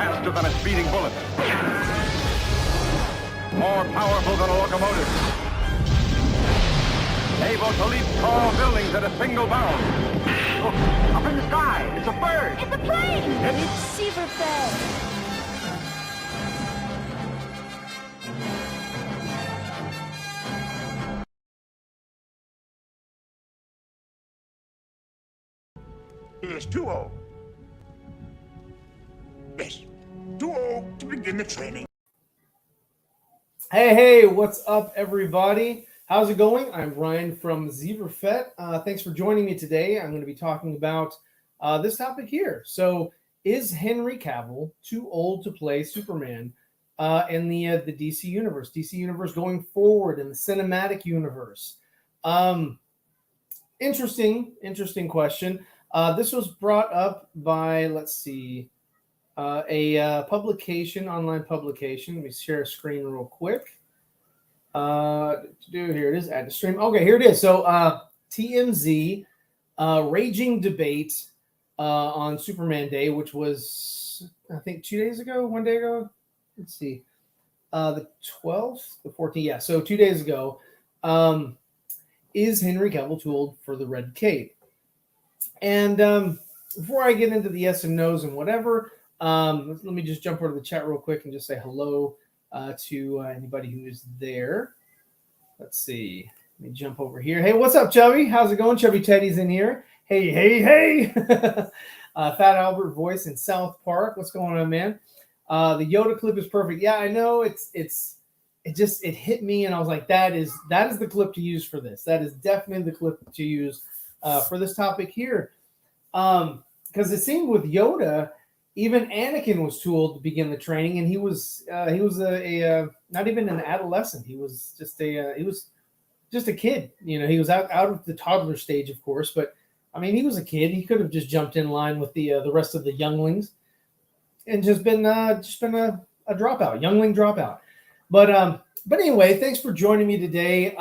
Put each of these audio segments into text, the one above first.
faster than a speeding bullet, more powerful than a locomotive, able to leap tall buildings at a single bound. Look, up in the sky, it's a bird. It's a plane. It's Zeeverfett. It's 2-0. Yes, 2-0 to begin the training. Hey, what's up, everybody? How's it going? I'm Ryan from Zeeverfett. Thanks for joining me today. I'm going to be talking about this topic here. So, is Henry Cavill too old to play Superman in the DC universe? DC universe going forward in the cinematic universe. Interesting question. This was brought up by, let's see, a publication, online publication. Let me share a screen real quick. Here it is, add to stream. Okay, here it is. So TMZ, raging debate on Superman Day, which was, I think, 2 days ago, 1 day ago. Let's see, the 12th, the 14th. Yeah, so 2 days ago. Is Henry Cavill too old for the red cape? And before I get into the yes and no's and whatever, let me just jump over to the chat real quick and just say hello to anybody who is there. Let's see. Let me jump over here. Hey, what's up, Chubby? How's it going? Chubby Teddy's in here. Hey. Fat Albert voice in South Park. What's going on, man? The Yoda clip is perfect. Yeah, I know. It hit me, and I was like, that is the clip to use for this. That is definitely the clip to use for this topic here. Because it seemed with Yoda, even Anakin was too old to begin the training, and he was a not even an adolescent. He was just a kid. You know, he was out of the toddler stage, of course, but I mean, he was a kid. He could have just jumped in line with the rest of the younglings and just been a dropout, youngling dropout. But anyway, thanks for joining me today.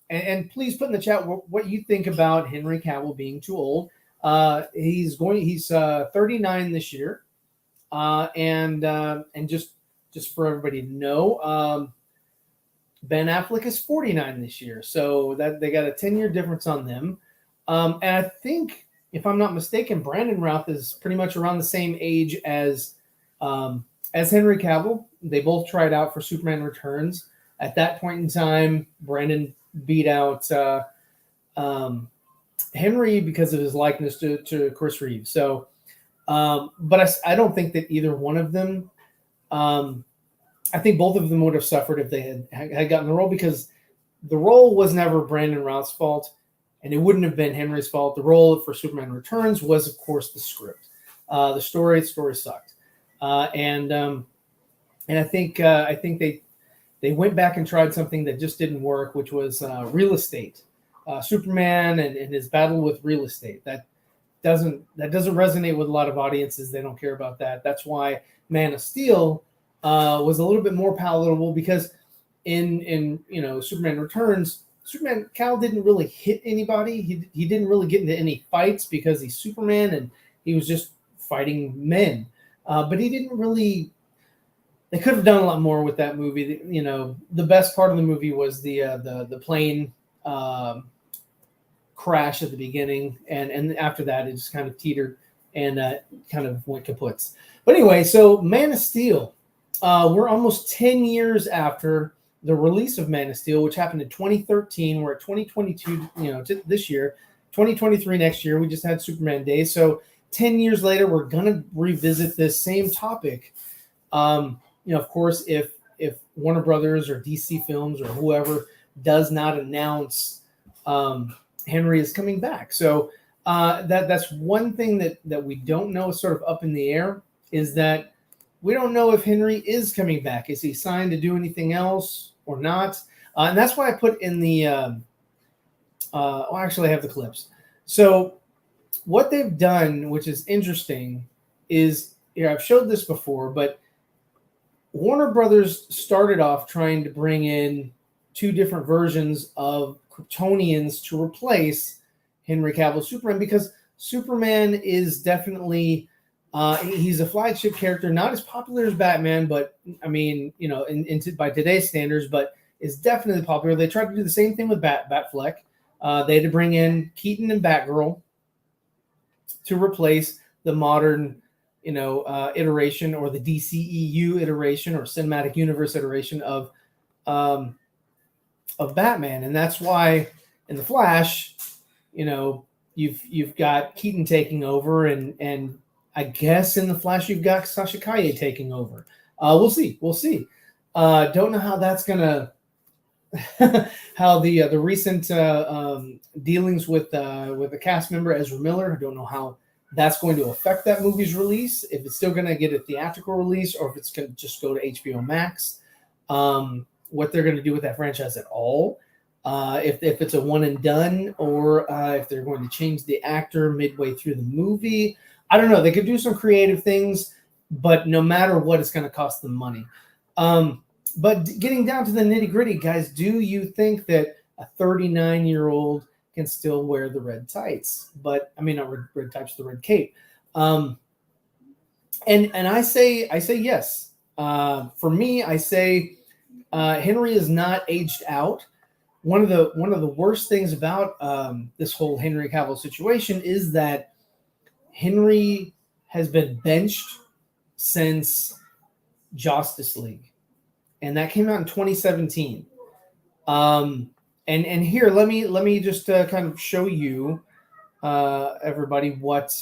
And please put in the chat what you think about Henry Cavill being too old. He's 39 this year. And just for everybody to know, Ben Affleck is 49 this year. So that they got a 10-year difference on them. And I think, if I'm not mistaken, Brandon Routh is pretty much around the same age as Henry Cavill. They both tried out for Superman Returns. At that point in time, Brandon beat out Henry because of his likeness to Chris Reeve. So, but I don't think that either one of them, I think both of them would have suffered if they had gotten the role, because the role was never Brandon Routh's fault, and it wouldn't have been Henry's fault. The role for Superman Returns was, of course, the script. The story sucked. And I think they went back and tried something that just didn't work, which was real estate. Superman and his battle with real estate. That doesn't resonate with a lot of audiences. They don't care about that. That's why Man of Steel was a little bit more palatable, because in Superman Returns, Cal didn't really hit anybody. He didn't really get into any fights because he's Superman and he was just fighting men. But he didn't really. They could have done a lot more with that movie. You know, the best part of the movie was the plane crash at the beginning, and after that it just kind of teetered and kind of went kaput. But anyway, so Man of Steel, we're almost 10 years after the release of Man of Steel, which happened in 2013. We're at 2022, this year, 2023 next year. We just had Superman Day, so 10 years later, we're gonna revisit this same topic. Of course, if Warner Brothers or DC Films or whoever does not announce Henry is coming back. So that's one thing that we don't know, is sort of up in the air, is that we don't know if Henry is coming back. Is he signed to do anything else or not? And that's why I put in the actually I have the clips. So what they've done, which is interesting, is, I've showed this before, but Warner Brothers started off trying to bring in two different versions of Kryptonians to replace Henry Cavill's Superman, because Superman is definitely He's a flagship character, not as popular as Batman, but I mean, you know, by today's standards, but is definitely popular. They tried to do the same thing with Batfleck. They had to bring in Keaton and Batgirl to replace the modern, you know, iteration, or the DCEU iteration, or cinematic universe iteration of Batman, and that's why in the Flash, you know, you've got Keaton taking over, and I guess in the Flash you've got Sasha Calle taking over. We'll see. Don't know how that's gonna how the recent dealings with the cast member Ezra Miller. I don't know how that's going to affect that movie's release. If it's still going to get a theatrical release, or if it's going to just go to HBO Max. What they're going to do with that franchise at all. If it's a one and done, or if they're going to change the actor midway through the movie. I don't know. They could do some creative things, but no matter what, it's going to cost them money. But getting down to the nitty gritty, guys, do you think that a 39-year-old can still wear the red tights? But I mean, not red tights, the red cape. And I say yes. For me, I say Henry is not aged out. One of the worst things about this whole Henry Cavill situation is that Henry has been benched since Justice League, and that came out in 2017. And here, let me just kind of show you everybody what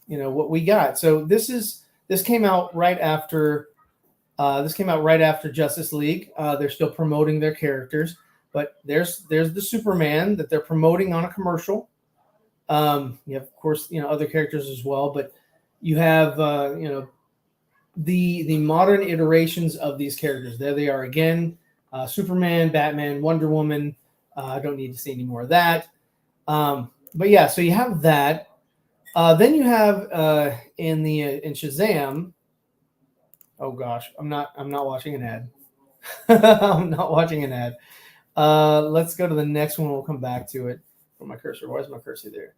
we got. So this came out right after Justice League. They're still promoting their characters, but there's the Superman that they're promoting on a commercial. You have, of course, other characters as well, but you have the modern iterations of these characters. There they are again: Superman, Batman, Wonder Woman. I don't need to see any more of that. But yeah, so you have that. Then you have in Shazam. Oh gosh, I'm not watching an ad. I'm not watching an ad. Let's go to the next one. We'll come back to it. Where's my cursor? Why is my cursor there?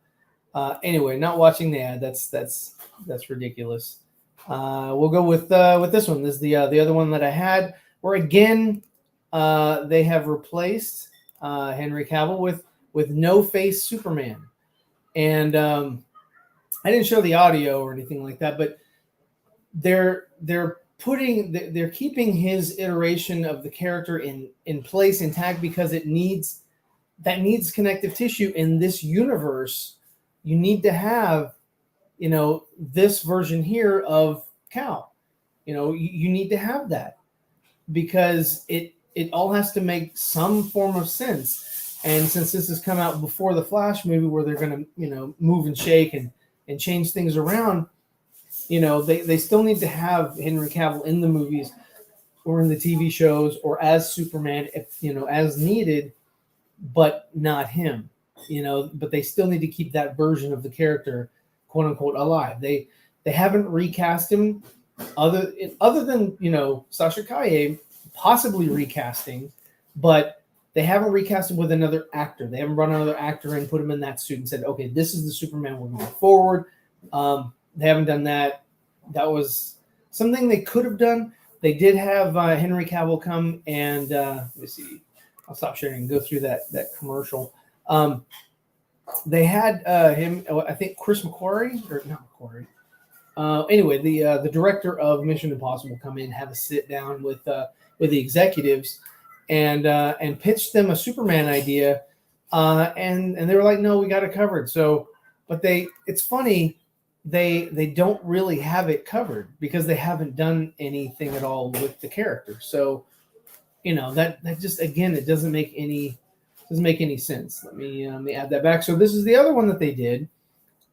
Anyway, not watching the ad. That's ridiculous. We'll go with this one. This is the other one that I had, where again they have replaced Henry Cavill with no face Superman, and I didn't show the audio or anything like that, but they're keeping his iteration of the character in place intact, because it needs connective tissue in this universe. You need to have this version here of Cal. You need to have that, because it all has to make some form of sense. And since this has come out before the Flash movie, where they're going to move and shake and change things around, they still need to have Henry Cavill in the movies or in the TV shows or as Superman, if as needed, but not him. But they still need to keep that version of the character, quote unquote, alive. They haven't recast him other than Sasha Calle possibly recasting, but they haven't recast him with another actor. They haven't brought another actor and put him in that suit and said, okay, this is the Superman we're going forward. They haven't done that. That was something they could have done. They did have Henry Cavill come and let me see. I'll stop sharing and go through that commercial. They had him, I think Chris McQuarrie, or not McQuarrie. Anyway, the director of Mission Impossible come in, have a sit down with the executives, and pitched them a Superman idea, and they were like, no, we got it covered. So, but it's funny. They don't really have it covered because they haven't done anything at all with the character. So, that just, again, it doesn't make any sense. Let me add that back. So this is the other one that they did.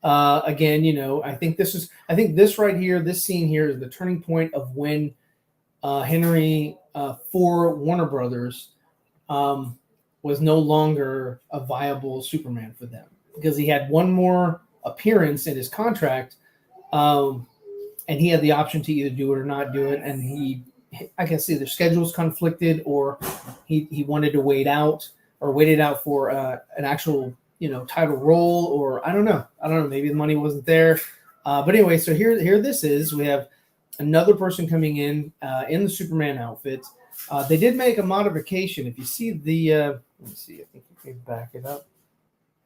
Again, I think this right here, this scene here, is the turning point of when Henry for Warner Brothers was no longer a viable Superman for them, because he had one more appearance in his contract, and he had the option to either do it or not do it, and I guess either schedules conflicted, or he wanted to waited out for an actual title role, or I don't know, maybe the money wasn't there. But anyway, so here this is. We have another person coming in the Superman outfit. They did make a modification. If you see the, let me see. I think you can back it up.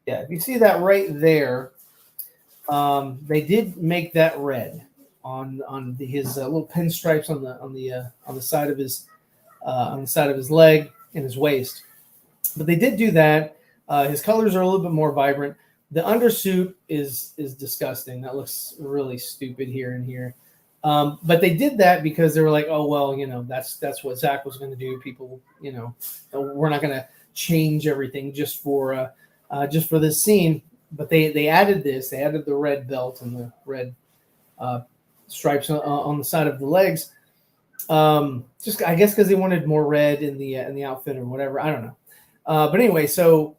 Yeah, if you see that right there, they did make that red on his little pinstripes on the side of his leg and his waist. But they did do that. His colors are a little bit more vibrant. The undersuit is disgusting. That looks really stupid here and here. But they did that because they were like, oh well, that's what Zach was going to do. People, we're not going to change everything just for this scene. But they added this. They added the red belt and the red stripes on the side of the legs. Just I guess because they wanted more red in the outfit or whatever. I don't know. But anyway, so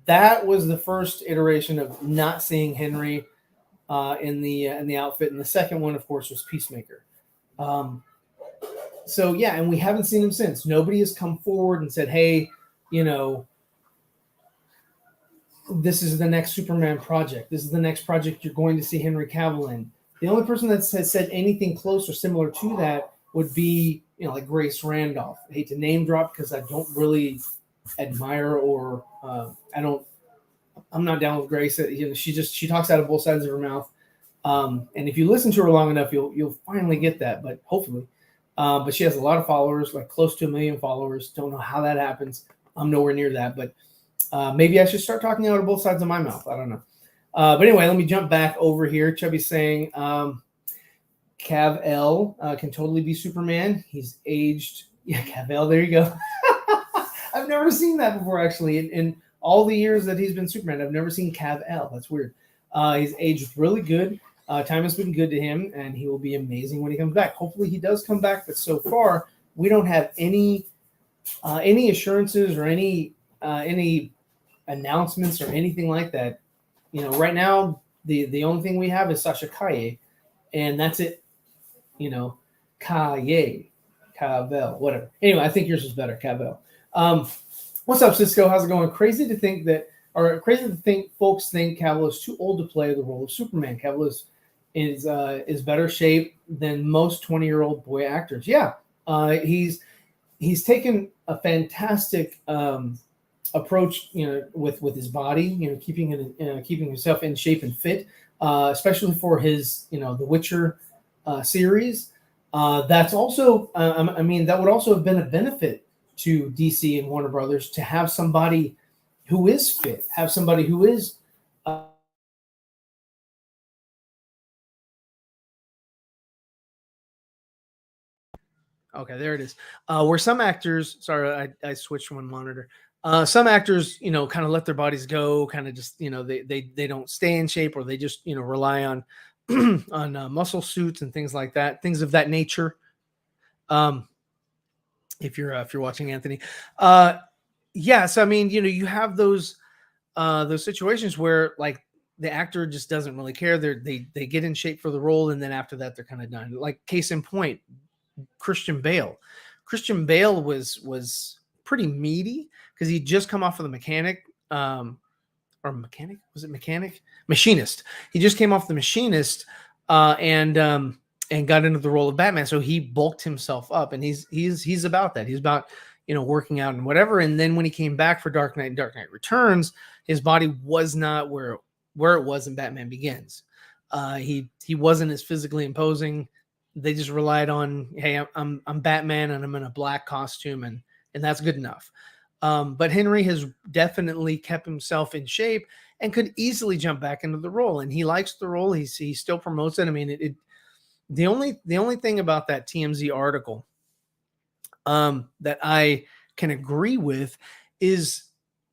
that was the first iteration of not seeing Henry in the outfit, and the second one, of course, was Peacemaker. So yeah, and we haven't seen him since. Nobody has come forward and said, "Hey, this is the next Superman project. This is the next project you're going to see Henry Cavill in." The only person that has said anything close or similar to that would be, like Grace Randolph. I hate to name drop because I don't really admire or I'm not down with Grace. She talks out of both sides of her mouth. And if you listen to her long enough, you'll finally get that, but hopefully. But she has a lot of followers, like close to 1 million followers. Don't know how that happens. I'm nowhere near that, but maybe I should start talking out of both sides of my mouth. I don't know. But anyway, let me jump back over here. Chubby's saying Cav-El can totally be Superman. He's aged. Yeah, Cav-El. There you go. I've never seen that before, actually. In all the years that he's been Superman, I've never seen Cav-El. That's weird. He's aged really good. Time has been good to him, and he will be amazing when he comes back. Hopefully he does come back, but so far we don't have any assurances or any announcements or anything like that. Right now the only thing we have is Sasha Calle, and that's it. Cavill, whatever. Anyway, I think yours is better, Cavill. What's up, Cisco? How's it going? Crazy to think folks think Cavill is too old to play the role of Superman. Cavill is better shape than most 20-year-old boy actors. Yeah, he's taken a fantastic approach, with his body, keeping himself in shape and fit, especially for his, The Witcher series. That's also, that would also have been a benefit to DC and Warner Brothers to have somebody who is fit, have somebody who is okay, there it is. Where some actors, sorry, I switched one monitor. Some actors, kind of let their bodies go, kind of just, they don't stay in shape, or they just, rely on on muscle suits and things like that, things of that nature. If you're watching, Anthony, yes, you have those situations where, like, the actor just doesn't really care. They get in shape for the role, and then after that they're kind of done. Like, case in point, Christian Bale. Christian Bale was pretty meaty because he'd just come off of the Machinist. He just came off the Machinist and got into the role of Batman. So he bulked himself up, and he's about that. He's about, working out and whatever. And then when he came back for Dark Knight and Dark Knight Returns, his body was not where it was in Batman Begins. He wasn't as physically imposing. They just relied on, hey, I'm Batman and I'm in a black costume, and that's good enough. But Henry has definitely kept himself in shape and could easily jump back into the role, and he likes the role. He still promotes it. The only thing about that TMZ article that I can agree with is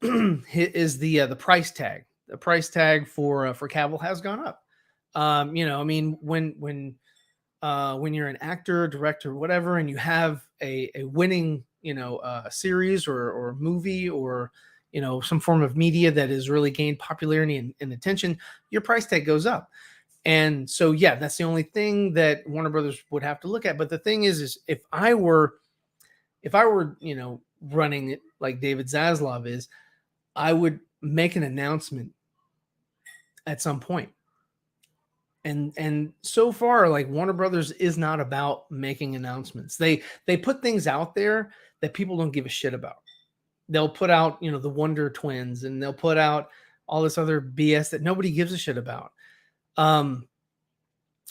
the price tag. The price tag for Cavill has gone up. When you're an actor, director, whatever, and you have a winning, series or movie or, some form of media that has really gained popularity and attention, your price tag goes up. And so, yeah, that's the only thing that Warner Brothers would have to look at. But the thing is if I were, running it like David Zaslav is, I would make an announcement at some point And so far, like, Warner Brothers is not about making announcements. They put things out there that people don't give a shit about. They'll put out, the Wonder Twins, and they'll put out all this other BS that nobody gives a shit about.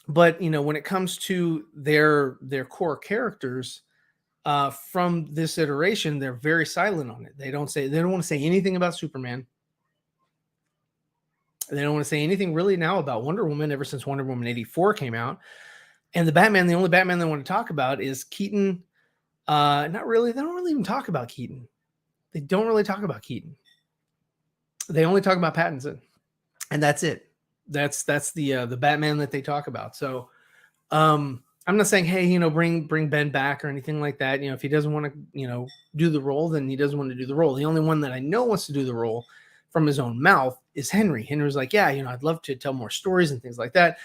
But when it comes to their core characters, from this iteration, they're very silent on it. They don't want to say anything about Superman. They don't want to say anything really now about Wonder Woman ever since Wonder Woman 84 came out. And the Batman, the only Batman they want to talk about is Keaton. Not really. They don't really even talk about Keaton. They don't really talk about Keaton. They only talk about Pattinson. And that's it. That's the Batman that they talk about. So I'm not saying, hey, bring Ben back or anything like that. If he doesn't want to, do the role, then he doesn't want to do the role. The only one that I know wants to do the role from his own mouth is Henry. Henry's like, yeah, I'd love to tell more stories and things like that.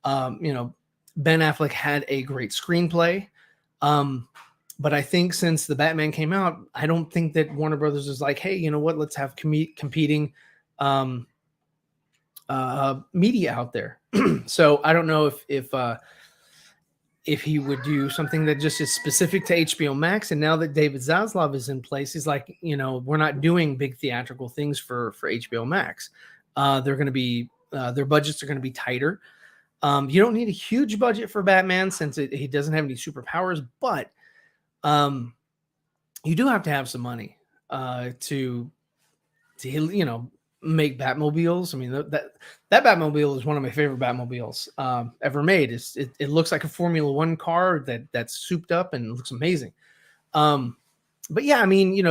Ben Affleck had a great screenplay. But I think since the Batman came out, I don't think that Warner Brothers is like, hey, you know what? Let's have competing media out there. So I don't know if he would do something that just is specific to HBO Max. And now that David Zaslav is in place, he's like, we're not doing big theatrical things for HBO Max. They're going to be their budgets are going to be tighter. You don't need a huge budget for Batman since he doesn't have any superpowers, but you do have to have some money to make Batmobiles. I mean, that Batmobile is one of my favorite Batmobiles ever made. It looks like a Formula One car that's souped up and looks amazing. But yeah, I mean,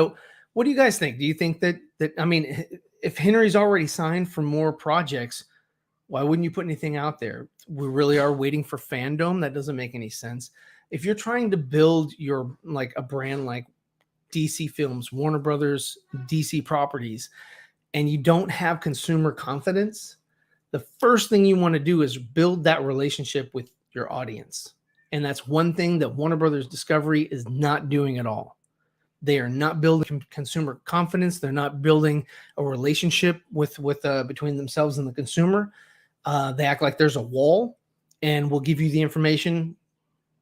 what do you guys think? Do you think that I mean, if Henry's already signed for more projects, why wouldn't you put anything out there? We really are waiting for fandom. That doesn't make any sense. If you're trying to build your a brand like DC Films, Warner Brothers, DC Properties, and you don't have consumer confidence, the first thing you want to do is build that relationship with your audience. And that's one thing that Warner Brothers Discovery is not doing at all. They are not building consumer confidence. They're not building a relationship with between themselves and the consumer. They act like there's a wall, and we'll give you the information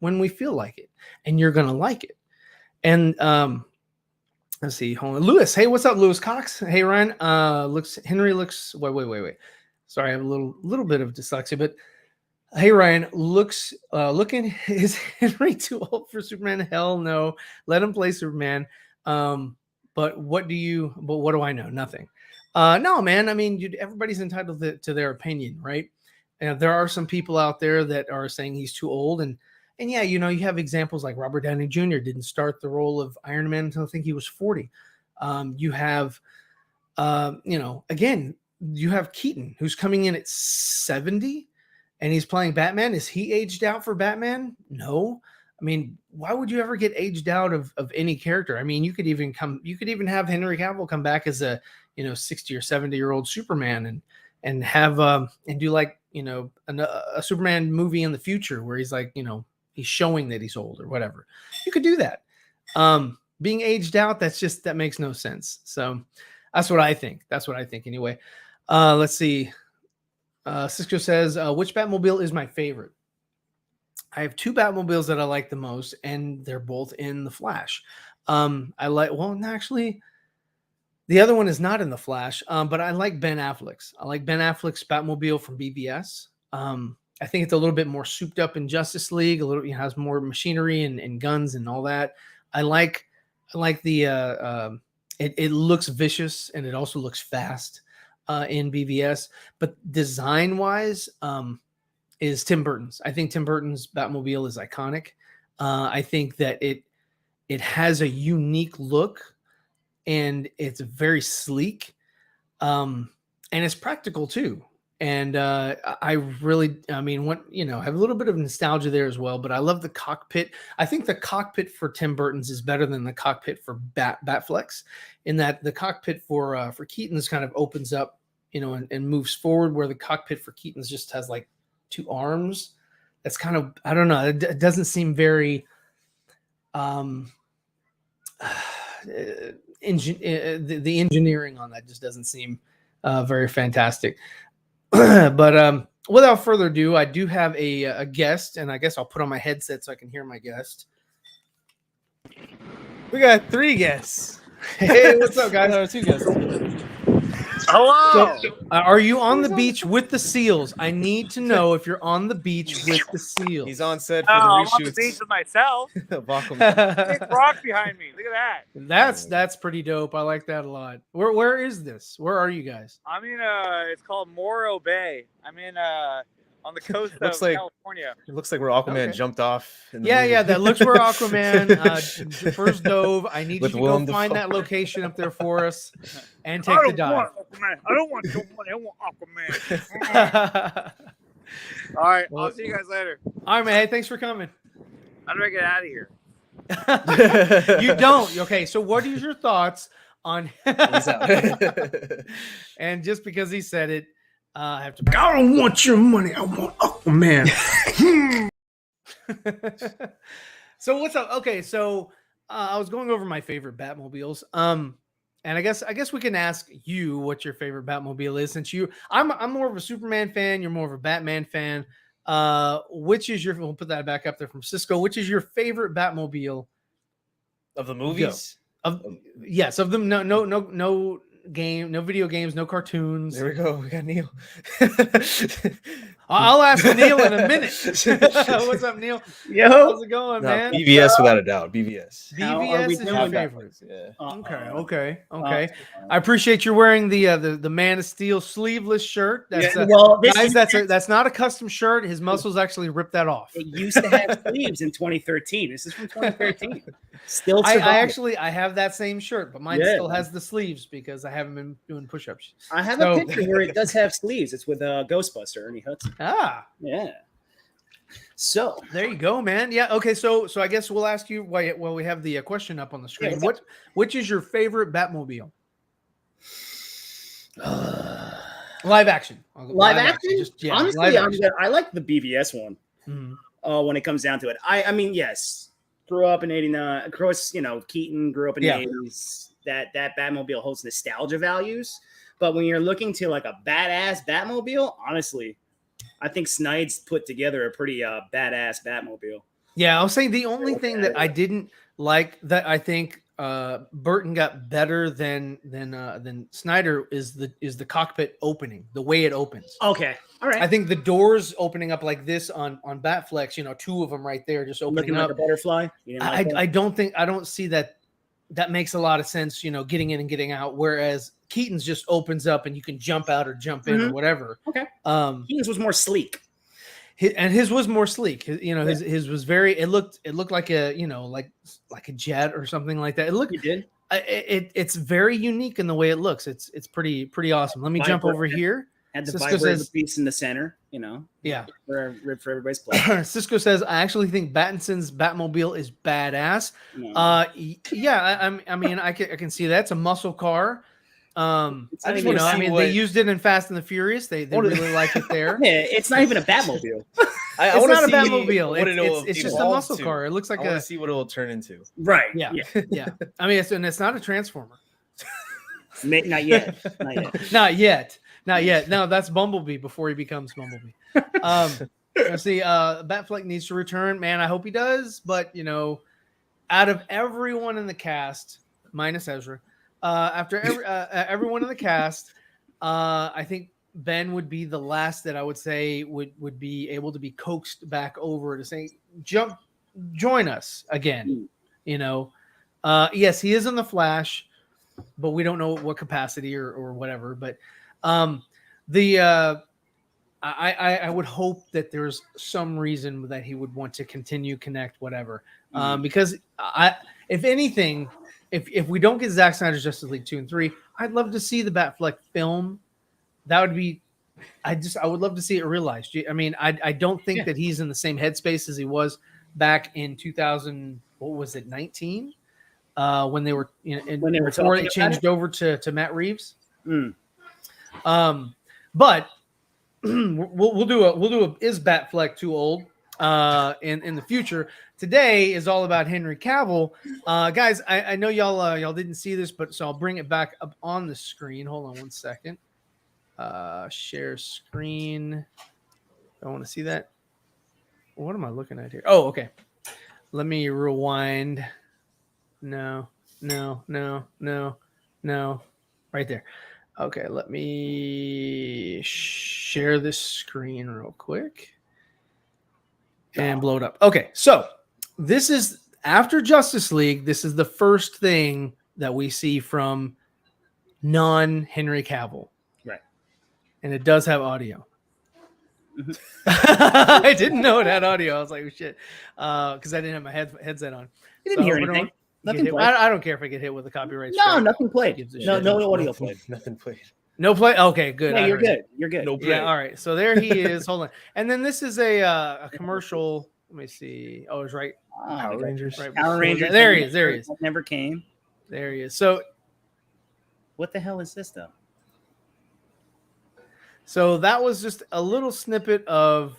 when we feel like it, and you're going to like it. And let's see. Hold on. Lewis. Hey, what's up, Lewiscox? Hey, Ryan. Henry looks. Wait. Sorry, I have a little bit of dyslexia, but hey, Ryan, looking. Is Henry too old for Superman? Hell no. Let him play Superman. But what do I know? Nothing. No, man. I mean, everybody's entitled to their opinion, right? And there are some people out there that are saying he's too old, and yeah, you have examples like Robert Downey Jr. didn't start the role of Iron Man until I think he was 40. You have, again, you have Keaton, who's coming in at 70, and he's playing Batman. Is he aged out for Batman? No. I mean, why would you ever get aged out of any character? I mean, you could even have Henry Cavill come back as a 60 or 70-year-old Superman and have and do like a Superman movie in the future where he's like he's showing that he's old or whatever. You could do that. Being aged out, that makes no sense. So that's what I think. Anyway. Let's see. Cisco says, which Batmobile is my favorite? I have two Batmobiles that I like the most, and they're both in The Flash. Actually, the other one is not in The Flash, but I like Ben Affleck's. I like Ben Affleck's Batmobile from BVS. I think it's a little bit more souped up in Justice League. A little, has more machinery and guns and all that. I like the. It looks vicious and it also looks fast in BVS. But design wise, is Tim Burton's. I think Tim Burton's Batmobile is iconic. I think that it has a unique look and it's very sleek, and it's practical too. And I have a little bit of nostalgia there as well, but I love the cockpit. I think the cockpit for Tim Burton's is better than the cockpit for Batflex, in that the cockpit for Keaton's kind of opens up, and moves forward, where the cockpit for Keaton's just has like two arms. That's kind of, I don't know. It doesn't seem very, the engineering on that just doesn't seem very fantastic. But without further ado, I do have a guest, and I guess I'll put on my headset so I can hear my guest. We got 3 guests. Hey, what's up, guys? No, 2 guests. Hello. So, are you on the beach with the seals? I need to know if you're on the beach with the seals. He's on set for the I'm on the reshoots beach with myself. of Aquaman. Big rock behind me. Look at that. That's pretty dope. I like that a lot. Where is this? Where are you guys? I'm in it's called Morro Bay. I'm in on the coast of Looks like- California. It looks like where Aquaman Okay. jumped off. In the Yeah, movie. yeah, that looks where Aquaman first dove. I need With you to go Willem find Dafoe. that location up there for us and take the dive. Aquaman. I don't want your money. I want Aquaman. All right. Well- I'll see you guys later. All right, man. Hey, thanks for coming. How do I get out of here? You don't. Okay, so what is your thoughts on He's out. and just because he said it, I have to I don't want your money. I want Aquaman. So what's up? Okay, so I was going over my favorite Batmobiles. And I guess we can ask you what your favorite Batmobile is, since I'm more of a Superman fan, you're more of a Batman fan. Which is your, we'll put that back up there from Cisco. Which is your favorite Batmobile Of the movies? of them? No game, no video games, no cartoons. There we go. We got Neil. I'll ask Neil in a minute. What's up, Neil? Yo. How's it going, No, man? BVS without a doubt. BVS. How are BVS we is your doing? favorite. Yeah. Okay. I appreciate you wearing the Man of Steel sleeveless shirt. That's well, this guys, is- that's not a custom shirt. His muscles actually ripped that off. It used to have sleeves in 2013. This is from 2013. Still, I surviving. have that same shirt, but mine Yeah. still has the sleeves because I haven't been doing push-ups. I have so- a picture where it does have sleeves. It's with Ghostbuster Ernie Hudson. Ah, Yeah. So there you go, man. Yeah. Okay. So I guess we'll ask you while we have the question up on the screen. Yeah, Which is your favorite Batmobile? Live action. live action. Just, yeah, Honestly, live action. I like the BVS one. Mhm. When it comes down to it, I mean, yes, grew up in '89. Of course, Keaton grew up in Yeah. the '80s. That Batmobile holds nostalgia values. But when you're looking to like a badass Batmobile, honestly, I think Snides put together a pretty badass Batmobile. Yeah, I was saying the only thing that I didn't like that I think Burton got better than Snyder is the cockpit opening, the way it opens. Okay, all right. I think the doors opening up like this on Batflex, 2 of them right there just opening Looking like up. a butterfly. You didn't like that? I don't see that makes a lot of sense, getting in and getting out. Whereas Keaton's just opens up and you can jump out or jump in or whatever. Okay. Keaton's was more sleek. His was more sleek. His was very. It looked like a like a jet or something like that. It looked. You did. It's very unique in the way it looks. It's pretty awesome. Let me jump over here. Had the Cisco vibrator says- piece in the center. Yeah. for everybody's play. Cisco says, I actually think Battinson's Batmobile is badass. No. Yeah, I mean, I can see that. It's a muscle car. I just wanna see they used it in Fast and the Furious. They really like it there. Yeah, it's not even a Batmobile. It's not a Batmobile. It's just a evolve muscle to. car. It looks like I want to see what it will turn into. Right. Yeah. I mean, it's not a transformer. Not yet. Not yet. No, that's Bumblebee before he becomes Bumblebee. Let's see. Batfleck needs to return. Man, I hope he does. But out of everyone in the cast, minus Ezra, after everyone in the cast, I think Ben would be the last that I would say would be able to be coaxed back over to say, join us again. Yes, he is in the Flash, but we don't know what capacity or whatever. But I would hope that there's some reason that he would want to continue connect wwhatever. Because if anything, if we don't get Zack Snyder's Justice League 2 and 3, I'd love to see the Batfleck film. That would be, I would love to see it realized. I mean, I don't think that he's in the same headspace as he was back in 2000. What was it, 19? When they were, before they changed over to Matt Reeves. But we'll do a is Batfleck too old in the future. Today is all about Henry Cavill. Guys, I know y'all didn't see this, but so I'll bring it back up on the screen. Hold on one second. Share screen. I want to see that. What am I looking at here? Oh, okay. Let me rewind. No. Right there. Okay, let me share this screen real quick and blow it up. Okay, so this is after Justice League. This is the first thing that we see from non-Henry Cavill. Right. And it does have audio. I didn't know it had audio. I was like, oh, shit. Because I didn't have my headset on. You didn't hear I hope anything. Nothing Nothing played. I don't care if I get hit with a copyright No, strike. nothing played. Gives a No, shit. no audio played. Nothing played. No play. Okay, good. Yeah, I you're heard it. good. You're good. No play. Yeah, all right. So there he is. Hold on. And then this is a commercial. Let me see. Oh, it's right. Oh, Power okay. Rangers. Right Power before Rangers. that. There he is. There he is. Never came. There he is. So What the hell is this though? that was just a little snippet of,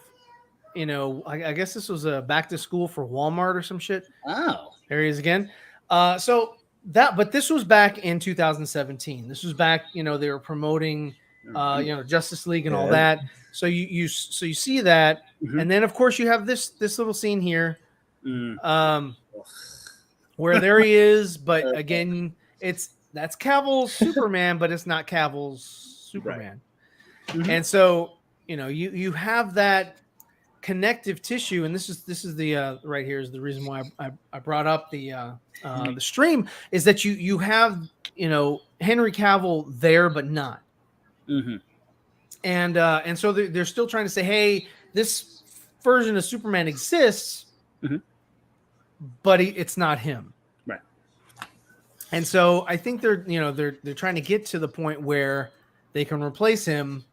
I guess this was a back to school for Walmart or some shit. Oh. There he is again. But this was back in 2017. This was back, they were promoting, Justice League and all that. So you see that, Mhm. and then of course you have this little scene here, Mm. where there he is. But again, that's Cavill's Superman, but it's not Cavill's Superman. Mhm. And so you have that connective tissue, and this is the right here is the reason why I brought up the stream, is that you have Henry Cavill there but not, Mhm. and so they're still trying to say, hey, this version of Superman exists, Mhm. but it's not him, Right. and so I think they're trying to get to the point where they can replace him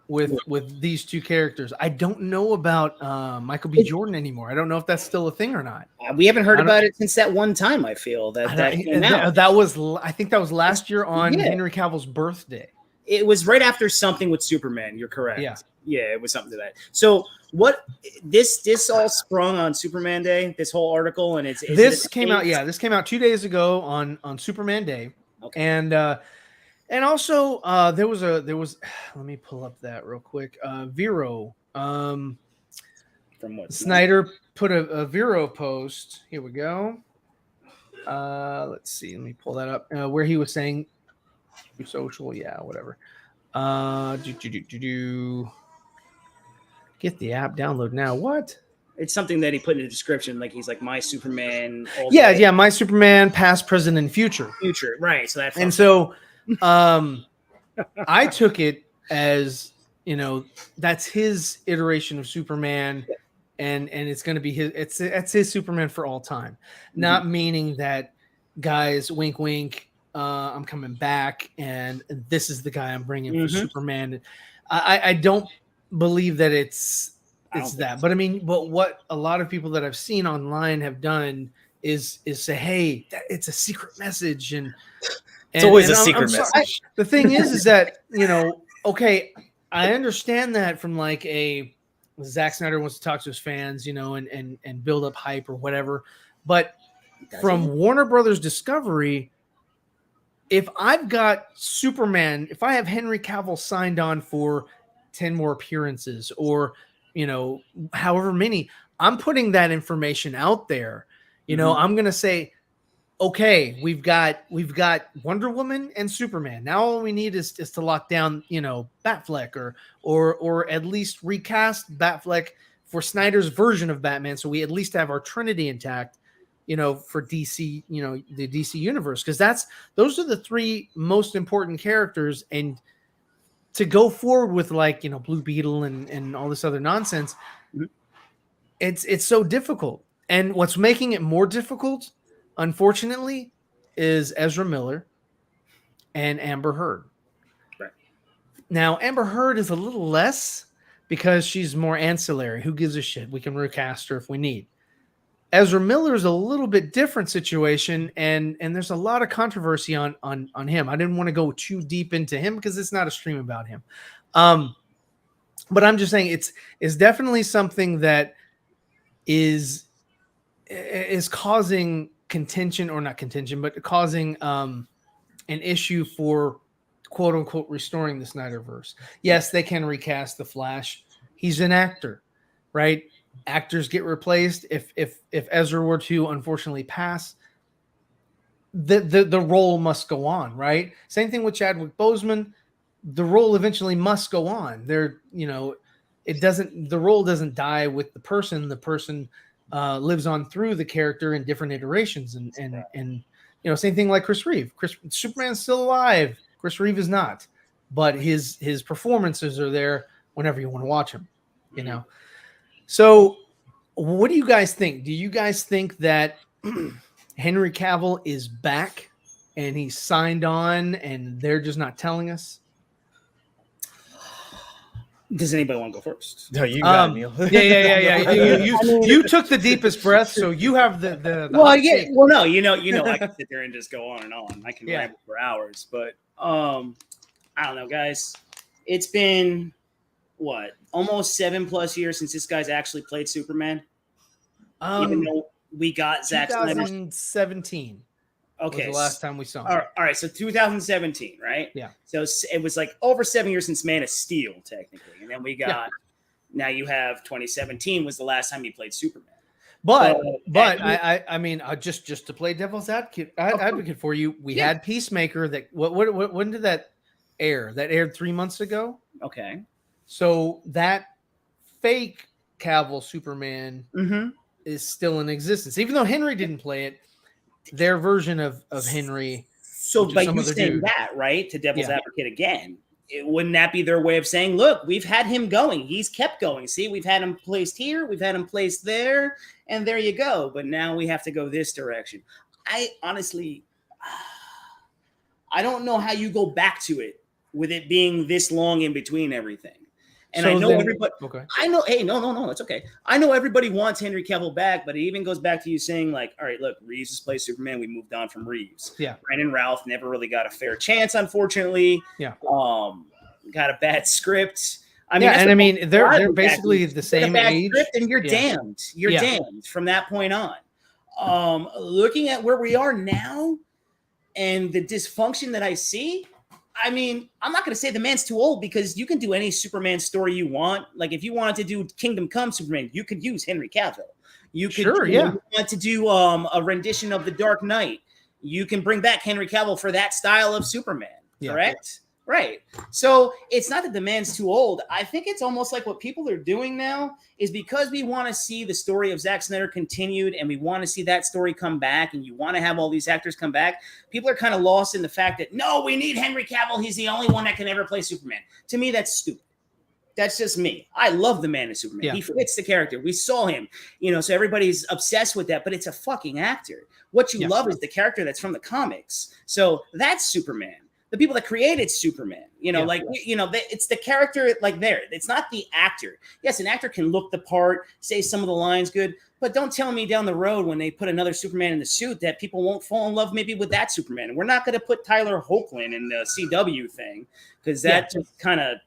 with these two characters. I don't know about Michael B. Jordan anymore. I don't know if that's still a thing or not. We haven't heard about it since that one time. I feel that came out. That was, I think that was last year on Yeah. Henry Cavill's birthday. It was right after something with Superman. You're correct. Yeah. It was something to that. So what this all sprung on Superman Day. This whole article, and This came out 2 days ago on Superman Day. Okay. And also there was let me pull up that real quick. Vero From what Snyder put a Vero post. Here we go. Let's see. Let me pull that up. Where he was saying social, whatever. Get the app, download now. What? It's something that he put in the description, like he's like my Superman. All day, Yeah, my Superman, past, present, and future. future, right? So that's And so, I took it as that's his iteration of Superman, and it's going to be his. It's his Superman for all time. Not meaning that, guys, wink, wink. I'm coming back, and this is the guy I'm bringing for Superman. I don't believe that it's that, but I mean, but what a lot of people that I've seen online have done is say, hey, it's a secret message, and It's always a I'm secret sorry. message. The thing is that okay, I understand that from like Zack Snyder wants to talk to his fans, and build up hype or whatever, but from Warner Brothers Discovery, if I've got Superman, if I have Henry Cavill signed on for 10 more appearances or, however many, I'm putting that information out there. I'm going to say, okay, we've got Wonder Woman and Superman. Now all we need is to lock down, Batfleck or at least recast Batfleck for Snyder's version of Batman. So we at least have our Trinity intact, for DC, the DC universe, because those are the three most important characters. And to go forward with like, Blue Beetle and all this other nonsense, it's so difficult. And what's making it more difficult, unfortunately, is Ezra Miller and Amber Heard. Right. Now, Amber Heard is a little less because she's more ancillary. Who gives a shit? We can recast her if we need. Ezra Miller is a little bit different situation, and there's a lot of controversy on him. I didn't want to go too deep into him because it's not a stream about him. But I'm just saying it's definitely something that is causing contention, or not contention, but causing an issue for quote unquote restoring the Snyderverse. Yes, they can recast the Flash. he's an actor, right? Actors get replaced. If Ezra were to unfortunately pass, the role must go on, right? Same thing with Chadwick Boseman. The role eventually must go on. The role doesn't die with the person. The person lives on through the character in different iterations. And same thing like Chris Reeve. Superman's still alive. Chris Reeve is not, but his performances are there whenever you want to watch him, So what do you guys think? Do you guys think that Henry Cavill is back and he's signed on and they're just not telling us? Does anybody want to go first? No, you got it, Neil. Yeah. You took the deepest breath, so you have the well, yeah. Take. Well, no, I can sit there and just go on and on. I can ramble for hours, but I don't know, guys. It's been almost 7+ years since this guy's actually played Superman. Even though we got Zack Snyder. 2017. Okay, was the last time we saw him. All right, so 2017, right? Yeah. So it was like over 7 years since Man of Steel, technically, and then we got. Now you have 2017 was the last time he played Superman. But I mean, just to play devil's advocate for you, we had Peacemaker. That when did that air? That aired 3 months ago. Okay. So that fake Cavill Superman is still in existence, even though Henry didn't play it. Their version of Henry. So by you saying that, right, to devil's advocate again, wouldn't that be their way of saying, look, we've had him going. He's kept going. See, we've had him placed here. We've had him placed there. And there you go. But now we have to go this direction. I honestly, I don't know how you go back to it with it being this long in between everything. And so I know everybody. Okay. I know. Hey, no, it's okay. I know everybody wants Henry Cavill back, but it even goes back to you saying, like, all right, look, Reeves has played Superman. We moved on from Reeves. Yeah. Brandon Routh never really got a fair chance, unfortunately. Yeah. Got a bad script. They're basically the same age, and you're damned. You're damned from that point on. Looking at where we are now, and the dysfunction that I see. I mean, I'm not going to say the man's too old because you can do any Superman story you want. Like if you wanted to do Kingdom Come Superman, you could use Henry Cavill. You could want to do a rendition of The Dark Knight. You can bring back Henry Cavill for that style of Superman, correct? Right. So it's not that the man's too old. I think it's almost like what people are doing now is because we want to see the story of Zack Snyder continued and we want to see that story come back and you want to have all these actors come back. People are kind of lost in the fact that, no, we need Henry Cavill. He's the only one that can ever play Superman. To me, that's stupid. That's just me. I love the Man of Superman. Yeah. He fits the character. We saw him, so everybody's obsessed with that, but it's a fucking actor. What you love is the character that's from the comics. So that's Superman. The people that created Superman, it's the character there. It's not the actor. Yes, an actor can look the part, say some of the lines good, but don't tell me down the road when they put another Superman in the suit that people won't fall in love maybe with that Superman. And we're not going to put Tyler Hoechlin in the CW thing because that just kind of.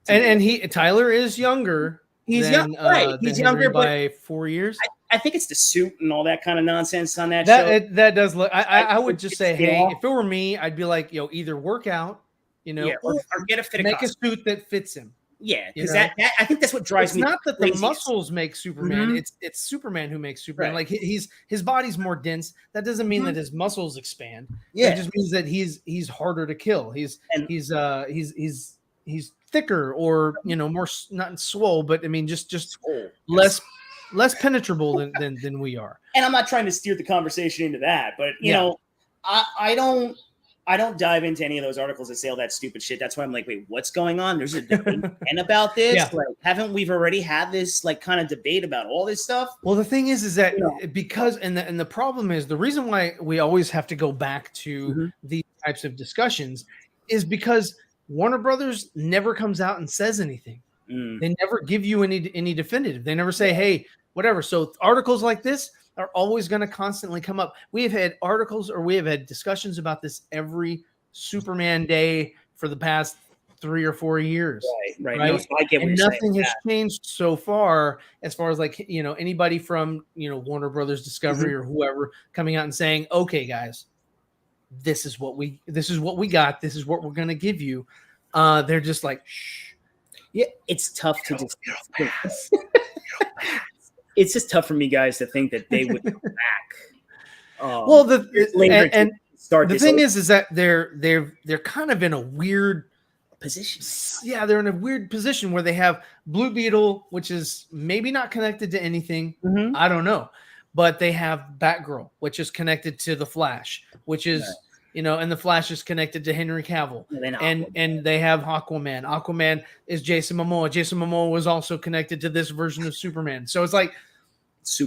And Tyler is younger. He's young, right? He's younger by 4 years. I think it's the suit and all that kind of nonsense on that show. That does look. I would just say, hey, if it were me, I'd be like, either work out, or get a fit. Make a suit that fits him. Yeah, because that I think that's what drives me. It's not that the muscles make Superman. It's Superman who makes Superman. Right. Like his body's more dense. That doesn't mean that his muscles expand. Yeah, it just means that he's harder to kill. He's thicker or more not swole, but I mean just less penetrable than we are. And I'm not trying to steer the conversation into that, but I don't dive into any of those articles that say all that stupid shit. That's why I'm like, wait, what's going on? There's a debate about this. Yeah. Like, haven't we already had this kind of debate about all this stuff? Well, the thing is that because and the problem is the reason why we always have to go back to these types of discussions is because Warner Brothers never comes out and says anything. They never give you any definitive. They never say, hey, whatever. So articles like this are always going to constantly come up. We have had articles or we have had discussions about this every Superman day for the past 3 or 4 years. Right. No, so I get what and nothing has changed so far as anybody from, Warner Brothers Discovery or whoever coming out and saying, okay, guys, this is what we got. This is what we're going to give you. They're just like, shh. Yeah, it's tough to just. It's just tough for me, guys, to think that they would come back. Well, later and start. the thing is that they're kind of in a weird position. Yeah, they're in a weird position where they have Blue Beetle, which is maybe not connected to anything. Mhm. I don't know, but they have Batgirl, which is connected to the Flash, which is and the Flash is connected to Henry Cavill, and they have Aquaman. Aquaman is Jason Momoa. Jason Momoa was also connected to this version of Superman. So it's like,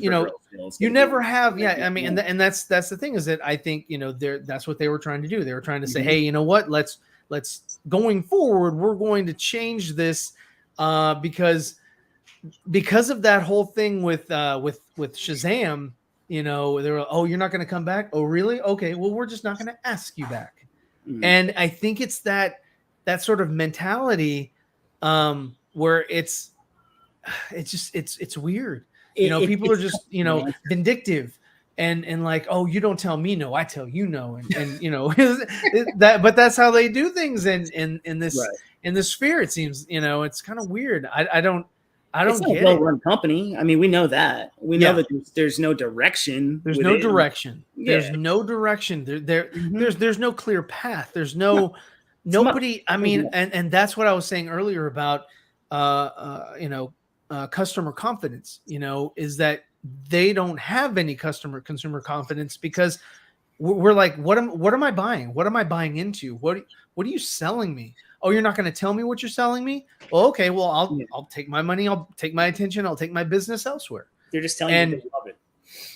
you never have, and that's the thing is that I think that's what they were trying to do. They were trying to say, hey, you know what? Let's going forward, we're going to change this because of that whole thing with Shazam. They were, oh, you're not going to come back? Oh, really? Okay, well, we're just not going to ask you back. Mm-hmm. And I think it's that sort of mentality where it's weird. People are just, vindictive and like, oh, you don't tell me no, I tell you no. And but that's how they do things in this in this sphere. It seems, it's kind of weird. I don't it's get a well-run company. I mean, we know that. We know that there's no direction. There's no direction. There's no direction. There's no clear path. There's nobody. I mean, and that's what I was saying earlier about customer confidence, is that they don't have any consumer confidence because we're like, what am I buying? What am I buying into? What are you selling me? Oh, you're not going to tell me what you're selling me? Well, okay, well, I'll take my money. I'll take my attention. I'll take my business elsewhere. They're just telling you they love it.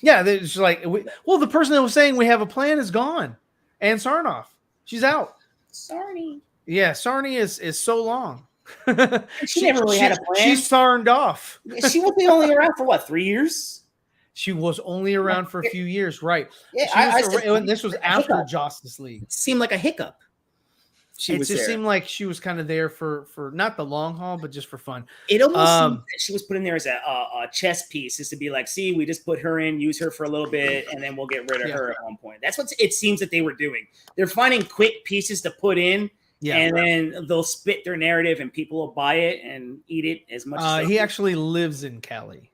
Yeah. They're just like, the person that was saying we have a plan is gone. Ann Sarnoff, she's out. Sarny. Yeah. Sarny is so long. She never really had a plan. She's sarned off. She was only around for what, 3 years? She was only around for a few years, right? Yeah, this was after Justice League. It seemed like a hiccup. It just seemed like she was kind of there for not the long haul, but just for fun. It almost seemed that she was put in there as a chess piece, just to be like, see, we just put her in, use her for a little bit, and then we'll get rid of her at one point. That's what it seems that they were doing. They're finding quick pieces to put in. Yeah, and then they'll spit their narrative, and people will buy it and eat it as much. As he actually lives in Cali,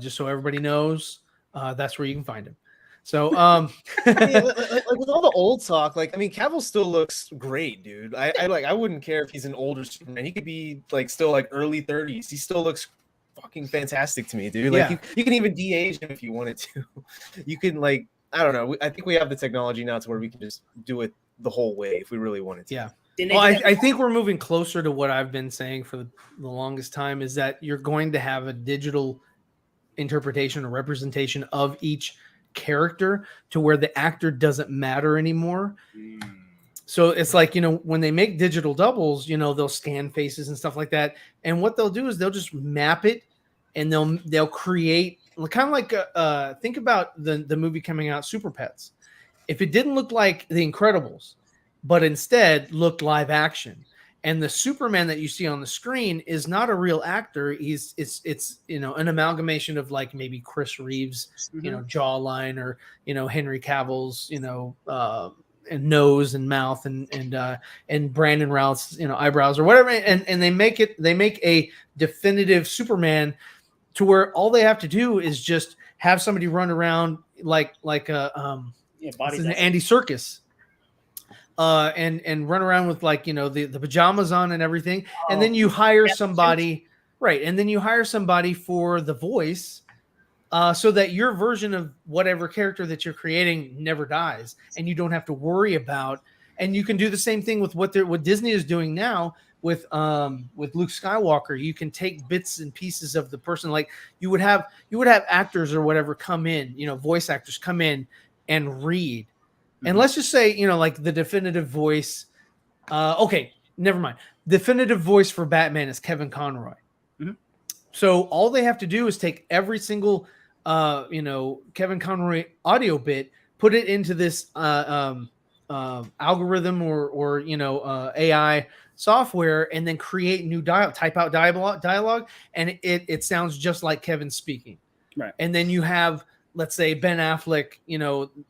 just so everybody knows. That's where you can find him. So, like with all the old talk, Cavill still looks great, dude. I wouldn't care if he's an older Superman. He could be still early 30s. He still looks fucking fantastic to me, dude. You can even de-age him if you wanted to. You can I don't know. I think we have the technology now to where we can just do it the whole way if we really wanted to. Yeah. Well, I think we're moving closer to what I've been saying for the longest time, is that you're going to have a digital interpretation or representation of each character to where the actor doesn't matter anymore. So it's like, when they make digital doubles, they'll scan faces and stuff like that. And what they'll do is they'll just map it and they'll create kind of like think about the movie coming out, Super Pets. If it didn't look like The Incredibles, but instead looked live action, and the Superman that you see on the screen is not a real actor. It's an amalgamation of maybe Chris Reeves, jawline, or Henry Cavill's and nose and mouth and Brandon Routh's eyebrows or whatever, and they make a definitive Superman to where all they have to do is just have somebody run around like Andy Serkis. And run around with the pajamas on and everything, and then you hire somebody, right? And then you hire somebody for the voice, so that your version of whatever character that you're creating never dies, and you don't have to worry about. And you can do the same thing with what Disney is doing now with Luke Skywalker. You can take bits and pieces of the person, like you would have actors or whatever come in, voice actors come in and read. And let's just say, the definitive voice. Okay, never mind. Definitive voice for Batman is Kevin Conroy. Mm-hmm. So all they have to do is take every single, Kevin Conroy audio bit, put it into this algorithm or AI software, and then create new type out dialogue, and it sounds just like Kevin speaking. Right. And then you have, let's say, Ben Affleck,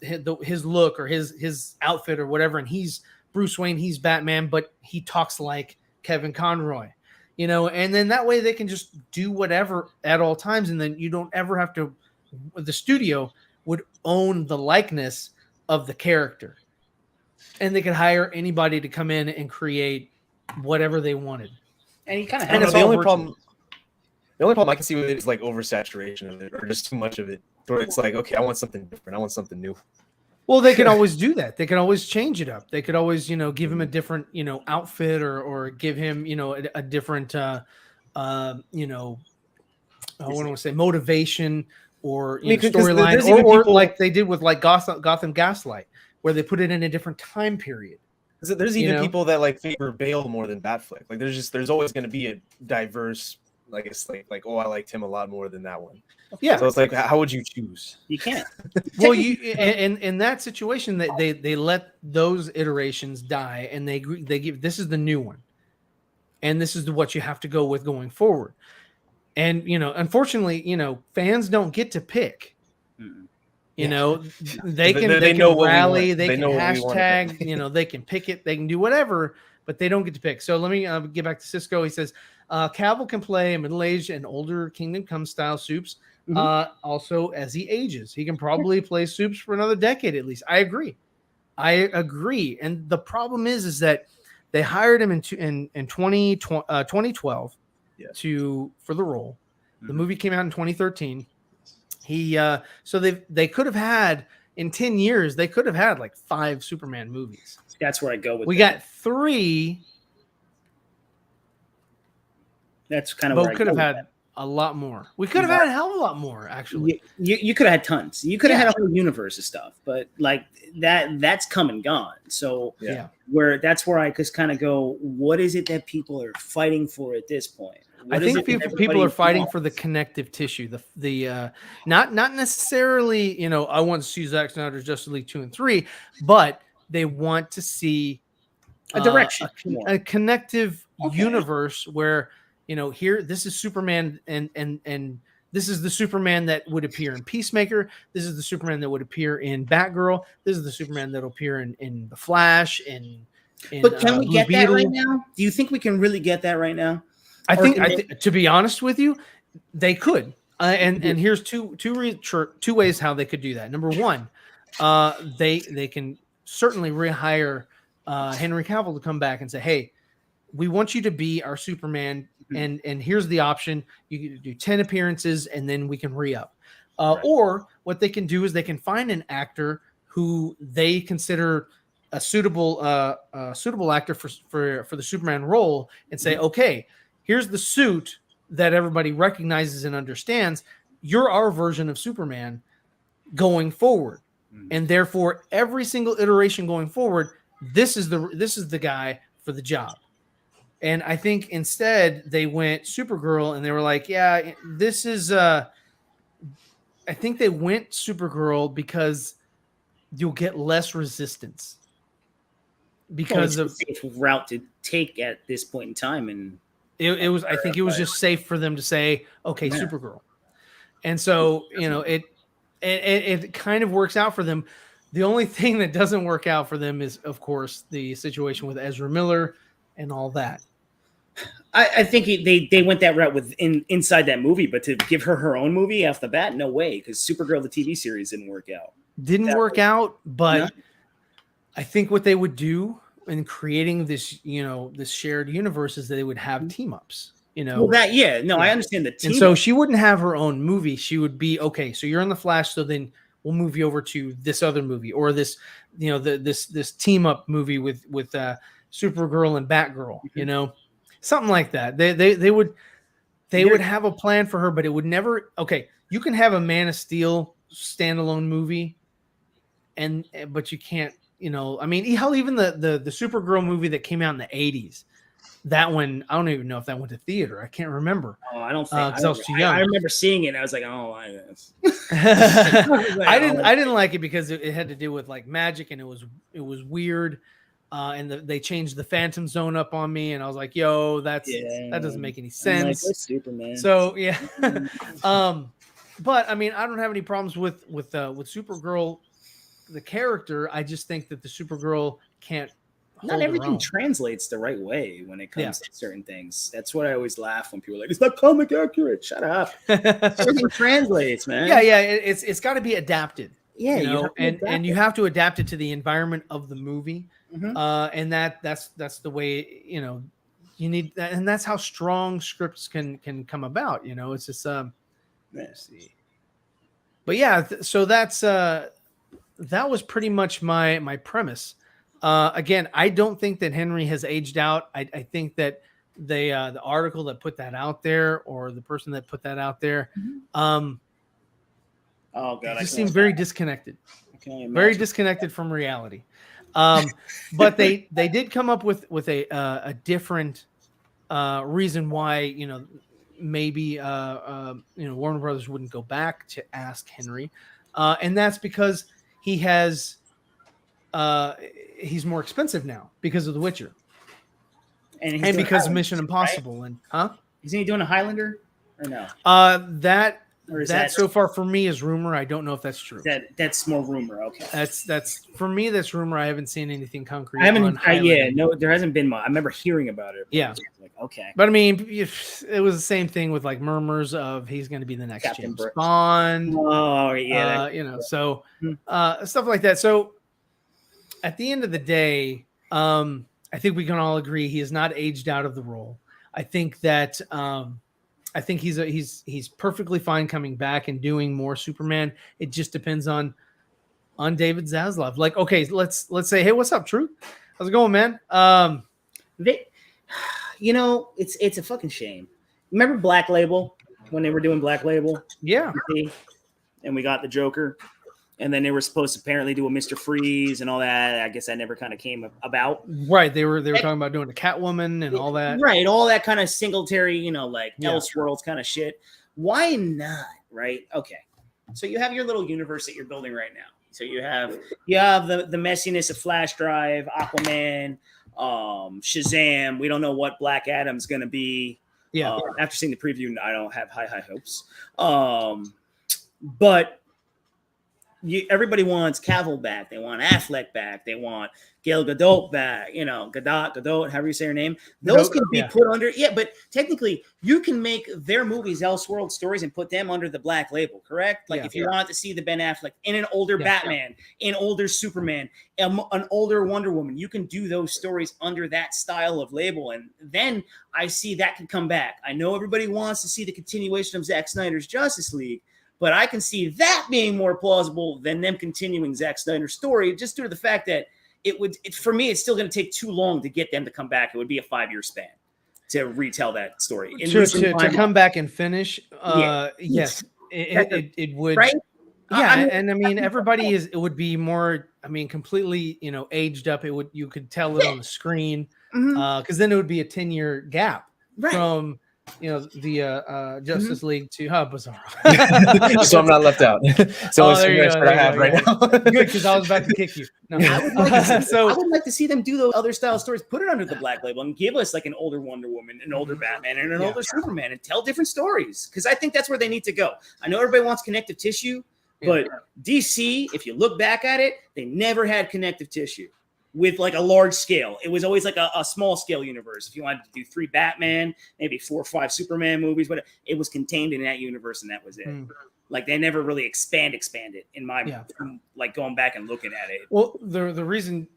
his look or his outfit or whatever, and he's Bruce Wayne, he's Batman, but he talks like Kevin Conroy. you know, and then that way they can just do whatever at all times, and then you don't ever have to. The studio would own the likeness of the character, and they could hire anybody to come in and create whatever they wanted. And you kind of And have the all only virtual. problem, the only problem I can see with it is like oversaturation of it, or just too much of it. Where it's like, okay, I want something different. I want something new. Well, they can always do that. They can always change it up. They could always, you know, give him a different, you know, outfit or give him, you know, a different, you know, I want to say motivation or you know, Because storyline, there's even or people- like they did with like Gotham Gaslight, where they put it in a different time period. There's You even know? people that like favor Bale more than Batfleck. Like there's always going to be a diverse, like it's like oh, I liked him a lot more than that one. Yeah. So it's like, how would you choose? You can't. Well, in that situation, that they let those iterations die, and they give this is the new one, and this is what you have to go with going forward. And you know, unfortunately, you know, fans don't get to pick. Mm. You know, they can They know what we rally, want. they They can know what we want to hashtag, pick. you know, they can pick it, they can do whatever, but they don't get to pick. So let me get back to Cisco. He says Cavill can play middle-aged and older Kingdom Come style Supes. Also, as he ages, he can probably play Supes for another decade at least. I agree. And the problem is that they hired him in 2012 for the role. The movie came out in 2013. So they could have had in 10 years, they could have had like 5 Superman movies. That's where I go with We that. got 3. That's kind of But where we I could go have with had that. a lot more. We could have had a hell of a lot more, actually. You could have had tons. You could have had a whole universe of stuff, but like that's come and gone. So Yeah. that's where I just kind of go, what is it that people are fighting for at this point? I What is think it that people everybody are fighting wants? for the connective tissue. The not necessarily, you know, I want to see Zack Snyder's Justice League 2 and 3, but they want to see A direction, a connective Okay. universe where, you know, here this is Superman and this is the Superman that would appear in Peacemaker. This is the Superman that would appear in Batgirl. This is the Superman that'll appear in The Flash. But can we Blue get that Beetle. right now? Do you think we can really get that right now? I Or think, can they- to be honest with you, they could. And here's two ways how they could do that. Number one, they can certainly rehire Henry Cavill to come back and say, hey, we want you to be our Superman, and here's the option. You can do 10 appearances, and then we can re-up. Or what they can do is they can find an actor who they consider a suitable actor for the Superman role, and say, okay, here's the suit that everybody recognizes and understands. You're our version of Superman going forward, and therefore every single iteration going forward, this is the guy for the job. And I think instead they went Supergirl, and they were like, yeah, this is I think they went Supergirl because you'll get less resistance because it's a safe route to take at this point in time. And it was, I think it was just safe for them to say, okay, Supergirl. And so, you know, it kind of works out for them. The only thing that doesn't work out for them is, of course, the situation with Ezra Miller and all that. I think they went that route inside that movie, but to give her own movie off the bat, no way, because Supergirl the TV series didn't work out. Didn't work out, but I think what they would do in creating this, you know, this shared universe is that they would have team ups. You know, Well, I understand the team. and so she wouldn't have her own movie. She would be, okay, so you're in the Flash, so then we'll move you over to this other movie, or this, you know, this team up movie with Supergirl and Batgirl, you know, something like that. They would have a plan for her, but it would never. Okay, you can have a Man of Steel standalone movie, but you can't. You know, I mean, hell, even the Supergirl movie that came out in the 80s, that one, I don't even know if that went to theater. I can't remember. Oh, I don't think because I was too young. I remember seeing it, and I was like, oh, I didn't like it because it had to do with like magic, and it was weird, and they changed the Phantom Zone up on me, and I was like, yo, that doesn't make any sense. Like, that's Superman. So yeah, but I mean, I don't have any problems with Supergirl, the character. I just think that the Supergirl can't not hold their everything own. translates the right way when it comes to certain things. That's what I always laugh when people are like, it's not comic accurate. Shut up. Everything translates, man. Yeah. It's got to be adapted. Yeah, you you know, have to and adapt you it. have to adapt it to the environment of the movie. Mhm. And that's the way, you know, you need that, and that's how strong scripts can come about. You know, it's just let's see. But yeah, so that's that was pretty much my premise. Again, I don't think that Henry has aged out. I think that the article that put that out there, or the person that put that out there, Oh god, just seemed very disconnected. very Very disconnected from reality. But they did come up with a different reason why, you know, maybe you know, Warner Brothers wouldn't go back to ask Henry, and that's because he's more expensive now because of The Witcher, and because of Mission Impossible, right? And isn't he doing a Highlander or no? That so far for me is rumor. I don't know if that's true. That's more rumor. Okay, that's for me. That's rumor. I haven't seen anything concrete. I haven't. No, there hasn't been much. I remember hearing about it. Yeah, like okay, but I mean, it was the same thing with like murmurs of he's going to be the next Captain James Bond. Oh yeah, you know, so stuff like that. So at the end of the day, I think we can all agree he is not aged out of the role. I think that. I think he's perfectly fine coming back and doing more Superman. It just depends on David Zaslav. Like, okay, let's say, hey, what's up, Truth? How's it going, man? You know, it's a fucking shame. Remember Black Label when they were doing Black Label? Yeah. And we got the Joker. And then they were supposed to apparently do a Mr. Freeze and all that. I guess that never kind of came about. Right. They were talking about doing a Catwoman and all that. Right. All that kind of Singletary, you know, like Elseworlds kind of shit. Why not? Right. Okay. So you have your little universe that you're building right now. So you have the messiness of Flash Drive, Aquaman, Shazam. We don't know what Black Adam's going to be. Yeah. After seeing the preview, I don't have high hopes. But everybody wants Cavill back. They want Affleck back. They want Gal Gadot back. You know, Gadot, however you say her name. Those can be put under. Yeah, but technically, you can make their movies Elseworld Stories and put them under the Black Label, correct? Like if you wanted to see the Ben Affleck in an older Batman, in older Superman, an older Wonder Woman, you can do those stories under that style of label, and then I see that can come back. I know everybody wants to see the continuation of Zack Snyder's Justice League. But I can see that being more plausible than them continuing Zack Snyder's story, just due to the fact that for me, it's still going to take too long to get them to come back. It would be a 5-year span to retell that story. To come back and finish, yes, it would. Right? Yeah, I mean, everybody it would be more, I mean, completely, you know, aged up. You could tell it on the screen, because then it would be a 10-year gap from, you know, the Justice League to Bizarro. So I'm not left out. So it's what I have right now. Good, because I was about to kick you. No. I would like to see them do those other style stories, put it under the Black Label, and give us like an older Wonder Woman, an older Batman, and an older Superman, and tell different stories. Because I think that's where they need to go. I know everybody wants connective tissue, but DC, if you look back at it, they never had connective tissue with like a large scale. It was always like a small scale universe. If you wanted to do 3 Batman, maybe 4 or 5 Superman movies, but it was contained in that universe, and that was it. Like they never really expanded in my like going back and looking at it. Well, the reason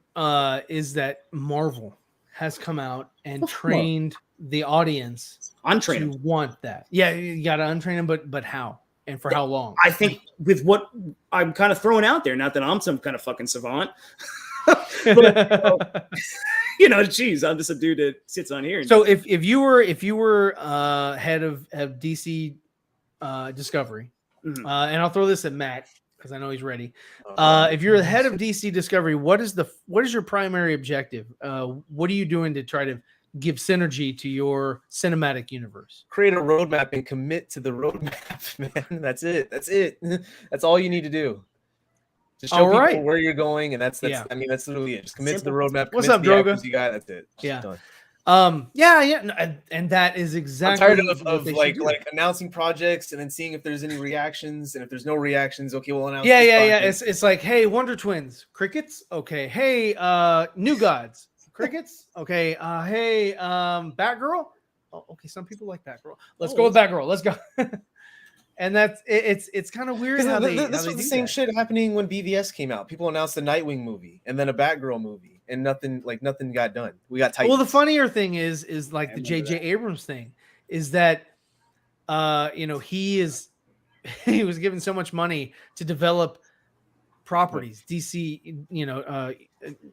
is that Marvel has come out and trained the audience to want that. Yeah, you got to untrain them, but how and for how long? I think with what I'm kind of throwing out there, not that I'm some kind of fucking savant. But, you know, geez, I'm just a dude that sits on here. So if you were head of DC Discovery, and I'll throw this at Matt because I know he's ready. If you're the head of DC Discovery, what is your primary objective? What are you doing to try to give synergy to your cinematic universe? Create a roadmap and commit to the roadmap, man. That's it. That's all you need to do. Just show people where you're going, and that's I mean, that's literally it. Just commit to the roadmap. What's up, Droga? You got that's it. Yeah. Done. And that is exactly. I'm tired of like announcing projects and then seeing if there's any reactions, and if there's no reactions, okay, we'll announce. Yeah. It's like, hey, Wonder Twins, crickets. Okay, hey, New Gods, crickets. Okay. Hey, Batgirl. Oh, okay. Some people like Batgirl. Let's go with Batgirl. Let's go. And that's it's kind of weird how they this was the same shit happening when BVS came out. People announced a Nightwing movie and then a Batgirl movie, and nothing got done. We got Titans. Well, the funnier thing is like the J.J. Abrams thing is that he was given so much money to develop properties, DC,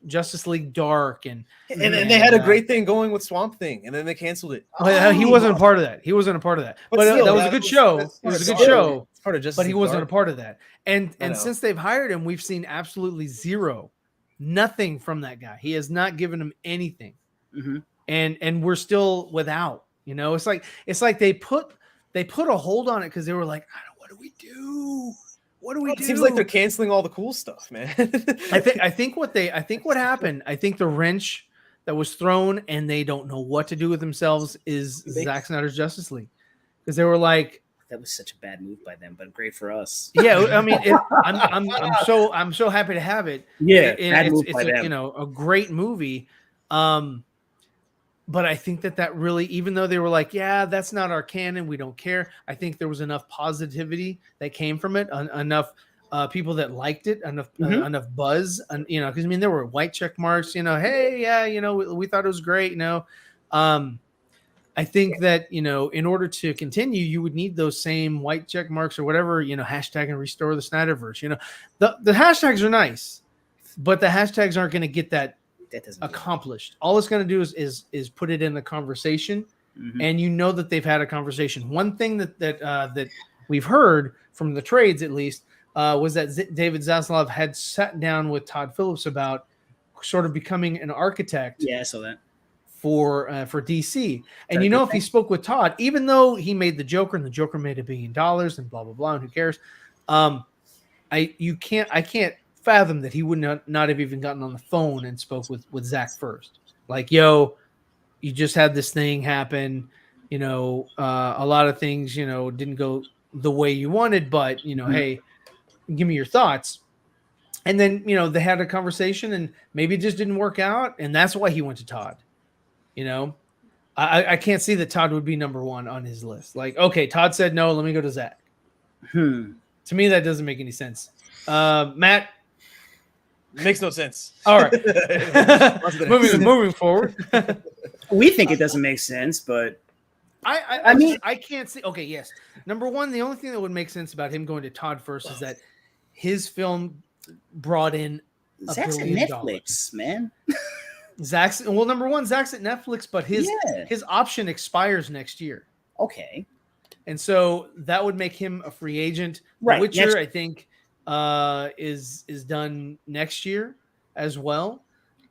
Justice League Dark, and they had a great thing going with Swamp Thing, and then they canceled it. He wasn't a part of that. But still, that was a good show. It was a good show. It's part of Justice but he League wasn't Dark. a part of that. And since they've hired him, we've seen absolutely nothing from that guy. He has not given him anything, and we're still without. It's like they put a hold on it because they were like, what do we do? What do we do? It seems like they're canceling all the cool stuff, man. I think what happened. I think the wrench that was thrown, and they don't know what to do with themselves, is Zack Snyder's Justice League, because they were like, that was such a bad move by them, but great for us. Yeah, I mean, I'm so happy to have it. Yeah, it's a great movie. But I think that really, even though they were like, yeah, that's not our canon, we don't care. I think there was enough positivity that came from it, enough people that liked it, enough buzz, and because I mean, there were white check marks. Hey, yeah, we thought it was great. I think that in order to continue, you would need those same white check marks or whatever. Hashtag and restore the Snyderverse. The hashtags are nice, but the hashtags aren't going to get that accomplished. All it's going to do is put it in the conversation, and that they've had a conversation. One thing that we've heard from the trades, at least, was that David Zaslav had sat down with Todd Phillips about sort of becoming an architect. Yeah, I saw that for DC. And if he spoke with Todd, even though he made the Joker and the Joker made $1 billion and blah blah blah, and who cares? I can't fathom that he would not have even gotten on the phone and spoke with Zach first. Like, yo, you just had this thing happen. A lot of things, didn't go the way you wanted, but hey, give me your thoughts. And then, they had a conversation, and maybe it just didn't work out. And that's why he went to Todd. I can't see that Todd would be number one on his list. Like, okay, Todd said no, let me go to Zach. To me, that doesn't make any sense. Matt, makes no sense. All right. moving forward. We think it doesn't make sense, but I mean, I can't see. Okay, yes. Number one, the only thing that would make sense about him going to Todd first is that his film brought in Zach's at Netflix, man. Number one, Zach's at Netflix, but his option expires next year. Okay. And so that would make him a free agent. Right. The Witcher, I think, is done next year as well.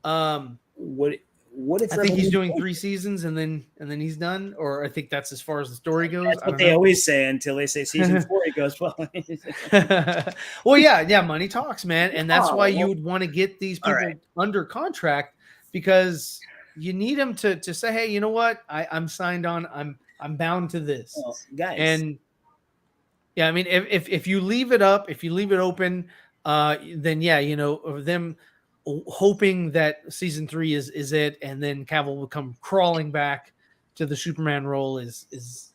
What if I think he's doing 3 seasons and then he's done, or I think that's as far as the story goes. That's what they always say until they say season 4 it goes well. Well, yeah, money talks, man, and that's why you would want to get these people under contract, because you need them to say, hey, you know what, I'm signed on, I'm bound to this, guys. And yeah, I mean, if you leave it up, if you leave it open, then of them hoping that season 3 is it, and then Cavill will come crawling back to the Superman role is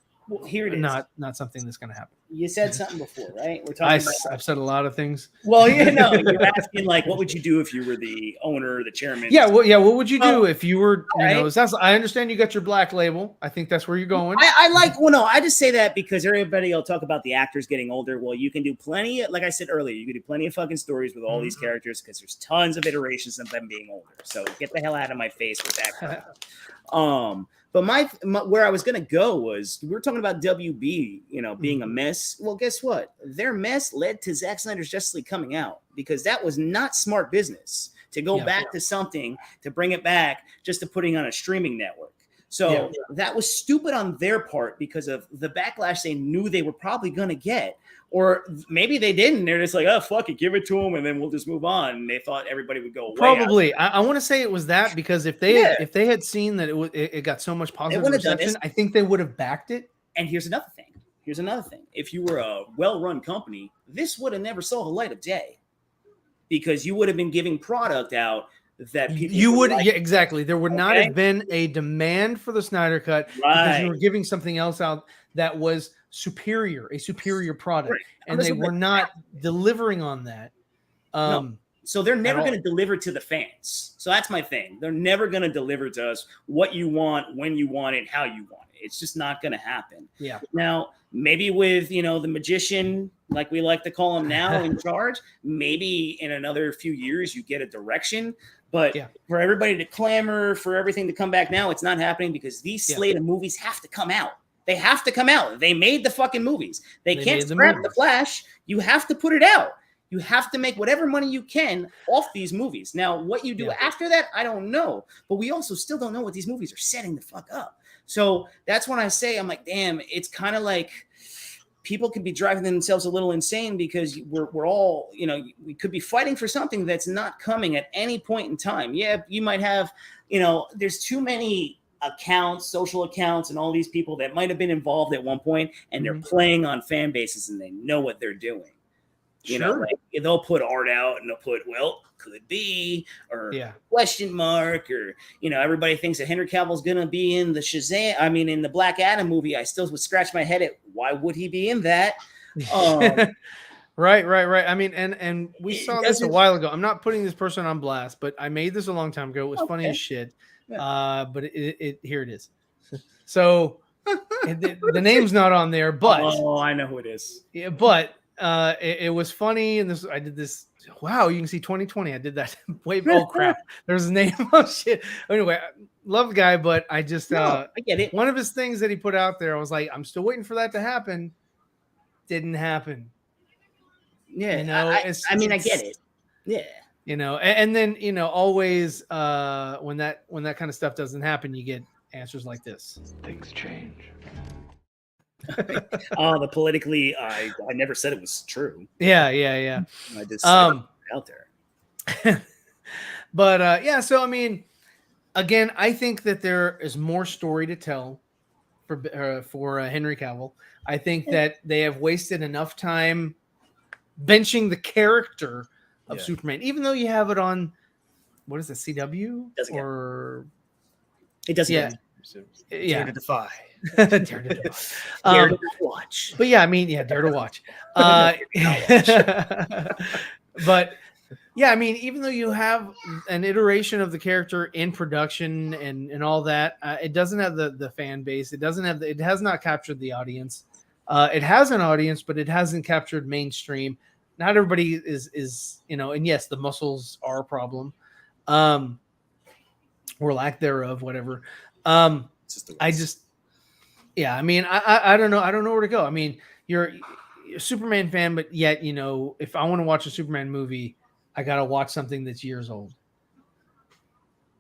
here it is. Not something that's going to happen. You said something before, right? We're talking. I've said a lot of things. Well, you're asking like, what would you do if you were the owner, the chairman? Yeah, what would you do if you were? I understand you got your black label. I think that's where you're going. I just say that because everybody will talk about the actors getting older. Well, you can do plenty. Like I said earlier, you can do plenty of fucking stories with all these characters because there's tons of iterations of them being older. So get the hell out of my face with that crap. But my where I was going to go was, we were talking about WB, being a mess. Well, guess what? Their mess led to Zack Snyder's Justice League coming out, because that was not smart business to go back to something, to bring it back just to putting on a streaming network. So that was stupid on their part because of the backlash they knew they were probably going to get. Or maybe they didn't. They're just like, oh, fuck it, give it to them, and then we'll just move on. And they thought everybody would go away. Probably. I want to say it was that, because if they had seen that it got so much positive reception, I think they would have backed it. And here's another thing. If you were a well-run company, this would have never saw the light of day, because you would have been giving product out that people you would like. yeah, exactly. There would not Okay. have been a demand for the Snyder cut because you were giving something else out that was superior, a superior product, Right. and they were not delivering on that. So they're never all. going to deliver to the fans. So that's my thing. They're never going to deliver to us what you want, when you want it, how you want it. It's just not going to happen. Yeah. Now, maybe with, the magician, like we like to call him now, in charge, maybe in another few years you get a direction. But for everybody to clamor for everything to come back now, it's not happening because these slate of movies have to come out. They have to come out. They made the fucking movies. They can't scrap the Flash. You have to put it out. You have to make whatever money you can off these movies. Now, what you do after that, I don't know. But we also still don't know what these movies are setting the fuck up. So that's when I say, I'm like, damn, it's kind of like people could be driving themselves a little insane because we're all, we could be fighting for something that's not coming at any point in time. Yeah, you might have, there's too many accounts, social accounts, and all these people that might have been involved at one point, and they're playing on fan bases and they know what they're doing. Like they'll put art out and they'll put, well, could be, or question mark, or everybody thinks that Henry Cavill's gonna be in the in the Black Adam movie. I still would scratch my head at why would he be in that? Right. I mean, and we saw this a while ago. I'm not putting this person on blast, but I made this a long time ago. It was funny as shit. But it here it is. So the name's not on there, but I know who it is. Yeah, but it was funny, and I did this. Wow, you can see 2020. I did that. Oh crap! There's his name. Oh shit. Anyway, love the guy, but I just I get it. One of his things that he put out there, I was like, I'm still waiting for that to happen. Didn't happen. Yeah, I get it. Yeah. And then always when that kind of stuff doesn't happen, you get answers like this. Things change. The politically, I never said it was true. Yeah. I just out there. But so I mean, again, I think that there is more story to tell for Henry Cavill. I think that they have wasted enough time benching the character of Superman, even though you have it on what is it, CW or it doesn't. Dare to defy. Dare to watch. But yeah, I mean, dare to watch. But yeah, I mean, even though you have an iteration of the character in production and all that, it doesn't have the fan base. It has not captured the audience. It has an audience, but it hasn't captured mainstream. Not everybody is and yes, the muscles are a problem, or lack thereof, whatever. I mean, I don't know. I don't know where to go. I mean, you're a Superman fan, but yet, if I want to watch a Superman movie, I got to watch something that's years old.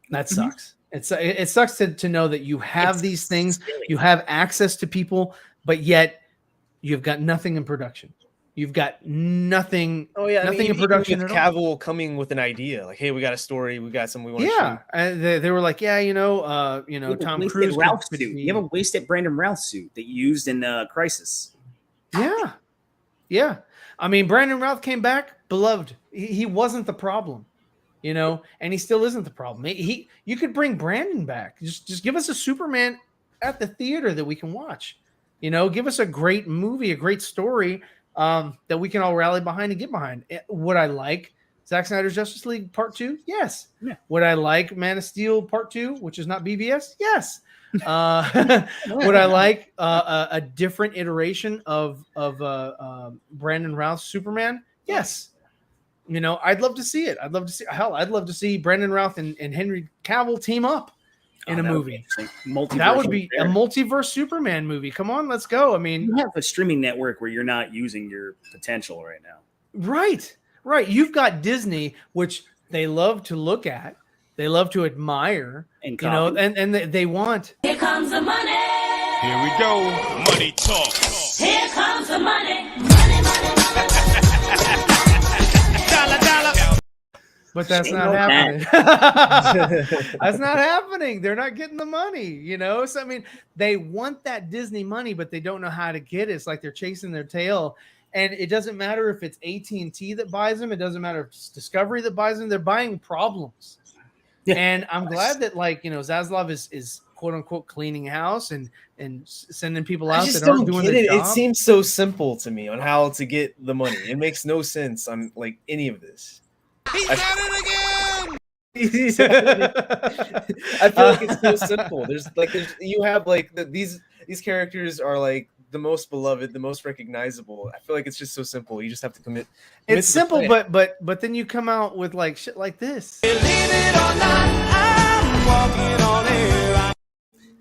That sucks. It sucks to know that you have these things, you have access to people, but yet you've got nothing in production. You've got nothing. Oh yeah, nothing in production. With Cavill coming with an idea, like, hey, we got a story, we got something we want to shoot. And they were like, Tom Cruise. Ralph suit. You have a wasted Brandon Routh suit that you used in Crisis. Yeah. I mean, Brandon Routh came back, beloved. He wasn't the problem, and he still isn't the problem. You could bring Brandon back. Just give us a Superman at the theater that we can watch. Give us a great movie, a great story. That we can all rally behind and get behind. Would I like Zack Snyder's Justice League Part 2? Yes. Yeah. Would I like Man of Steel Part 2, which is not BVS? Yes. Would I like a different iteration of Brandon Routh's Superman? Yes. I'd love to see it. I'd love to see Brandon Routh and Henry Cavill team up in a movie. That would be a multiverse Superman movie. Come on, let's go. I mean, you have a streaming network where you're not using your potential right now. Right. You've got Disney, which they love to look at, they love to admire, and they want. Here comes the money. Here we go. Money talk. Here comes the money. Money. But that's not happening. That's not happening. They're not getting the money, So I mean, they want that Disney money, but they don't know how to get it. It's like they're chasing their tail, and it doesn't matter if it's AT&T that buys them. It doesn't matter if it's Discovery that buys them. They're buying problems. And I'm glad that Zaslav is quote unquote cleaning house and sending people I out just that aren't don't doing get their it. It job. seems so simple to me on how to get the money. It makes no sense on like any of this. He's at it again. I feel like it's so simple. You have like these characters are like the most beloved, the most recognizable. I feel like it's just so simple. You just have to commit It's to the simple, plan. but then you come out with like shit like this.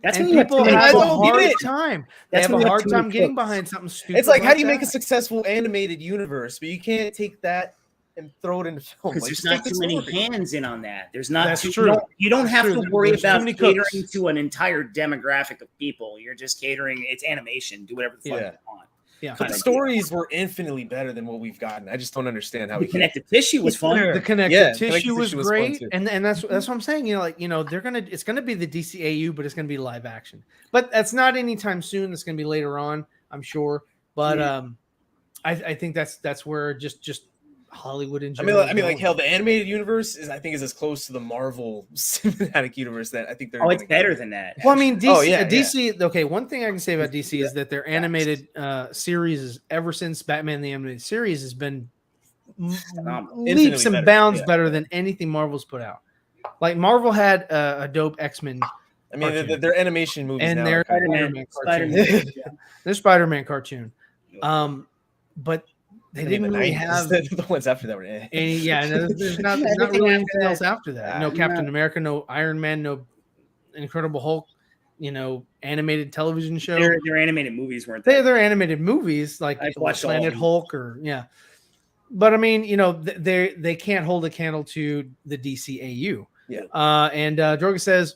That's And when you have people too many have a I don't get hard it. time. They That's have when a you have hard too many time getting cooks. behind something stupid. It's like how do you that? make a successful animated universe, but you can't take that and throw it into film? Because Like, there's just not take too the many story. hands in on that. There's not. That's too, true. You don't have True. to worry There's too about many catering cooks. to an entire demographic of people. You're just catering. It's animation. Do whatever the fuck Yeah. you want. Yeah. But kind the of stories were infinitely better than what we've gotten. I just don't understand how The we connective tissue was fun. The connective Yeah, tissue connective was tissue was fun great, too. and that's what I'm saying. It's gonna be the DCAU, but it's gonna be live action. But that's not anytime soon. That's gonna be later on, I'm sure. But Yeah. I think that's where just Hollywood in I general. mean, like hell, the animated universe is as close to the Marvel cinematic universe that I think they're. Oh, it's gonna get. better than that. Well, I mean, DC. Oh, yeah, DC. Okay, one thing I can say about DC is that their animated series is ever since Batman the Animated Series has been Phenomenal. leaps Infinitely and better, bounds yeah. better than anything Marvel's put out. Like Marvel had a dope X-Men. I mean, cartoon. their animation movies And now. their are kind of- Spider-Man cartoon. Spider-Man. Yeah. Their Spider-Man cartoon. But they I mean, didn't the really 90s, have the ones after that were. any. Yeah, no, there's not Everything really after anything that. else after that. No Captain America, no Iron Man, no Incredible Hulk. Animated television show. Their animated movies weren't there. They're animated movies like I've watched all of Planet them. Hulk or yeah. But I mean, they can't hold a candle to the DCAU. Yeah. And Droga says,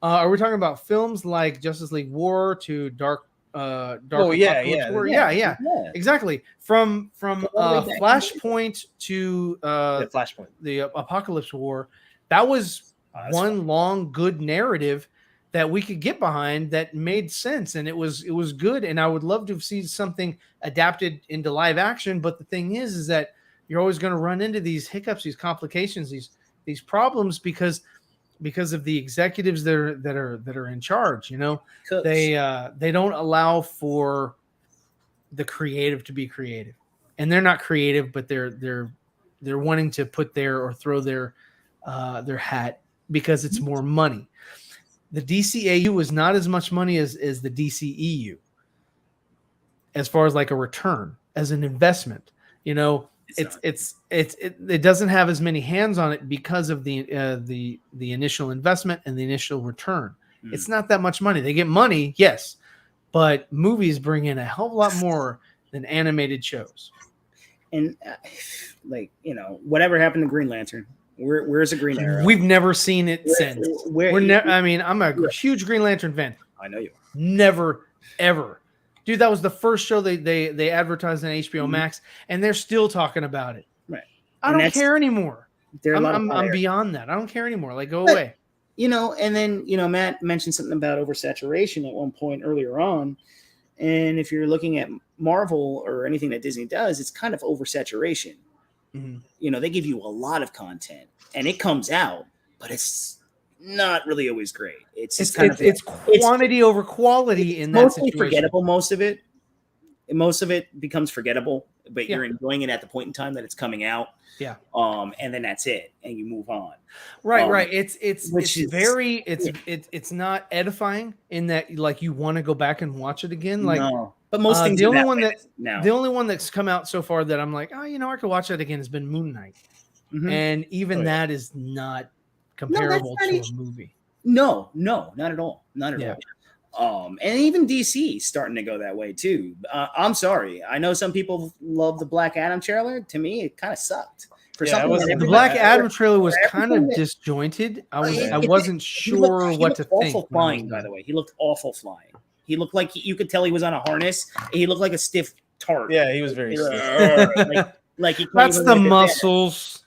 are we talking about films like Justice League War to Dark Oh, yeah, Apocalypse yeah. War? Yeah. Exactly. From all the way back. Flashpoint to Flashpoint. the Apocalypse War, that was one long good narrative that we could get behind that made sense, and it was good. And I would love to see something adapted into live action. But the thing is that you're always going to run into these hiccups, these complications, these problems because of the executives that are in charge. Cooks. They don't allow for the creative to be creative, and they're not creative, but they're wanting to put throw their hat because it's more money. The DCAU is not as much money as the DCEU as far as like a return as an investment. It doesn't have as many hands on it because of the initial investment and the initial return. It's not that much money. They get money, yes, but movies bring in a hell of a lot more than animated shows. And whatever happened to Green Lantern? Where's the Green Arrow? We've never seen it since. I mean, I'm a Yeah. huge Green Lantern fan. I know you are. Never, ever. Dude, that was the first show they advertised on HBO Max, and they're still talking about it. Right. I And don't that's- care anymore. There are a lot of I'm hot air. beyond that. I don't care anymore. Like, go But- away. And then Matt mentioned something about oversaturation at one point earlier on. And if you're looking at Marvel or anything that Disney does, it's kind of oversaturation. Mhm. They give you a lot of content and it comes out, but it's not really always great. It's just It's quantity over quality in that mostly situation. forgettable. Most of it becomes forgettable, but you're enjoying it at the point in time that it's coming out. Yeah. And then that's it, and you move on. Right. It's which is- very it's not edifying in that like you want to go back and watch it again. Like No. But most things the are only that one way that now. the only one that's come out so far that I'm like, I could watch that again has been Moon Knight. Mhm. And even Oh, yeah. that is not comparable not to each- a movie. No, not at all. Not at Yeah. all. And even DC is starting to go that way too. I'm sorry. I know some people love the Black Adam trailer. To me, it kind of sucked. For Yeah, something it wasn't that The Everything Black everybody- Adam trailer was everything kind of that- disjointed. I it- wasn't he sure looked what to think. awful when I was flying, by done. the way. He looked awful flying. He looked like you could tell he was on a harness. He looked like a stiff tart. Yeah, he was very. like he That's was the like a- muscles.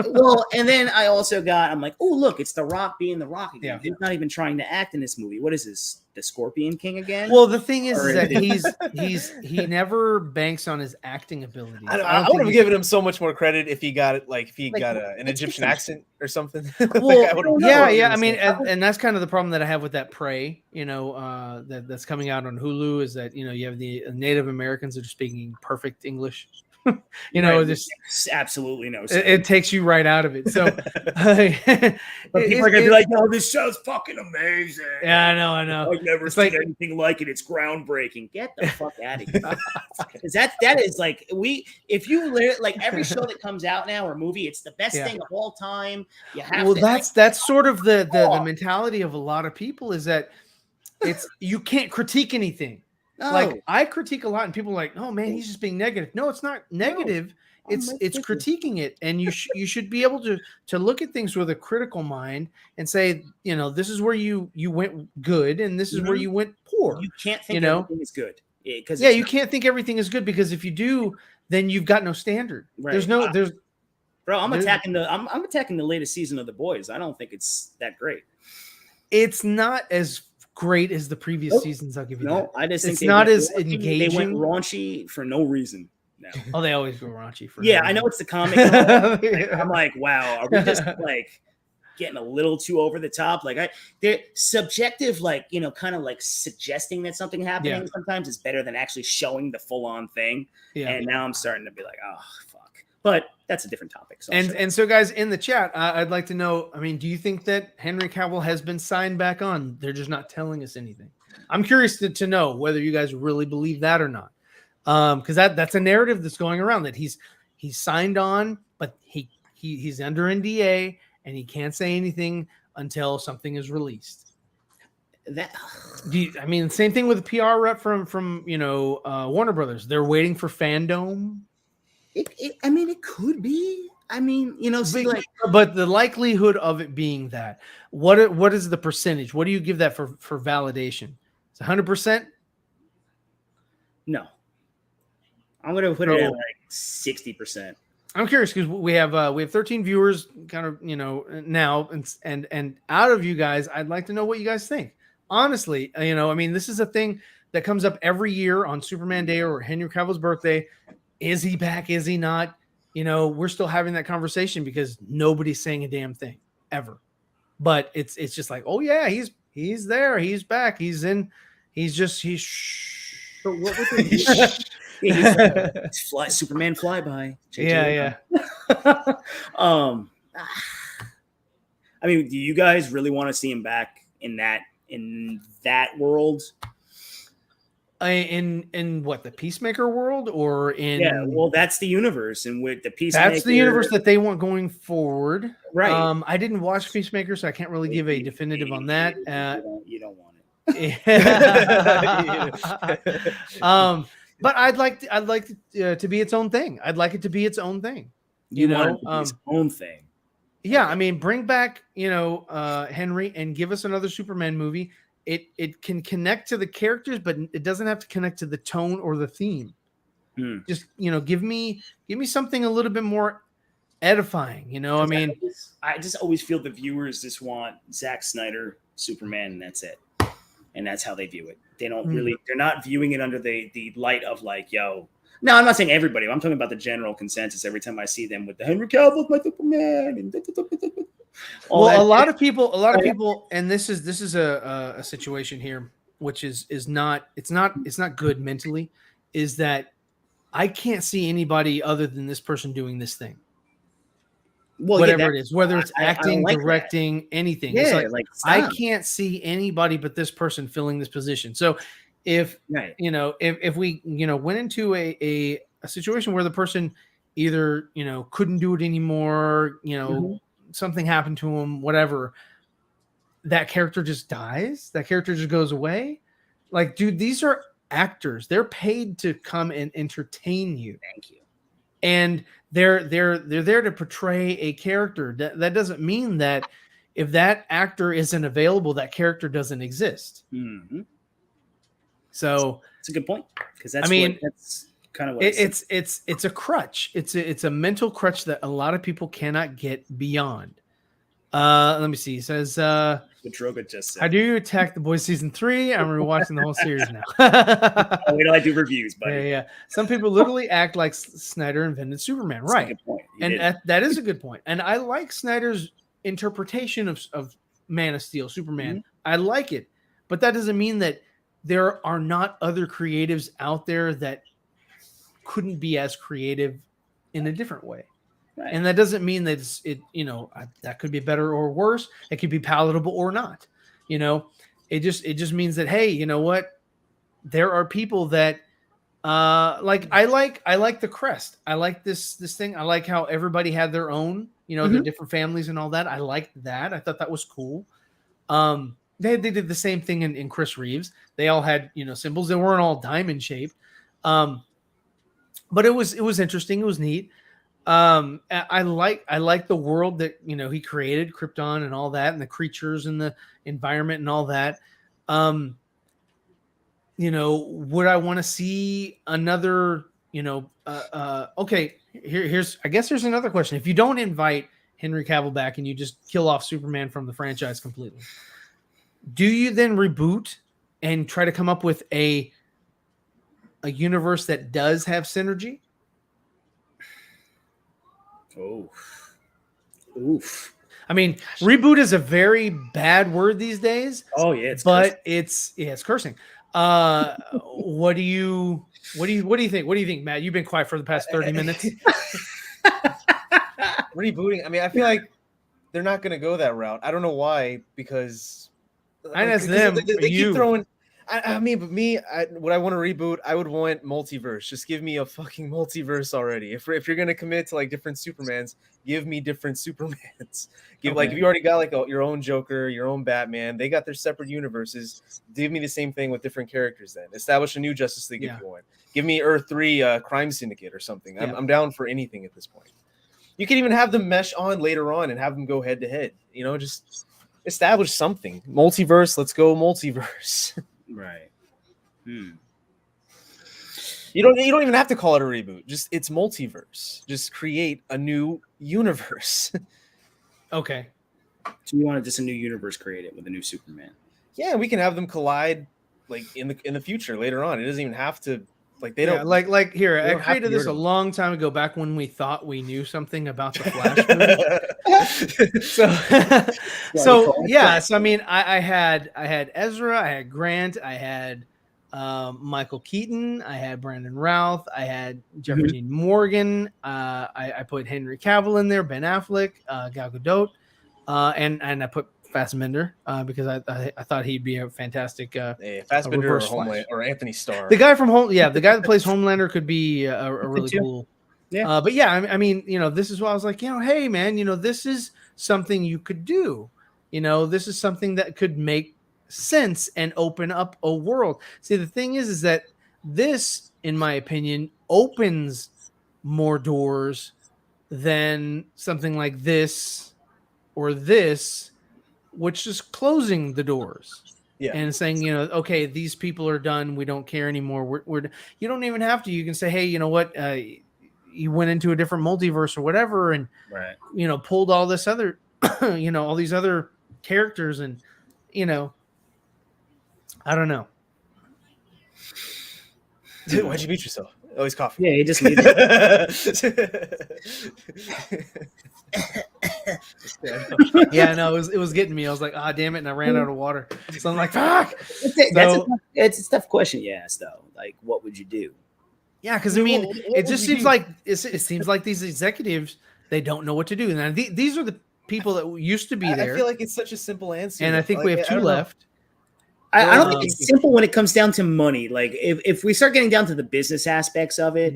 Well, and then I'm like, oh look, it's The Rock being The Rock again. Yeah. He's not even trying to act in this movie. What is this? The Scorpion King again? Well, the thing is Or that is he never banks on his acting abilities. I don't would have think given him so much more credit if he got it, like if he got an Egyptian accent or something. Well, I would've- yeah. I mean, and that's kind of the problem that I have with that Prey. That's coming out on Hulu is that you have the Native Americans that are speaking perfect English. Just absolutely no. it takes you right out of it. So, But people are gonna be like, "No, this show's fucking amazing." Yeah, I know. I've never It's seen like- anything like it. It's groundbreaking. Get the fuck out of here. Because that is like if you like every show that comes out now or movie, it's the best Yeah. thing of all time. You have Well, to, that's sort of the mentality of a lot of people is that you can't critique anything. no. Like I critique a lot, and people are like, "Oh man, he's just being negative." No, it's not negative. It's critiquing it, and you should be able to look at things with a critical mind and say, this is where you went good, and this is where you went poor. You can't think everything is good because You can't think everything is good because if you do, then you've got no standard. Right. Bro, I'm there's- attacking the latest season of The Boys. I don't think it's that great. It's not as great as the previous Nope. seasons. I'll give you No, that. I just think It's they not went as raunchy. engaging. They went raunchy for no reason. No. Oh, they always go raunchy for. Yeah, no I know reason. it's the comic. I'm like, wow, are we just like getting a little too over the top? Like they're subjective, like kind of like suggesting that something happening sometimes is better than actually showing the full on thing. Yeah. And now I'm starting to be like, oh fuck. But that's a different topic. So And so, guys, in the chat, I'd like to know. I mean, do you think that Henry Cavill has been signed back on? They're just not telling us anything. I'm curious to know whether you guys really believe that or not, because that's a narrative that's going around that he's signed on, but he's under NDA and he can't say anything until something is released. I mean, same thing with the PR rep from Warner Brothers. They're waiting for fandom. It could be. But the likelihood of it being that, what is the percentage? What do you give that for validation? It's 100%. No, I'm gonna put it at like 60%. I'm curious because we have 13 viewers, kind of now, and out of you guys, I'd like to know what you guys think. Honestly, this is a thing that comes up every year on Superman Day or Henry Cavill's birthday. Is he back? Is he not? We're still having that conversation because nobody's saying a damn thing ever. But it's just like, oh yeah, he's there, he's back, he's in, he's. But what would Superman flyby? Yeah. Do you guys really want to see him back in that world? In what, the Peacemaker world, or in? Yeah, well, that's the universe, and with the Peacemaker, that's the universe that they want going forward, right? I didn't watch Peacemaker, so I can't really give a definitive on that. You don't want it. But I'd like to be its own thing. I'd like it to be its own thing. You want it to be its own thing. Yeah, I mean, bring back Henry and give us another Superman movie. It can connect to the characters, but it doesn't have to connect to the tone or the theme. Just give me something a little bit more edifying. I just always feel the viewers just want Zack Snyder Superman, and that's it, and that's how they view it. They don't really. They're not viewing it under the light of like, yo. No, I'm not saying everybody. I'm talking about the general consensus. Every time I see them with the Henry Cavill, my Superman, and a lot of people, and this is a situation here, which is not good mentally, is that I can't see anybody other than this person doing this thing. Well, whatever it is, whether it's acting, like directing, anything. Yeah, it's I can't see anybody but this person filling this position. So if if we went into a situation where the person either couldn't do it anymore, something happened to him, whatever, that character just dies, that character just goes away. Like, dude, these are actors. They're paid to come and entertain you. Thank you. And they're there to portray a character. That doesn't mean that if that actor isn't available, that character doesn't exist. Mm-hmm. So it's a good point, because Kind of what it's a crutch. It's a mental crutch that a lot of people cannot get beyond. Let me see. He says, what Droga just said. "How do you attack the boys season 3? I'm rewatching the whole series now." Oh, wait till I do reviews, buddy. Yeah. Some people literally act like Snyder invented Superman, That's a right? good point. He And did. that is a good point. And I like Snyder's interpretation of Man of Steel, Superman. I like it, but that doesn't mean that there are not other creatives out there that couldn't be as creative in a different way. Right. And that doesn't mean that that could be better or worse. It could be palatable or not. It just means that, hey, you know what? There are people that like I like the crest. I like this thing. I like how everybody had their own, the different families and all that. I liked that. I thought that was cool. They did the same thing in Chris Reeves. They all had, symbols. They weren't all diamond shaped. But it was interesting. It was neat. I like the world that he created, Krypton and all that, and the creatures and the environment and all that. Would I want to see another? Okay, here's another question. If you don't invite Henry Cavill back and you just kill off Superman from the franchise completely, do you then reboot and try to come up with a universe that does have synergy? Oof. I mean, reboot is a very bad word these days. Oh yeah, it's cursing. What do you think? What do you think, Matt? You've been quiet for the past 30 minutes. Rebooting. I mean, I feel like they're not going to go that route. I don't know why, because them. They keep throwing. I mean, but me, would I want to reboot? I would want multiverse. Just give me a fucking multiverse already. If you're gonna commit to like different Supermans, give me different Supermans. Like if you already got like your own Joker, your own Batman, they got their separate universes. Give me the same thing with different characters. Then establish a new Justice League if you want. Give me Earth 3 Crime Syndicate or something. I'm down for anything at this point. You can even have them mesh on later on and have them go head to head. Just establish something. Multiverse. Let's go multiverse. Right. You don't even have to call it a reboot. Just it's multiverse. Just create a new universe. Okay. So you wanted just a new universe created with a new Superman? Yeah, we can have them collide like in the future later on. It doesn't even have to they don't like here. I don't have created to this a long time ago, back when we thought we knew something about the Flash movie. So I mean, I had Ezra, I had Grant, I had Michael Keaton, I had Brandon Routh, I had Jeffrey Dean Morgan, I put Henry Cavill in there, Ben Affleck, Gal Gadot, and I put Fassbender because I thought he'd be a fantastic Fassbender or Anthony Starr. The guy from the guy that plays Homelander could be a really cool. Yeah. But yeah, I mean, this is why I was like, hey man, this is something you could do. This is something that could make sense and open up a world. See, the thing is that this, in my opinion, opens more doors than something like this or this, which is closing the doors and saying, okay, these people are done. We don't care anymore. You don't even have to. You can say, hey, you know what? You went into a different multiverse or whatever, and pulled all this other, all these other characters, and I don't know. Why'd you mute yourself? Oh, he's coughing. Yeah, he just muted. Yeah, no, it was getting me. I was like, damn it, and I ran out of water. So I'm like, fuck. It's a tough question you asked, though. Like, what would you do? Yeah, because I mean, it just seems like it seems like these executives, they don't know what to do. And these are the people that used to be there. I feel like it's such a simple answer, and I think we have two left. I don't think it's simple when it comes down to money. Like if we start getting down to the business aspects of it,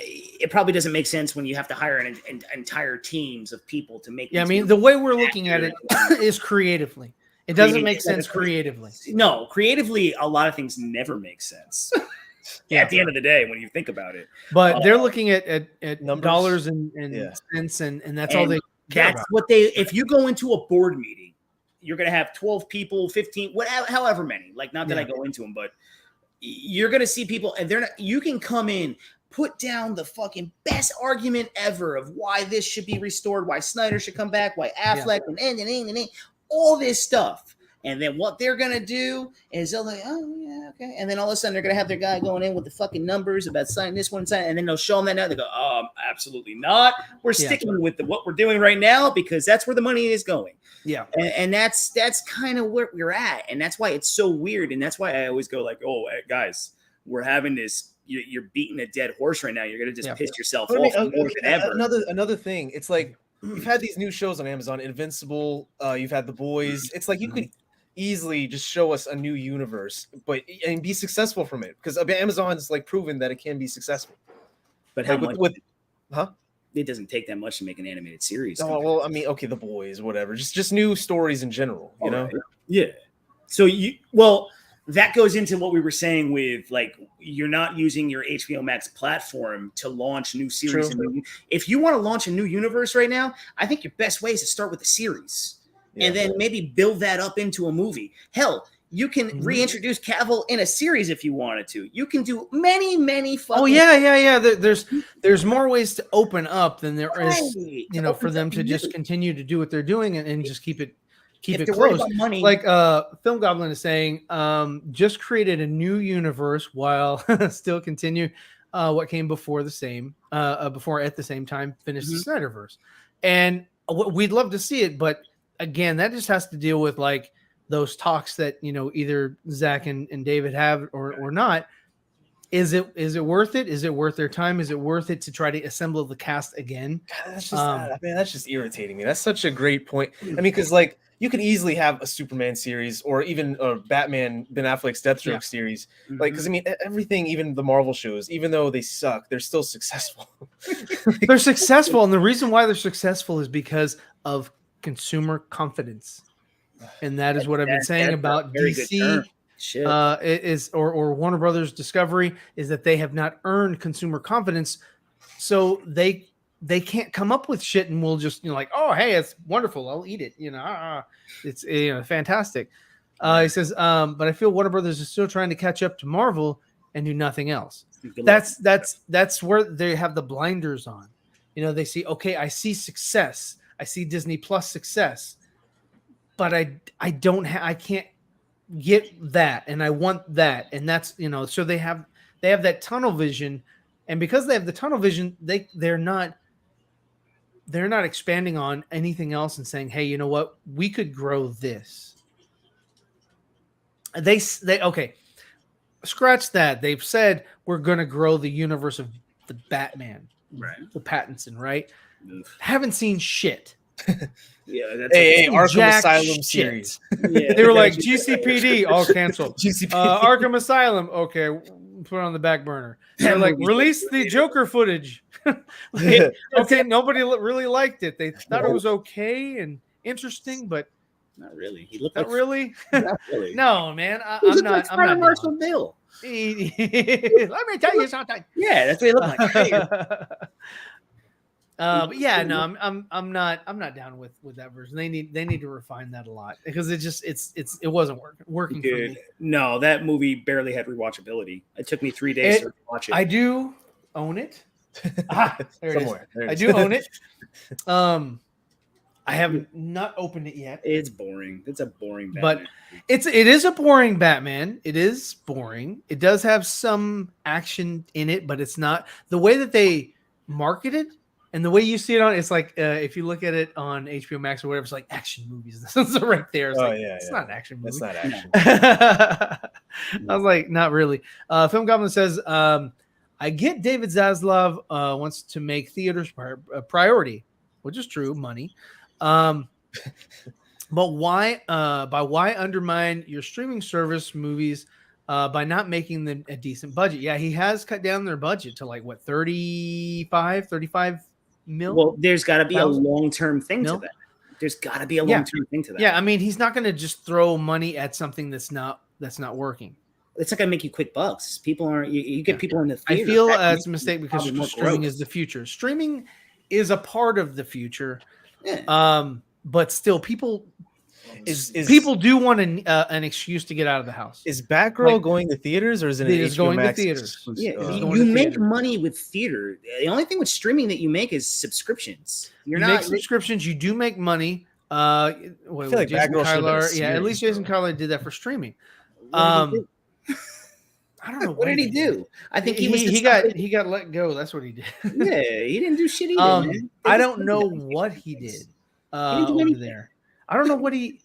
it probably doesn't make sense when you have to hire an entire teams of people to make. Yeah, I mean, the way we're looking at it is creatively. It doesn't make sense creatively. No, creatively, a lot of things never make sense. At the end of the day, when you think about it, but they're looking at numbers, dollars and cents, and that's all they care about. What they. If you go into a board meeting, you're going to have 12 people, 15, whatever, however many. Like, not that I go into them, but you're gonna see people, and they're not. You can come in, put down the fucking best argument ever of why this should be restored, why Snyder should come back, why Affleck, and all this stuff. And then what they're gonna do is they'll like, oh yeah, okay. And then all of a sudden they're gonna have their guy going in with the fucking numbers about signing this one, and then they'll show them that now. They go, absolutely not. We're sticking with what we're doing right now because that's where the money is going. Yeah, and that's kind of where we're at, and that's why it's so weird, and that's why I always go like, oh, guys, we're having this. You're beating a dead horse right now. You're gonna just piss yourself off more than ever. Another thing, it's like you've had these new shows on Amazon, Invincible. You've had The Boys. It's like you could easily just show us a new universe, and be successful from it because Amazon's like proven that it can be successful. But how much? Huh? It doesn't take that much to make an animated series. Oh well, I mean, okay, The Boys, whatever. Just new stories in general, you know? Right. Yeah. So that goes into what we were saying with like you're not using your HBO Max platform to launch new series. If you want to launch a new universe right now, I think your best way is to start with a series and then maybe build that up into a movie. Hell, you can reintroduce Cavill in a series if you wanted to. You can do many fucking. Oh yeah. There's more ways to open up than there is, for them to just continue to do what they're doing and just keep it close. Money. Like Film Goblin is saying, just created a new universe while still continue what came before the same before at the same time finished the Snyderverse. And we'd love to see it, but again, that just has to deal with like those talks that either Zach and David have or not. Is it worth it? Is it worth their time? Is it worth it to try to assemble the cast again? That's just that's just irritating me. That's such a great point. I mean, because like you could easily have a Superman series or even a Ben Affleck's Deathstroke series. Like, because I mean, everything, even the Marvel shows, even though they suck, they're still successful. They're successful, and the reason why they're successful is because of consumer confidence, and that is what I've been saying about DC. Or Warner Brothers Discovery is that they have not earned consumer confidence, so they can't come up with shit, and we'll just like, oh hey, it's wonderful, I'll eat it, it's fantastic. He says, but I feel Warner Brothers is still trying to catch up to Marvel and do nothing else. That's where they have the blinders on. They see, okay, I see success, I see Disney Plus success, but I can't get that, and I want that, and that's so they have that tunnel vision, and because they have the tunnel vision, they're not expanding on anything else and saying, hey, you know what, we could grow this. They okay, scratch that. They've said we're going to grow the universe of the Batman, right? The Pattinson, right? Haven't seen shit. Yeah, that's Arkham Asylum series. Yeah, they were like GCPD, all canceled. GCPD. Arkham Asylum, okay, put it on the back burner. They're like, release the Joker footage. Okay, nobody really liked it. They thought it was okay and interesting, but not really. He looked not like really. Not really. No, man, I'm not. I'm not. Marshall Bill. Let me tell you something. Yeah, that's what he looked like. But yeah, no, I'm not down with that version. They need to refine that a lot because it wasn't working for me. No, that movie barely had rewatchability. It took me 3 days to watch it. I do own it. There Somewhere. it is. I do own it. I have not opened it yet. It's boring. It's a boring Batman. But it is a boring Batman. It is boring. It does have some action in it, but it's not the way that they market it. And the way you see it on, it's like if you look at it on HBO Max or whatever, it's like action movies. It's right there. It's it's not an action movie. It's not action. I was like, not really. Film Goblin says, I get David Zaslav wants to make theaters a priority, which is true, money. But why undermine your streaming service movies by not making them a decent budget? Yeah, he has cut down their budget to like what 35 mil. Well, there's got to be a long-term thing to that. There's got to be a long-term thing to that. Yeah, I mean, he's not going to just throw money at something that's not working. It's not going to make you quick bucks. People aren't. You get people in the theater. I feel it's a mistake because streaming is the future. Streaming is a part of the future. Yeah. But still, people Is People do want an excuse to get out of the house. Is Batgirl Like, going to theaters or is it it an is HBO going to Max theaters. exclusive? Yeah, It's you, going you to make theater. money with theater. The only thing with streaming that you make is subscriptions. You're You not make subscriptions. You do make money. I feel like Jason Batgirl should've been a Kyler, at least series, Jason bro. Kyler did that for streaming. What did he do? I don't know What did he do? I think he was. He got let go. That's what he did. Yeah, he didn't do shit either. Man. I don't know what he did didn't do over anything. there. I don't know what he.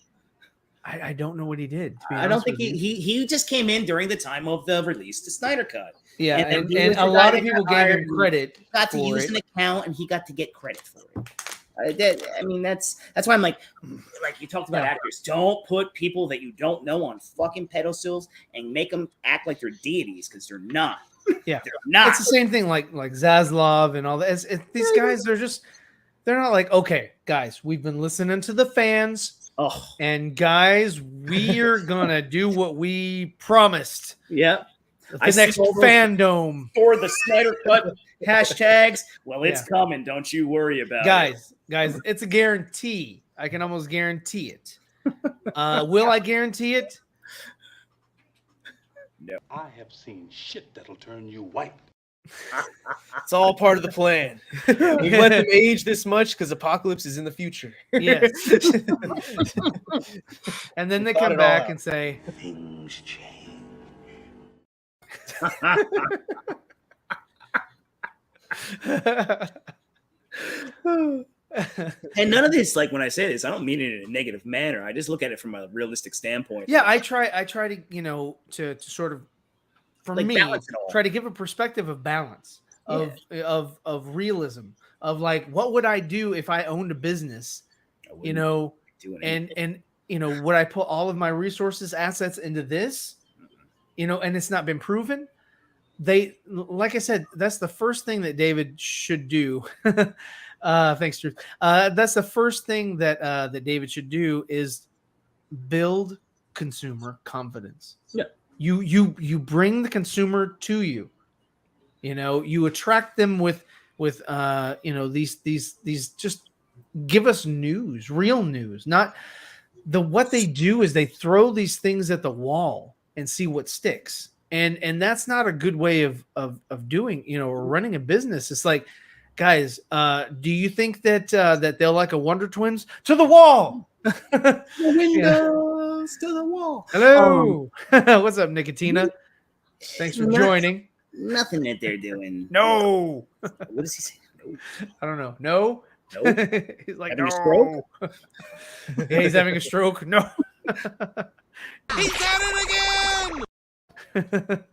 I don't know what he did. To be I don't honest think with you. he just came in during the time of the release, the Snyder Cut. Yeah, and he and was a the lot guy of that people got gave hired him and credit. Got to for use it. an account, and he got to get credit for it. I mean, that's why I'm like you talked about actors. Don't put people that you don't know on fucking pedestals and make them act like they're deities because they're not. Yeah, they're not. It's the same thing like Zaslav and all that. These guys, they're not like, okay, guys, we've been listening to the fans, and guys, we're gonna do what we promised. Yeah. The next fandom for the Snyder Cut hashtags. Well, it's coming. Don't you worry about it. Guys, it's a guarantee. I can almost guarantee it. Will I guarantee it? No. I have seen shit that'll turn you white. It's all part of the plan. We let them age this much because Apocalypse is in the future. Yes. And then they come back and say, Things change. And none of this, like when I say this, I don't mean it in a negative manner. I just look at it from a realistic standpoint. yeah, I try to, to sort of, for Like me, balance it all. try to give a perspective of balance, of realism, of like, what would I do if I owned a business, do anything. and would I put all of my resources, assets into this, and it's not been proven. Like I said, that's the first thing that David should do. Thanks, Truth. That's the first thing that David should do is build consumer confidence. Yeah. You bring the consumer to you. You attract them with these just give us news, real news. Not what they do is they throw these things at the wall and see what sticks. And that's not a good way of doing, or running a business. It's like, guys, do you think that they'll like a Wonder Twins? To the wall. The windows to the wall. Hello. What's up, Nicotina? Thanks for joining. Nothing that they're doing. No. What does he say? No. I don't know. No. Nope. He's like, Having a no. stroke? Yeah, he's having a stroke. No. He's at it again!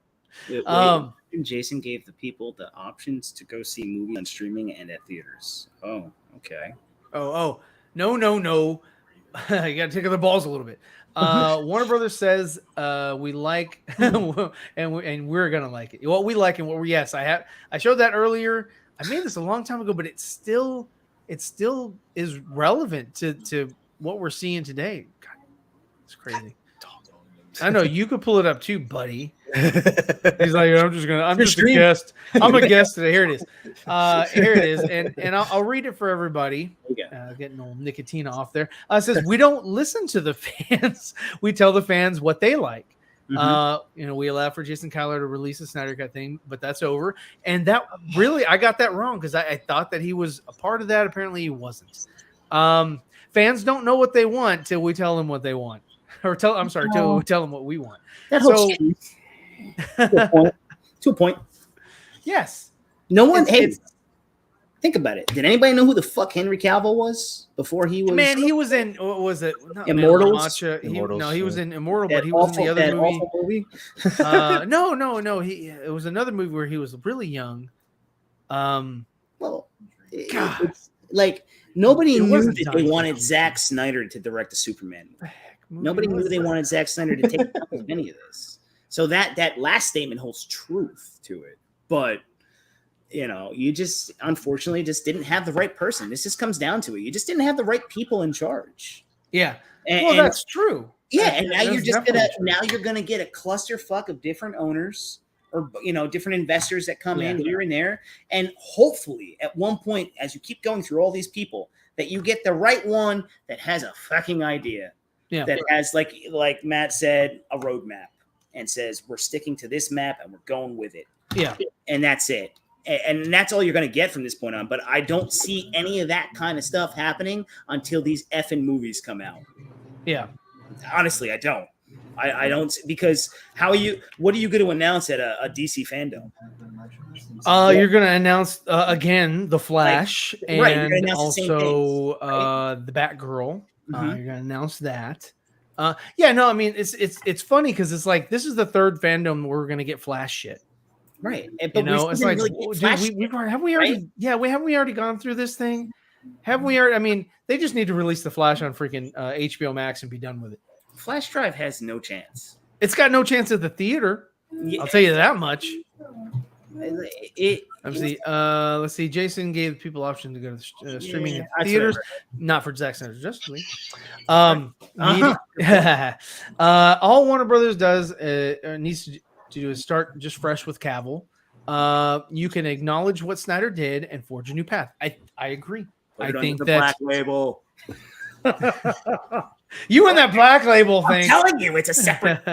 Wait, Jason gave the people the options to go see movies on streaming and at theaters. Oh, okay. Oh, no. You got to take the balls a little bit. Warner Brothers says we like, and we're gonna like it. What we like and what we I showed that earlier. I made this a long time ago, but it still is relevant to what we're seeing today. God, it's crazy. I know you could pull it up too, buddy. He's like, I'm just a guest. I'm a guest today. Here it is. Here it is, and I'll read it for everybody. Getting old Nicotina off there. It says we don't listen to the fans. We tell the fans what they like. Mm-hmm. We allow for Jason Kyler to release the Snyder Cut thing, but that's over. And that really, I got that wrong because I thought that he was a part of that. Apparently, he wasn't. Fans don't know what they want till we tell them what they want, or till we tell them what we want. That holds true. To a point. Yes. No one. Think about it. Did anybody know who the fuck Henry Cavill was before he was? Man, he was in. What was it? Immortals. He was in Immortal, but he was in the other movie. No. It was another movie where he was really young. It's like nobody knew that they wanted Zack Snyder to direct the Superman movie. Nobody knew they wanted Zack Snyder to take up with any of this. So that last statement holds truth to it. But you just unfortunately just didn't have the right person. This just comes down to it. You just didn't have the right people in charge. Yeah. And that's true. Yeah, and now you're gonna get a clusterfuck of different owners or different investors that come in here and there. And hopefully at one point, as you keep going through all these people, that you get the right one that has a fucking idea. Yeah. that has, like Matt said, a roadmap and says we're sticking to this map and we're going with it. Yeah. And that's it. And that's all you're going to get from this point on. But I don't see any of that kind of stuff happening until these effing movies come out. Yeah. Honestly, I don't. I don't, because what are you going to announce at a DC fandom? You're going to announce again the Flash you're gonna and announce the same also things, right? the Batgirl. Mhm. You're going to announce that. Yeah, no, I mean it's funny because it's like this is the third fandom where we're going to get Flash shit. Right. But You know, it's like, really dude, Flash have we already? Right? Yeah, have we already gone through this thing? Have we already? I mean, they just need to release the Flash on freaking HBO Max and be done with it. Flash Drive has no chance. It's got no chance at the theater. Yeah. I'll tell you that much. Let's see. Jason gave people option to go to streaming in theaters, not for Zack Snyder's Justice League. All Warner Brothers does needs to do is start just fresh with Cavill. You can acknowledge what Snyder did and forge a new path. I agree. I think that's Black Label. You and that Black Label thing. I'm telling you, it's a separate.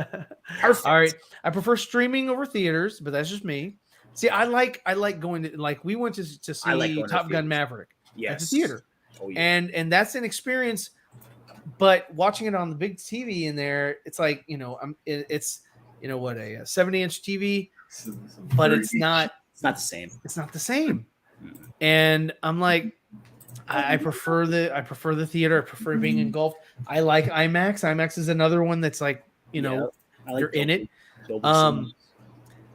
Perfect. All right. I prefer streaming over theaters, but that's just me. See, I like going to, like, we went to see Top Gun Maverick at the theater. Oh, yeah. And that's an experience, but watching it on the big TV in there, it's like, it's a 70-inch TV, but it's not the same. It's not the same. And I'm like, I prefer the theater. I prefer being engulfed. I like IMAX. IMAX is another one that's like, you're in it.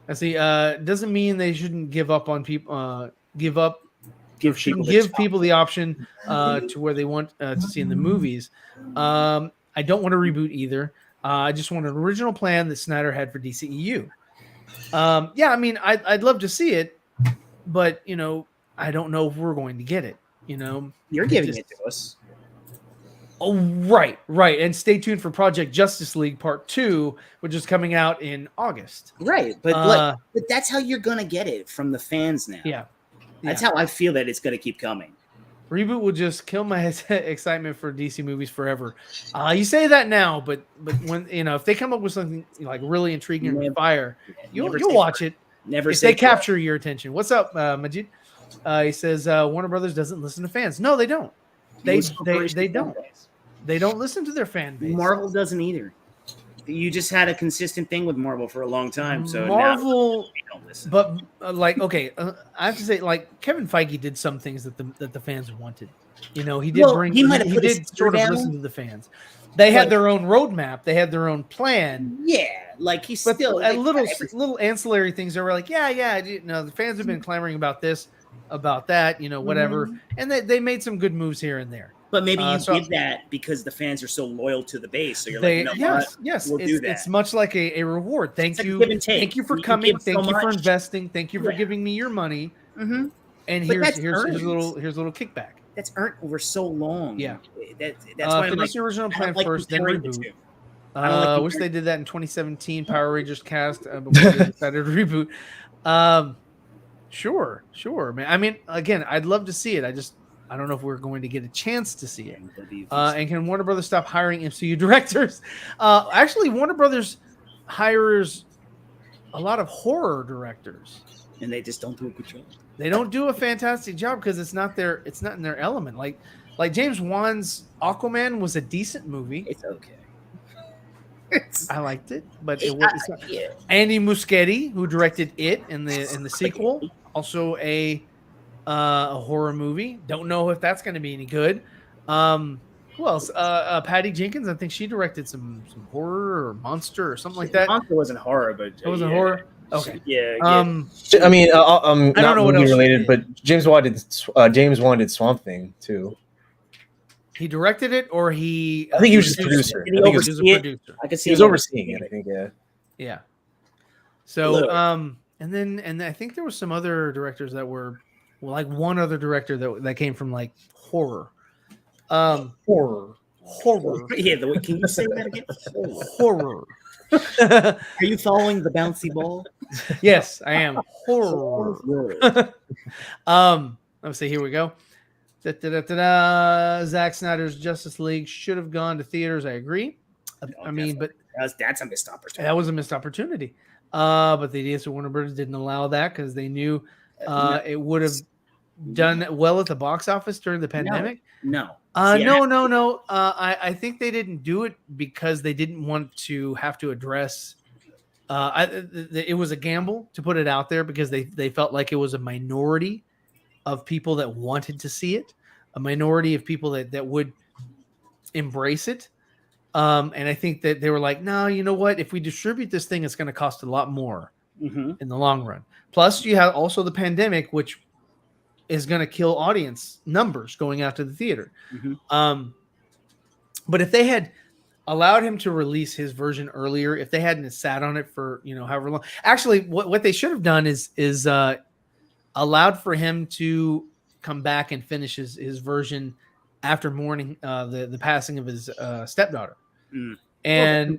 I see. Doesn't mean they shouldn't give up on people. Give people the option to where they want to see in the movies. I don't want to reboot either. I just want an original plan that Snyder had for DCEU. Yeah, I mean, I'd love to see it, but I don't know if we're going to get it. You're giving it to us. Oh, right. And stay tuned for Project Justice League Part 2, which is coming out in August. Right, but that's how you're gonna get it from the fans now. Yeah. That's how I feel that it's gonna keep coming. Reboot will just kill my excitement for DC movies forever. You say that now, but when if they come up with something like really intriguing and fire, you'll watch it. Never if they capture your attention. What's up, Majid? He says Warner Brothers doesn't listen to fans. No, they don't. They don't. They don't listen to their fan base. Marvel doesn't either. You just had a consistent thing with Marvel for a long time. So Marvel, now they don't listen. But I have to say, like, Kevin Feige did some things that the fans wanted. He did he did sort of listen to the fans. They had their own roadmap. They had their own plan. Yeah, like he's still little ancillary things that were like, the fans have been clamoring about this, about that, whatever, and they made some good moves here and there. But maybe you did that because the fans are so loyal to the base. So you're yes, we'll do that. It's much like a reward. Thank you for coming. Thank you for investing. Thank you for giving me your money. Mm-hmm. And here's a little kickback. That's earned over so long. Yeah, that's why finish the original plan first, then reboot. I wish they did that in 2017 Power Rangers cast, but we decided to reboot. Sure, man. I mean, again, I'd love to see it. I don't know if we're going to get a chance to see it. And can Warner Brothers stop hiring MCU directors? Actually, Warner Brothers hires a lot of horror directors, and they just don't do a good job. They don't do a fantastic job because it's not in their element. Like James Wan's Aquaman was a decent movie. It's okay. I liked it, but it's not. Yeah. Andy Muschietti, who directed it in the sequel, also a horror movie. Don't know if that's going to be any good. Who else? Patty Jenkins. I think she directed some horror or monster or something like that. Monster wasn't horror, but it wasn't horror. Okay. Yeah. I mean, I don't know what else related, but James Wan did Swamp Thing too. He directed it, or he? I think he was just a producer. He was a producer. I could see he was overseeing it. I think, yeah. Yeah. So, and then I think there was some other directors that were, like one other director that came from like horror. Horror. Yeah. Can you say that again? Horror. Are you following the bouncy ball? Yes, I am. Horror. Let's see. Here we go. Zack Snyder's Justice League should have gone to theaters. I agree. I mean, but that's a missed opportunity. that was a missed opportunity. But the idiots of Warner Bros. Didn't allow that because they knew it would have done well at the box office during the pandemic. No. No. I think they didn't do it because they didn't want to have to address. It was a gamble to put it out there because they felt like it was a minority of people that wanted to see it, a minority of people that would embrace it. And I think that they were like, no, you know what? If we distribute this thing, it's going to cost a lot more in the long run. Plus, you have also the pandemic, which is going to kill audience numbers going out to the theater. But if they had allowed him to release his version earlier, if they hadn't sat on it for however long, actually, what they should have done is allowed for him to come back and finish his version after mourning the passing of his stepdaughter. And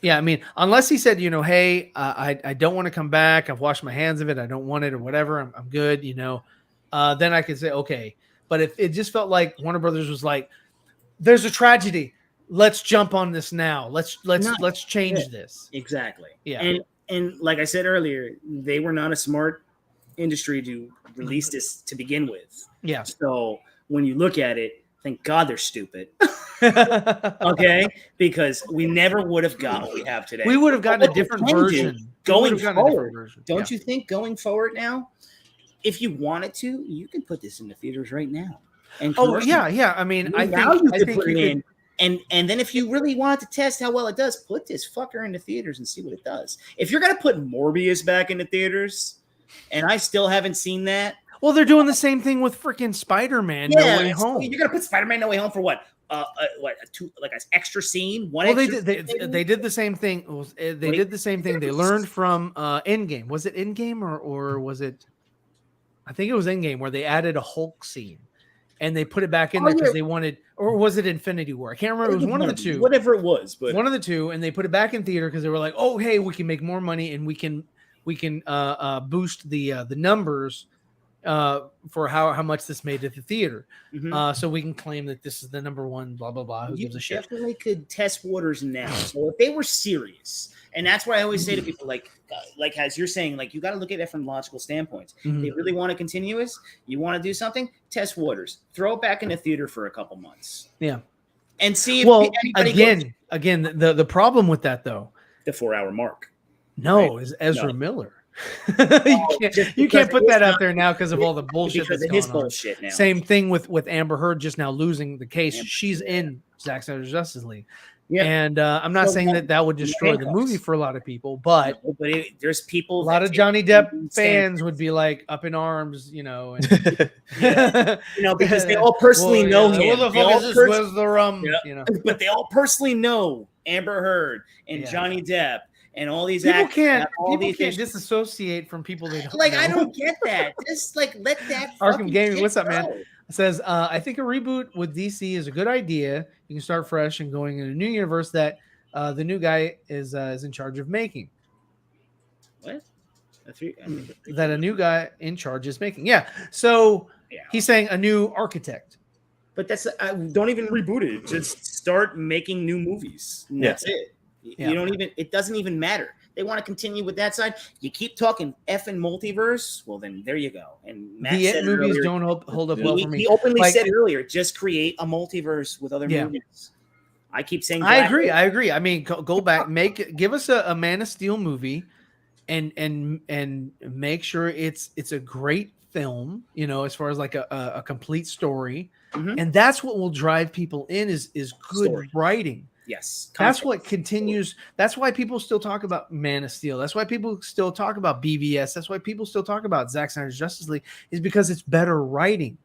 I mean, unless he said, hey, I don't want to come back, I've washed my hands of it, I don't want it or whatever, I'm good, then I could say okay. But if it just felt like Warner Brothers was like, there's a tragedy, let's jump on this now, let's change this. Exactly. Yeah. And like I said earlier, they were not a smart industry to release this to begin with. Yeah. So when you look at it, thank God they're stupid. Okay, because we never would have got what we have today. We would have gotten a different version going forward. Don't you think going forward now, if you wanted to, you can put this in the theaters right now? And yeah. I mean, I now think you I could think put you it could, in, and then if you really wanted to test how well it does, put this fucker in the theaters and see what it does. If you're gonna put Morbius back in the theaters, and I still haven't seen that. Well, they're doing the same thing with freaking Spider-Man No Way Home. You're gonna put Spider-Man No Way Home for what? Like an extra scene? They did the same thing. They did the same thing. They learned from Endgame. Was it Endgame or was it? I think it was Endgame where they added a Hulk scene, and they put it back in there because they wanted, or was it Infinity War? I can't remember. It was one of the two. Whatever it was, but one of the two, and they put it back in theater because they were like, "Oh, hey, we can make more money and we can boost the numbers." For how much this made at the theater, so we can claim that this is the number one. Blah blah blah. Who gives a shit? Definitely could test waters now. So if they were serious, and that's why I always say to people, like as you're saying, like you got to look at it from logical standpoints. They really want to continuous. You want to do something? Test waters. Throw it back in the theater for a couple months. Yeah, and see. If again, the problem with that though, the 4-hour mark. No, is Ezra Miller. you can't put that out there now because of all the bullshit that's going on. Bullshit now. Same thing with Amber Heard just now losing the case. She's in Zack Snyder's Justice League. Yeah. And I'm not saying that would destroy the movie for a lot of people, but there's people. A lot of Johnny Depp fans would be like up in arms, and, because they all personally know him. Where's the rum? But they all personally know Amber Heard and Johnny Depp. And all these people can't disassociate from people they don't know. I don't get that. Just let that. Arkham Gaming, what's up, man? It says, I think a reboot with DC is a good idea. You can start fresh and going in a new universe that the new guy is in charge of making. What? That a new guy in charge is making. Yeah. So he's saying a new architect. But that's don't even reboot it. Just start making new movies. That's it. You don't even. It doesn't even matter. They want to continue with that side. You keep talking effing multiverse. Well, then there you go. And Matt the said movies earlier, don't hold up well for me. He openly said earlier, just create a multiverse with other movies. I keep saying. I agree. I mean, go back, give us a Man of Steel movie, and make sure it's a great film. As far as like a complete story, and that's what will drive people in is good writing. Yes. That's what continues. That's why people still talk about Man of Steel. That's why people still talk about BVS. That's why people still talk about Zack Snyder's Justice League, is because it's better writing.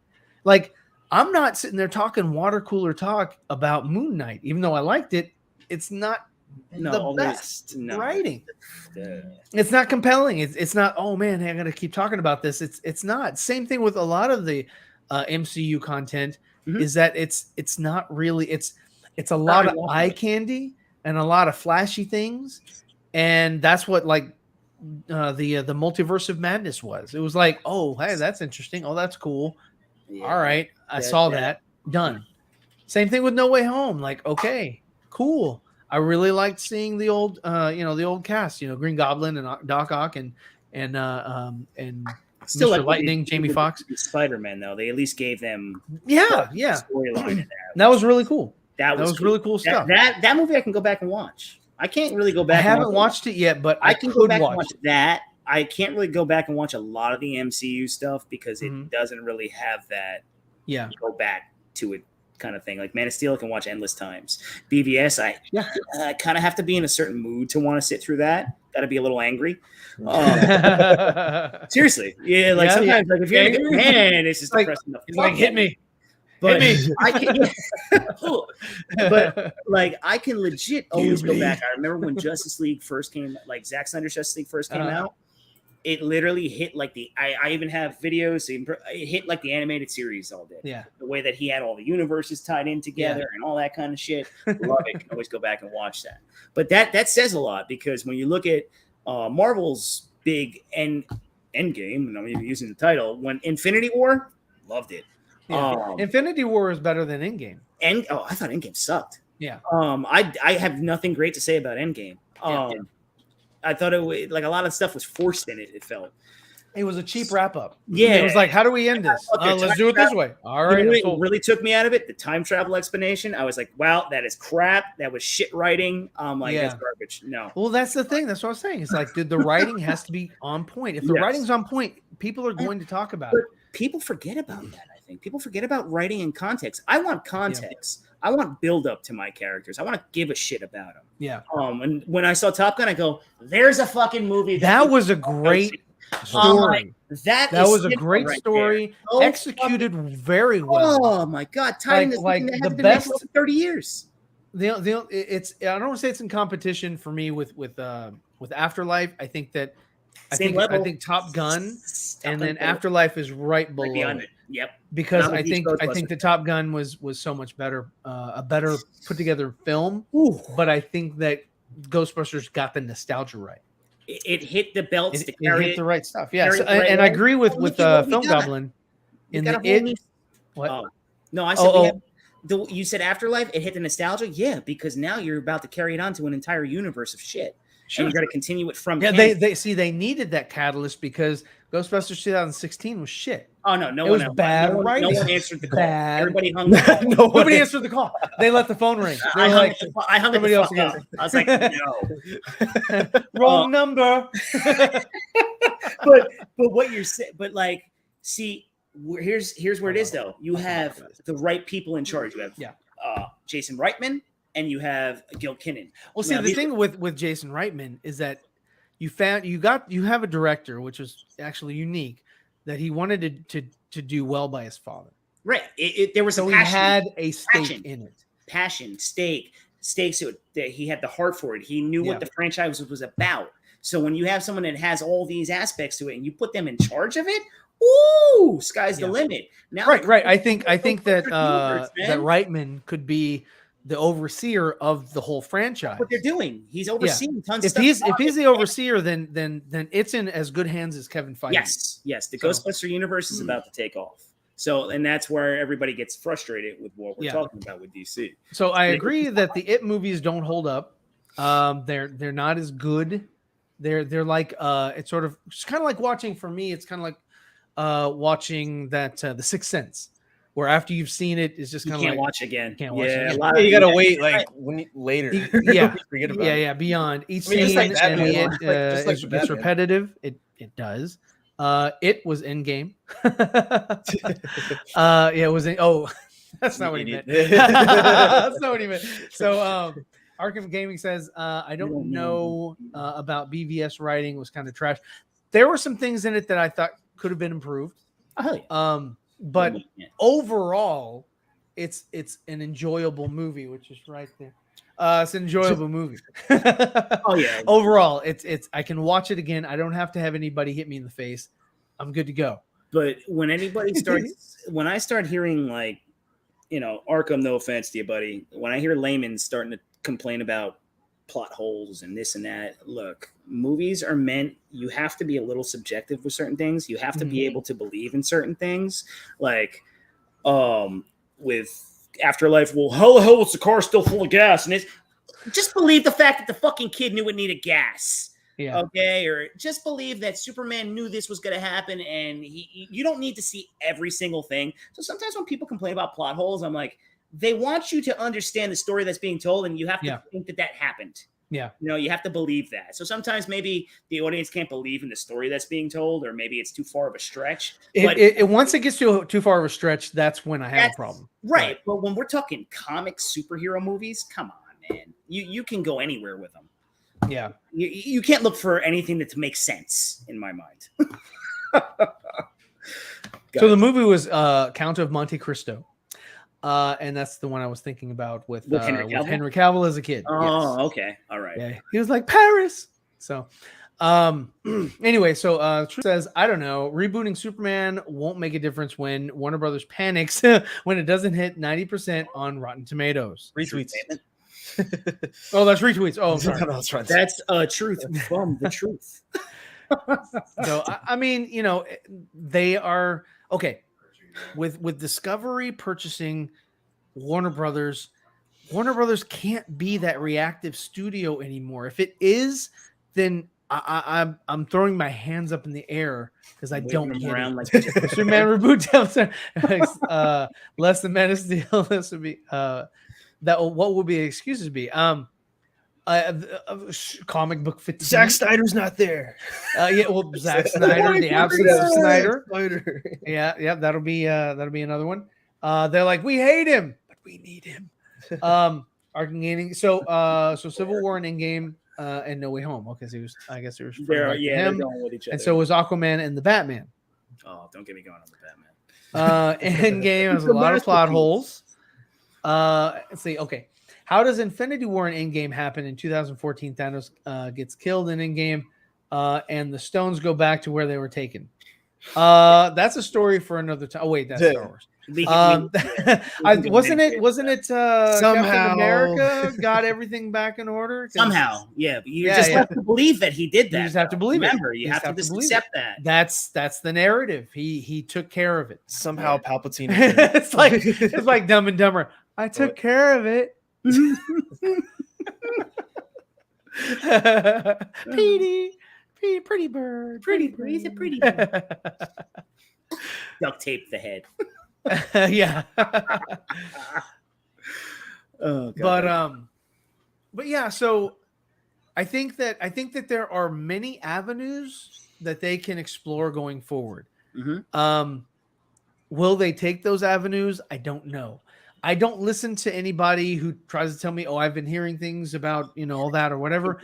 Like, I'm not sitting there talking water cooler talk about Moon Knight, even though I liked it. It's not the best writing. It's not compelling. It's not, oh man, hey, I got to keep talking about this. It's not. Same thing with a lot of the MCU content is that it's not really, it's a lot of eye candy and a lot of flashy things. And that's what the Multiverse of Madness was. It was like, oh, hey, that's interesting. Oh, that's cool. Yeah. All right, I That- saw that- that. Done. Same thing with No Way Home. Like, okay, cool. I really liked seeing the old, the old cast. Green Goblin and Doc Ock and Still Mr. like Lightning, Jamie Foxx. Spider-Man though. They at least gave them Yeah. storyline in that. That was really cool. That was cool. really cool stuff. That movie I can go back and watch. I can't really go back. I haven't watched it yet, but I I can could go back and watch watch it. that. I can't really go back and watch a lot of the MCU stuff because it Mhm. doesn't really have that Yeah. go back to it kind of thing. Like Man of Steel, I can watch endless times. BVS, I kind of have to be in a certain mood to want to sit through that. Got to be a little angry. Seriously, yeah. Like Yeah, sometimes, like if you're angry? man, it's just Like- depressing. It's like, hit me. But Hit me. I can, but like I can legit always go back. I remember when Justice League first came, like Zack Snyder's Justice League first came out. It literally hit like I even have videos. It hit like the animated series all day. Yeah. The way that he had all the universes tied in together and all that kind of shit. Love it. Can always go back and watch that. But that says a lot because when you look at Marvel's big end game, and I'm even using the title, when Infinity War, loved it. Yeah. Infinity War is better than Endgame. I thought Endgame sucked. Yeah. I have nothing great to say about Endgame. Yeah. I thought it was like a lot of stuff was forced in it. It felt. It was a cheap wrap up. Yeah. It was like, how do we end this? Okay, Let's do it this way. All right. You know what really took me out of it? The time travel explanation. I was like, wow, that is crap. That was shit writing. Like, Yeah. that's garbage. No. Well, that's the thing. That's what I was saying. It's like, the writing has to be on point. If the Yes. writing's on point, people are going to talk about But it. people forget about that, I think. People forget about writing and context. I want context. I want build up to my characters. I want to give a shit about them. Yeah. And when I saw Top Gun, I go, there's a fucking movie. That was a great story. That was a cinema great right story, there. So executed very well. Oh my god, tying this Like thing that the has been made best- for over 30 years. It's I don't want to say it's in competition for me with Afterlife. I think that Same level. I think Top Gun Top and Gun then better. Afterlife is right below Beyond it. it. Yep. Because Not with I these think the Ghostbusters. Top Gun was so much better, a better put together film. Ooh. But I think that Ghostbusters got the nostalgia right. It hit the belts to It carry hit it. the right stuff. Yeah, carry so- it the right and I way. agree with Oh, look at what we Film got. Goblin We in got the a whole it. new- What? Oh. No, I said Oh, we oh. have you said Afterlife, it hit the nostalgia? Yeah, because now you're about to carry it on to an entire universe of shit. Sure. And you're gonna continue it from Yeah, 10. they needed that catalyst because Ghostbusters 2016 was shit. Oh no, no It one was else. bad no one writing. answered the call. Bad. Everybody hung the call. Nobody answered the call. They let the phone ring. They I were hung, like, I hung it somebody the else fuck gets up. I was like, no. wrong number. but what you're saying, but like, see, here's where it is though. You have the right people in charge. You have Jason Reitman and you have Gil Kinnan. Well, see, Now, the these- thing with Jason Reitman is that you have a director, which was actually unique, that he wanted to do well by his father. right? There was So a he passion, had a stake passion. in it. passion, stakes. That he had the heart for it. He knew Yeah. what the franchise was about. So when you have someone that has all these aspects to it, and you put them in charge of it, ooh, sky's the Yeah. limit. Now, Right. I think that universe, that man. Reitman could be the overseer of the whole franchise. what they're doing. He's overseeing tons of If stuff. he's the overseer, then it's in as good hands as Kevin Feige. Yes. The So- Ghostbuster universe is about to take off. So, and that's where everybody gets frustrated with what we're Yeah. talking about with DC. So I agree that the It movies don't hold up. They're not as good. They're like it's sort of it's kind of like watching, for me, it's kind of like watching that The Sixth Sense, where after you've seen it, it's just You kind can't of like watch again. can't watch it yeah, again. a lot Yeah, of you gotta yeah. wait like later. yeah. Forget about Yeah, it. yeah, beyond each I mean, just scene like and Batman. the Just like it's Batman. repetitive. It does. It was Endgame. Yeah, it was. Oh, that's not what he meant. That's not what he meant. So, Arkham Gaming says, I don't know about BVS writing, was kind of trash. There were some things in it that I thought could have been improved. Oh, yeah. But Yeah. overall, it's an enjoyable movie, which is right there. It's an enjoyable movie. Oh yeah. Overall, it's I can watch it again. I don't have to have anybody hit me in the face. I'm good to go. But when anybody starts, when I start hearing like, Arkham, no offense to you, buddy, when I hear laymen starting to complain about plot holes and this and that, look, movies are meant, you have to be a little subjective with certain things. You have to be able to believe in certain things. Like, with Afterlife. Well, how the hell was the car still full of gas? And it's just believe the fact that the fucking kid knew it needed gas. Yeah. Okay. Or just believe that Superman knew this was going to happen. And you don't need to see every single thing. So sometimes when people complain about plot holes, I'm like, they want you to understand the story that's being told. And you have to think that happened. Yeah. You know, you have to believe that. So sometimes maybe the audience can't believe in the story that's being told, or maybe it's too far of a stretch. But Once it gets too far of a stretch, that's when I have a problem. Right. But when we're talking comic superhero movies, come on, man. You can go anywhere with them. Yeah. You can't look for anything that makes sense in my mind. So the movie was Count of Monte Cristo. And that's the one I was thinking about with Henry Cavill as a kid. Oh, yes. Okay. All right. Yeah. He was like, Paris. So anyway, so Truth says, I don't know, rebooting Superman won't make a difference when Warner Brothers panics when it doesn't hit 90% on Rotten Tomatoes. Retweets. Oh, that's retweets. Oh, I'm sorry. That's truth from the truth. So I mean, you know, they are okay. With Discovery purchasing Warner Brothers can't be that reactive studio anymore. If it is, then I'm throwing my hands up in the air because I don't get it. Like Superman reboot down less than Man of Steel. This would be that. What would be excuses be? Comic book 15. Zack Snyder's not there. Zack Snyder, the absence of Snyder. Yeah, that'll be another one. They're like, we hate him, but we need him. Arkham Gaming. So Civil War and Endgame and No Way Home. Okay, so I guess it was him. They're going with each other. And so was Aquaman and the Batman. Oh, don't get me going on the Batman. Endgame has a lot of plot holes. Let's see. Okay. How does Infinity War and Endgame happen? In 2014, Thanos gets killed in Endgame, and the stones go back to where they were taken. That's a story for another time. Oh wait, that's Star Wars. Wasn't it somehow Captain America got everything back in order? Somehow, yeah. But you just have to believe that he did that. You just have to believe Remember, it. you have to just accept that. That's the narrative. He took care of it. Somehow Palpatine. it's like Dumb and Dumber. I took care of it. Petey, pretty bird. He's a pretty bird. Duct tape the head. Yeah. Oh, God. But yeah, so I think that there are many avenues that they can explore going forward. Mm-hmm. Will they take those avenues? I don't know. I don't listen to anybody who tries to tell me, "Oh, I've been hearing things about all that or whatever."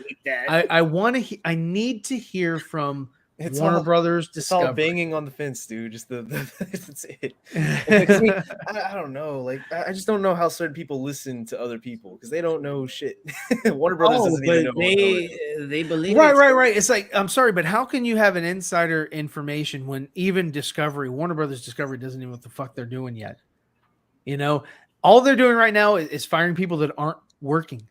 I need to hear from Warner Brothers. It's all banging on the fence, dude. Just that's it. I don't know. Like I just don't know how certain people listen to other people because they don't know shit. Warner Brothers doesn't even know. They believe right. It's like, I'm sorry, but how can you have an insider information when even Warner Brothers Discovery doesn't even know what the fuck they're doing yet? All they're doing right now is firing people that aren't working.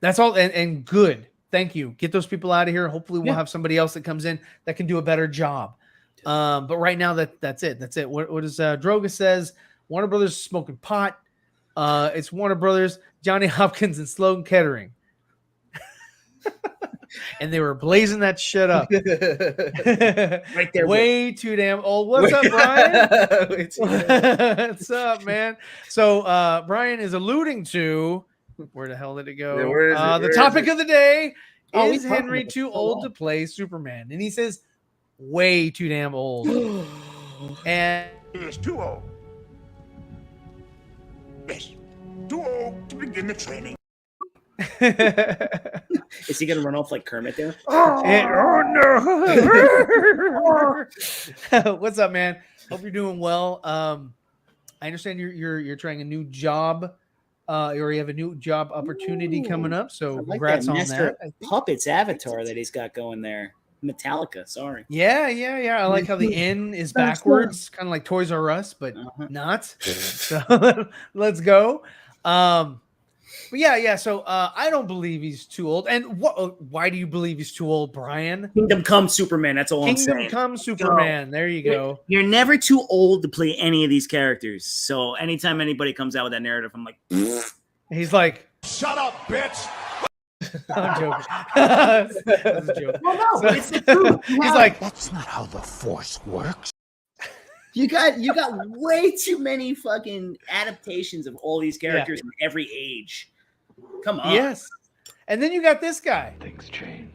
That's all. And good. Thank you. Get those people out of here. Hopefully we'll have somebody else that comes in that can do a better job. But right now that's it. That's it. What is Droga says? Warner Brothers smoking pot. It's Warner Brothers, Johnny Hopkins, and Sloan Kettering. And they were blazing that shit up. Right there. Way too damn old. What's up, Brian? What's up, man? So Brian is alluding to, where the hell did it go? The topic of the day is Henry too old to play Superman? And he says, way too damn old. And He is too old. Yes, too old to begin the training. Is he gonna run off like Kermit there? No! What's up, man? Hope you're doing well. I understand you're trying a new job, or you have a new job opportunity coming up. So congrats on that. Puppets avatar that he's got going there. Metallica. Sorry. Yeah. I like how the N is backwards, kind of like Toys R Us, but not. So let's go. But yeah. So I don't believe he's too old. And why do you believe he's too old, Brian? Kingdom Come Superman. That's all I'm Kingdom saying. Come Superman. There you go. You're never too old to play any of these characters. So anytime anybody comes out with that narrative, I'm like, He's like, Shut up, bitch. I'm joking. That's a joke. well, no, but it's the truth. He's like, That's not how the Force works. You got way too many fucking adaptations of all these characters in every age. Come on. yes. And then you got this guy, Things change.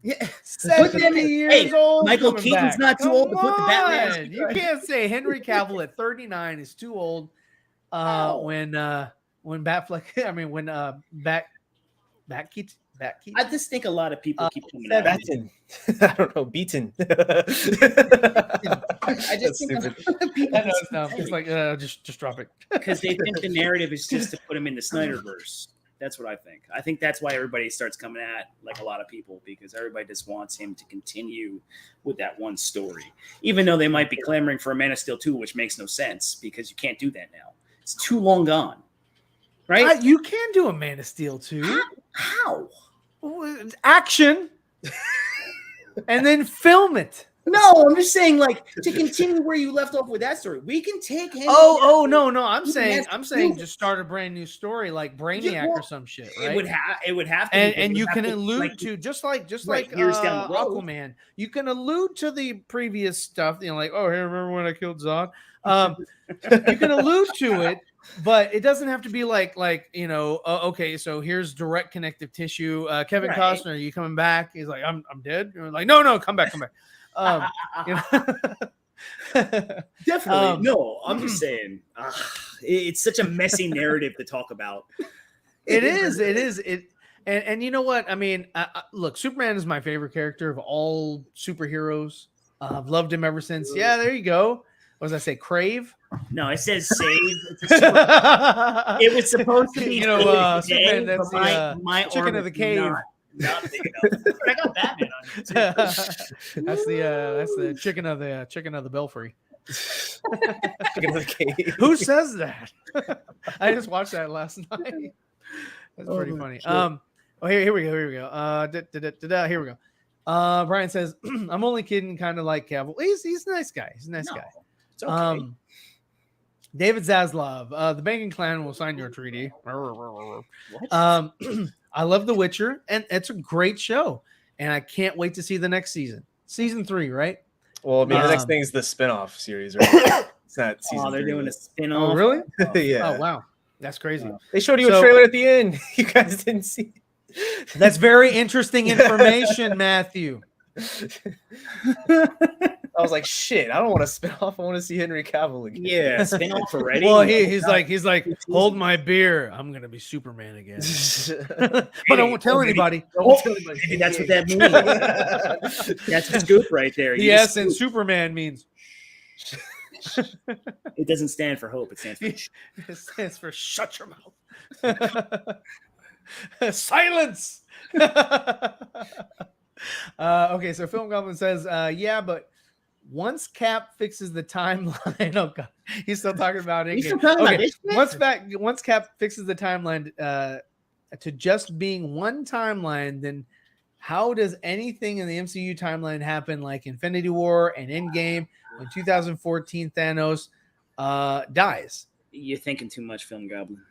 Yeah. 70 years old. Michael coming Keaton's back. not too old to put the Come Batman. on. You can't say Henry Cavill at 39 is too old. When Batfleck, I mean when Batkeat. I just think a lot of people keep coming out. Batten. I don't know. Beaten. I just think a lot of people No, it's like just drop it. because they think the narrative is just to put him in the Snyderverse. That's what I think. I think that's why everybody starts coming at like a lot of people because everybody just wants him to continue with that one story, even though they might be clamoring for a Man of Steel 2, which makes no sense because you can't do that now. It's too long gone, right? You can do a Man of Steel too. How? Action, and then film it. No, I'm just saying, like, to continue where you left off with that story. We can take him. Oh no! I'm You saying can just start a brand new story like Brainiac or some shit, right? It would have to, and you can have to, allude like, to just like years down the road. Aquaman. You can allude to the previous stuff, like, oh, hey, remember when I killed Zod? You can allude to it, but it doesn't have to be like okay, so here's direct connective tissue. Kevin Costner, are you coming back? He's like, I'm dead. You're like, no, come back. Definitely. No, I'm just saying, it's such a messy narrative to talk about. It is. And you know what? I mean, look, Superman is my favorite character of all superheroes. I've loved him ever since. Yeah, there you go. What does I say? Crave? No, it says save. It was supposed to be, Superman, that's my chicken arm of the is cave. Not big enough. But I got Batman on it too. That's the chicken of the belfry. Chicken of the cave. Who says that? I just watched that last night. That's pretty funny. Shit. Here we go. Here we go. Brian says, I'm only kidding, kind of like Cavill. He's a nice guy. He's a nice guy. It's okay. David Zaslav, the banking clan will sign your treaty. I love The Witcher, and it's a great show, and I can't wait to see the next season. Season 3, right? Well, I mean, the next thing is the spin-off series, right? It's not season they're 3, doing a but- spin-off. Oh, really? Yeah. Oh, wow. That's crazy. They showed you a So- trailer at the end. You guys didn't see. That's very interesting information, Matthew. I was like, shit, I don't want to spin off. I want to see Henry Cavill again. Yeah, spin-off already. Well, he's like, hold my beer. I'm gonna be Superman again. But I won't tell anybody. Maybe that's what that means. That's the scoop right there. You Yes, just and scoop. Superman means It doesn't stand for hope. It stands for it stands for shut your mouth. Silence. Okay, so Film Goblin says, yeah, but once Cap fixes the timeline, oh god, he's still talking about it. You still talking about this shit? Once Cap fixes the timeline to just being one timeline, then how does anything in the MCU timeline happen like Infinity War and Endgame when 2014 Thanos dies? You're thinking too much, Film Goblin.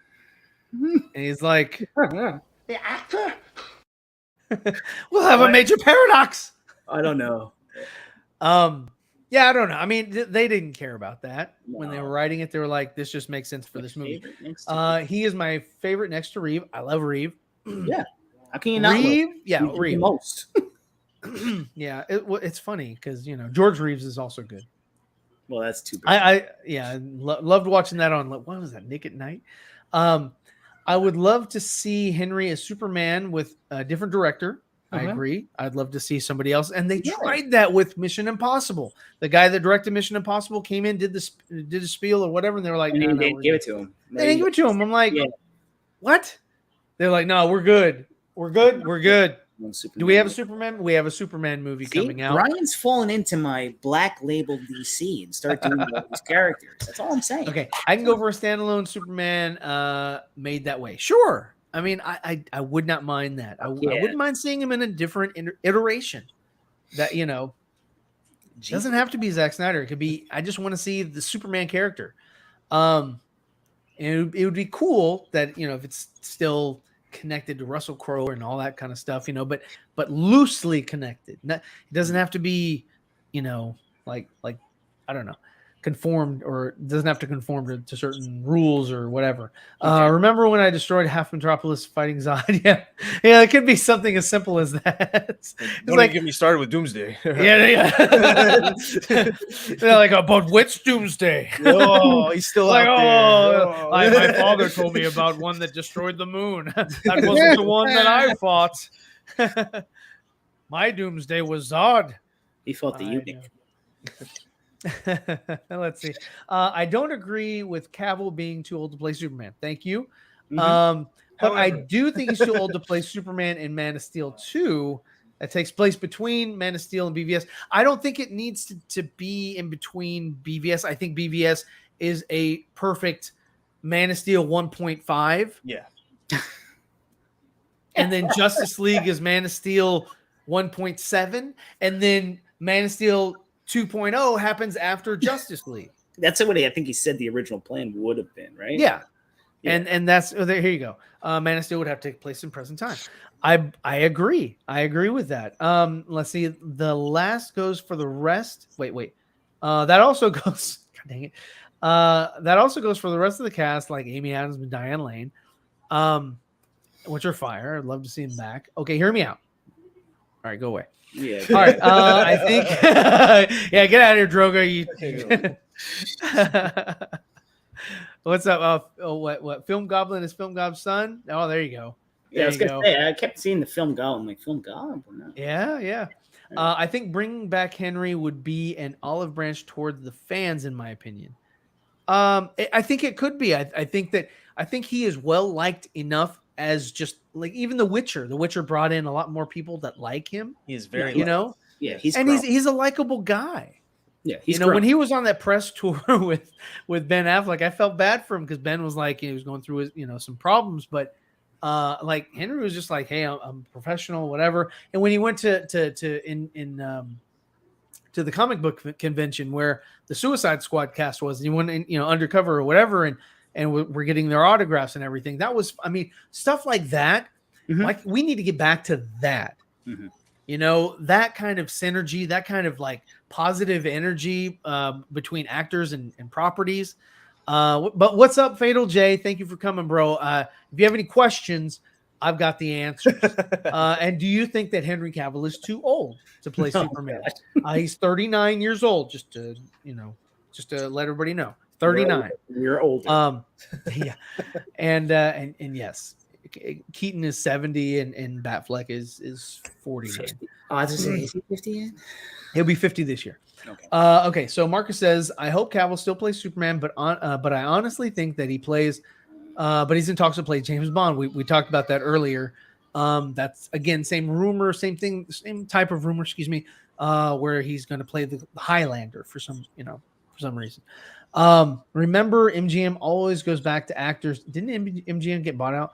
And he's like, the actor. We'll have a major paradox. I don't know. Yeah, I don't know. I mean, they didn't care about that when they No. were writing it. They were like, "This just makes sense for this movie." Favorite next to- He is my favorite next to Reeve. I love Reeve. yeah. How can you not? Reeve, love yeah, Reeve the Reeve. most. Yeah, it's funny because George Reeves is also good. Well, that's too bad. I loved watching that on what was that, Nick at Night. I would love to see Henry as Superman with a different director. I agree. I'd love to see somebody else. And they tried that with Mission Impossible. The guy that directed Mission Impossible came in, did a spiel or whatever, and they were like, And no, they didn't give it to him. They didn't give it to him. I'm like, Yeah. what? They're like, no, we're good. We're good. We're good. Do we have a Superman? We have a Superman movie coming out. Brian's fallen into my black label DC and start doing all these characters. That's all I'm saying. Okay, I can go for a standalone Superman made that way. Sure. I mean, I would not mind that. I Yeah. wouldn't mind seeing him in a different iteration. That doesn't have to be Zack Snyder. It could be. I just want to see the Superman character. And it would be cool that if it's still connected to Russell Crowe and all that kind of stuff, but loosely connected. It doesn't have to be, like I don't know, conformed, or doesn't have to conform to certain rules or whatever. Remember when I destroyed half Metropolis fighting Zod? Yeah, it could be something as simple as that. It's Don't get me started with Doomsday. yeah. They're like, about which Doomsday? Oh, he's still Like, out there. my father told me about one that destroyed the moon. That wasn't the one that I fought. My Doomsday was Zod. He fought the I eunuch. Let's see. I don't agree with Cavill being too old to play Superman. Thank you. Mhm. But I However- do think he's too old to play Superman in Man of Steel 2. That takes place between Man of Steel and BVS. I don't think it needs to be in between BVS. I think BVS is a perfect Man of Steel 1.5. Yeah. And then Justice League is Man of Steel 1.7. And then Man of Steel 2.0 happens after Justice League. That's what I think he said the original plan would have been, right? Yeah. Yeah. And that's here you go. Man of Steel would have to take place in present time. I agree. I agree with that. Let's see. The last goes for the rest. Wait. That also goes. God dang it. That also goes for the rest of the cast, like Amy Adams and Diane Lane, which are fire. I'd love to see them back. Okay, hear me out. All right, go away. Yeah. All right. I think. Yeah, get out of here, Drogo. What's up? What? Film Goblin is Film Gob's son? Oh, there you go. Yeah, I was There you gonna go. say, I kept seeing the film Goblin. I'm like, film Goblin? No. Yeah. I think bringing back Henry would be an olive branch toward the fans, in my opinion. I think it could be. I think he is well liked enough as just like even The Witcher. The Witcher brought in a lot more people that like him. He is very. Yeah, he's he's a likable guy. yeah, he's When he was on that press tour with Ben Affleck, I felt bad for him because Ben was like he was going through his some problems, but like Henry was just like, hey, I'm a professional, whatever. And when he went to the comic book convention where the Suicide Squad cast was, and he went in, undercover or whatever, and we're getting their autographs and everything. That was, I mean, stuff like that. Mhm. Like we need to get back to that. Mhm. That kind of synergy, that kind of like positive energy between actors and properties. But what's up, Fatal J? Thank you for coming, bro. If you have any questions, I've got the answers. And do you think that Henry Cavill is too old to play Superman? He's 39 years old. Just to let everybody know, 39. You're older. Yeah, and yes, Keaton is 70 and Batfleck is 49. Oh, I was gonna say, is he 50 yet? He'll be 50 this year. Okay. Okay. So Marcus says, I hope Cavill still plays Superman, but I honestly think that he plays, but he's in talks to play James Bond. We talked about that earlier. That's again, same rumor, same thing, same type of rumor, excuse me, where he's going to play the Highlander for some reason. Remember MGM always goes back to actors. Didn't MGM get bought out?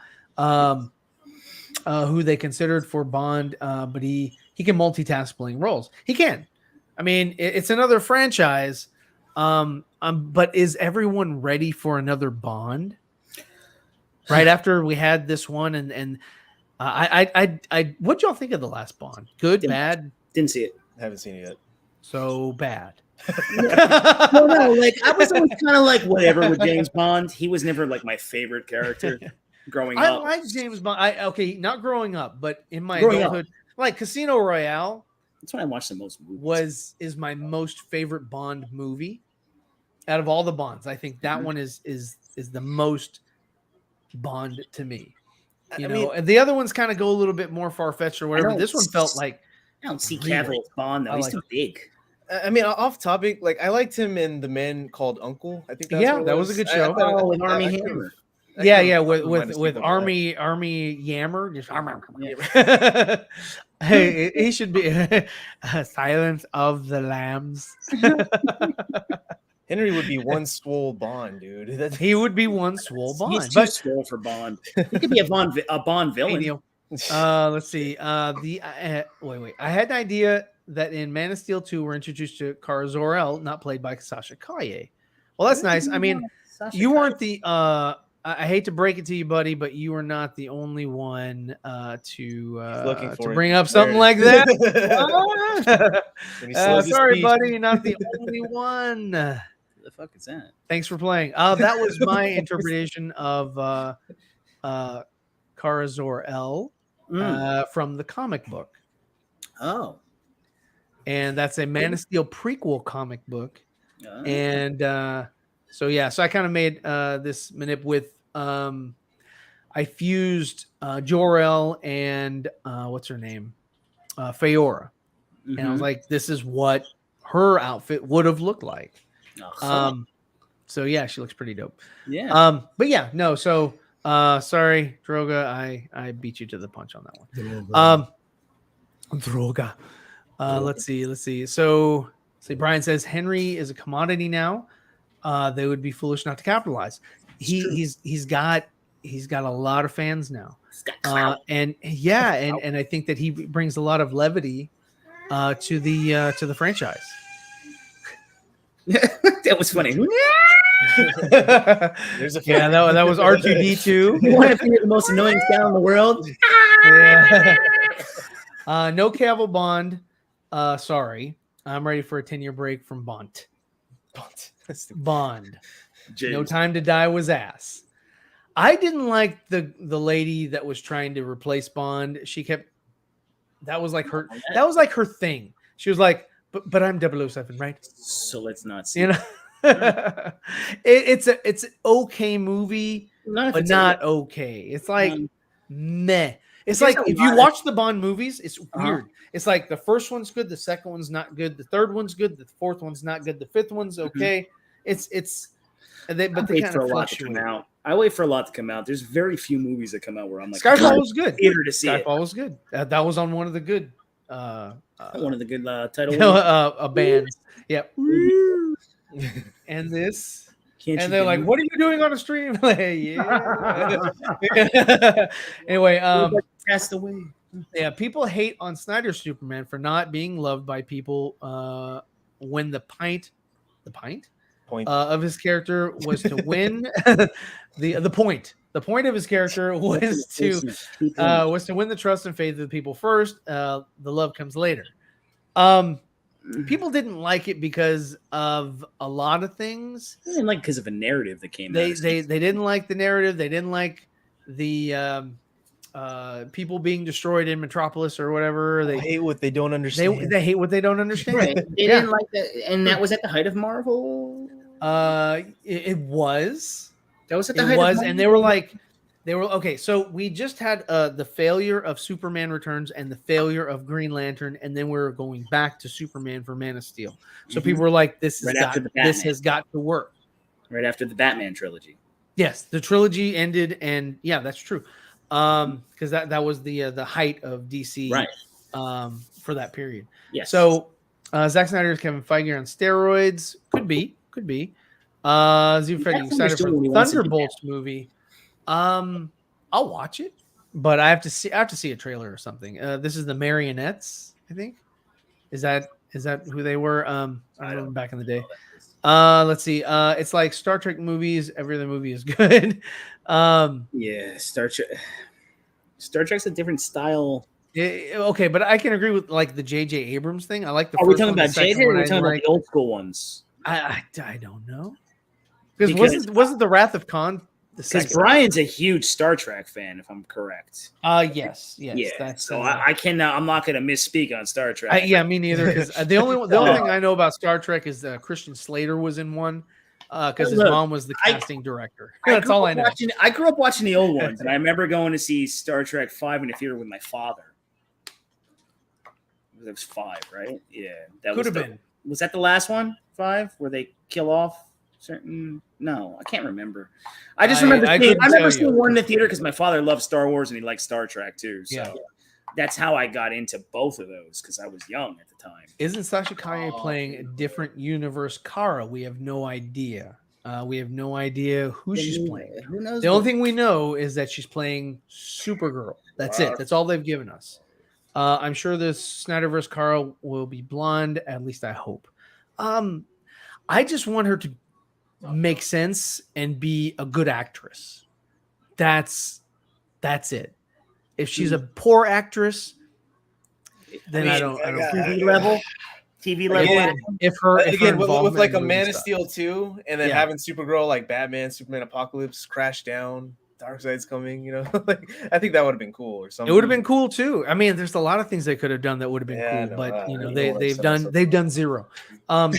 Who they considered for Bond, but he can multitask playing roles. He can. I mean, it's another franchise, but is everyone ready for another Bond? Right after we had this one, and what y'all think of the last Bond? Good, bad? Didn't see it. Haven't seen it yet. So bad. No, like I was always kind of like whatever with James Bond. He was never like my favorite character growing I up. like James Bond. Not growing up, but in my Growing up. adulthood, like Casino Royale That's when I watched the most movies. is my most favorite Bond movie out of all the Bonds. I think that one is the most Bond to me. And the other ones kind of go a little bit more far-fetched or whatever. This one felt like I don't see really? Cavill as Bond though. I He's like too big. I mean, off topic, like I liked him in The Man Called Uncle. I think that's what it that was a good show. Oh, with Army Hammer. With Army Yammer. Just hey, he should be Silence of the Lambs. Henry would be one swole Bond, dude. He would be one swole Bond. He's too swole for Bond. He could be a Bond Hey, villain. Neil. Let's see. Wait. I had an idea that in Man of Steel 2, we're introduced to Kara Zor-El, not played by Sasha Kaye. Well, that's nice. I mean, you weren't the. I hate to break it to you, buddy, but you were not the only one to bring up something like that. Sorry, buddy, you're not the only one. The fuck is that? Thanks for playing. That was my interpretation of Kara Zor-El from the comic book. Oh. And that's a Man of Steel prequel comic book. And so I kind of made this manip with I fused Jor-El and what's her name? Feora. And I was like, this is what her outfit would have looked like. So yeah, she looks pretty dope. Yeah. But yeah, no, so sorry, Droga, I beat you to the punch on that one. Droga. Let's see. So Brian says Henry is a commodity now. They would be foolish not to capitalize. He's got a lot of fans now. And I think that he brings a lot of levity to the franchise. That was funny. That was R2D2. One of the most annoying sound in the world. Yeah. No Cavill Bond. Sorry, I'm ready for a 10-year break from Bond. James. No Time to Die was ass. I didn't like the lady that was trying to replace Bond. That was like her thing. She was like, but I'm 007, right? So let's not see. You know, it's an okay movie, but not okay. It's like meh. It's like if you watch the Bond movies, it's weird. It's like the first one's good, the second one's not good, the third one's good, the fourth one's not good, the fifth one's okay. But they kind of fluctuate. I wait for a lot to come out. There's very few movies that come out where I'm like, Skyfall was good. Theater to see Skyfall was good. That was on one of the good. One of the good title bands. Yep. And this. And they're like, "What are you doing on a stream?" Yeah. Anyway, passed away. Yeah, people hate on Snyder's Superman for not being loved by people when the point of his character was to win the point of his character was to win the trust and faith of the people first. The love comes later. People didn't like it because of a lot of things. They didn't like because of a narrative that came out. They didn't like the narrative. They didn't like the people being destroyed in Metropolis or whatever. They hate what they don't understand. They hate what they don't understand. Right. They didn't like that, and that was at the height of Marvel. It was. That was at the height of Marvel. And they were okay. So we just had the failure of Superman Returns and the failure of Green Lantern, and then we're going back to Superman for Man of Steel. So people were like, "This has got to work." Right after the Batman trilogy. Yes, the trilogy ended, and yeah, that's true. Because that was the height of DC, right? For that period. Yes. So Zack Snyder's Kevin Feige on steroids could be. Zeeverfett excited for the Thunderbolts movie. I'll watch it, but I have to see a trailer or something. This is the Marionettes, I think. Is that who they were? I don't know, back in the day. Let's see. It's like Star Trek movies. Every other movie is good. Yeah, Star Trek's a different style. Okay, but I can agree with like the J.J. Abrams thing. I like the. Are we talking about J.J. or are we talking about the old school ones? I don't know. Because wasn't the Wrath of Khan? Because Brian's a huge Star Trek fan, if I'm correct. Yes. Yeah. So I cannot. I'm not going to misspeak on Star Trek. Yeah, me neither. Because the only thing I know about Star Trek is Christian Slater was in one. Because his mom was the casting director. That's all I know. I grew up watching the old ones, and I remember going to see Star Trek 5 in the theater with my father. It was 5, right? Yeah, that could have been. Was that the last one? 5, where they kill off certain? No, I can't remember. I just remember. I remember seeing one in the theater because my father loves Star Wars and he likes Star Trek too. So, that's how I got into both of those because I was young at the time. Isn't Sasha Kaye playing a different universe Kara? We have no idea. We have no idea who she's playing. Who knows? The only thing we know is that she's playing Supergirl. That's it. That's all they've given us. I'm sure this Snyderverse Kara will be blonde. At least I hope. I just want her to make sense and be a good actress. That's it. If she's a poor actress, then I don't TV level. Again, if her with involvement like a in movie Man of stuff. Steel 2, and then having Supergirl like Batman, Superman Apocalypse crash down, Darkseid's coming, you know, like I think that would have been cool or something. It would have been cool too. I mean, there's a lot of things they could have done that would have been cool, but you know, they've done zero. I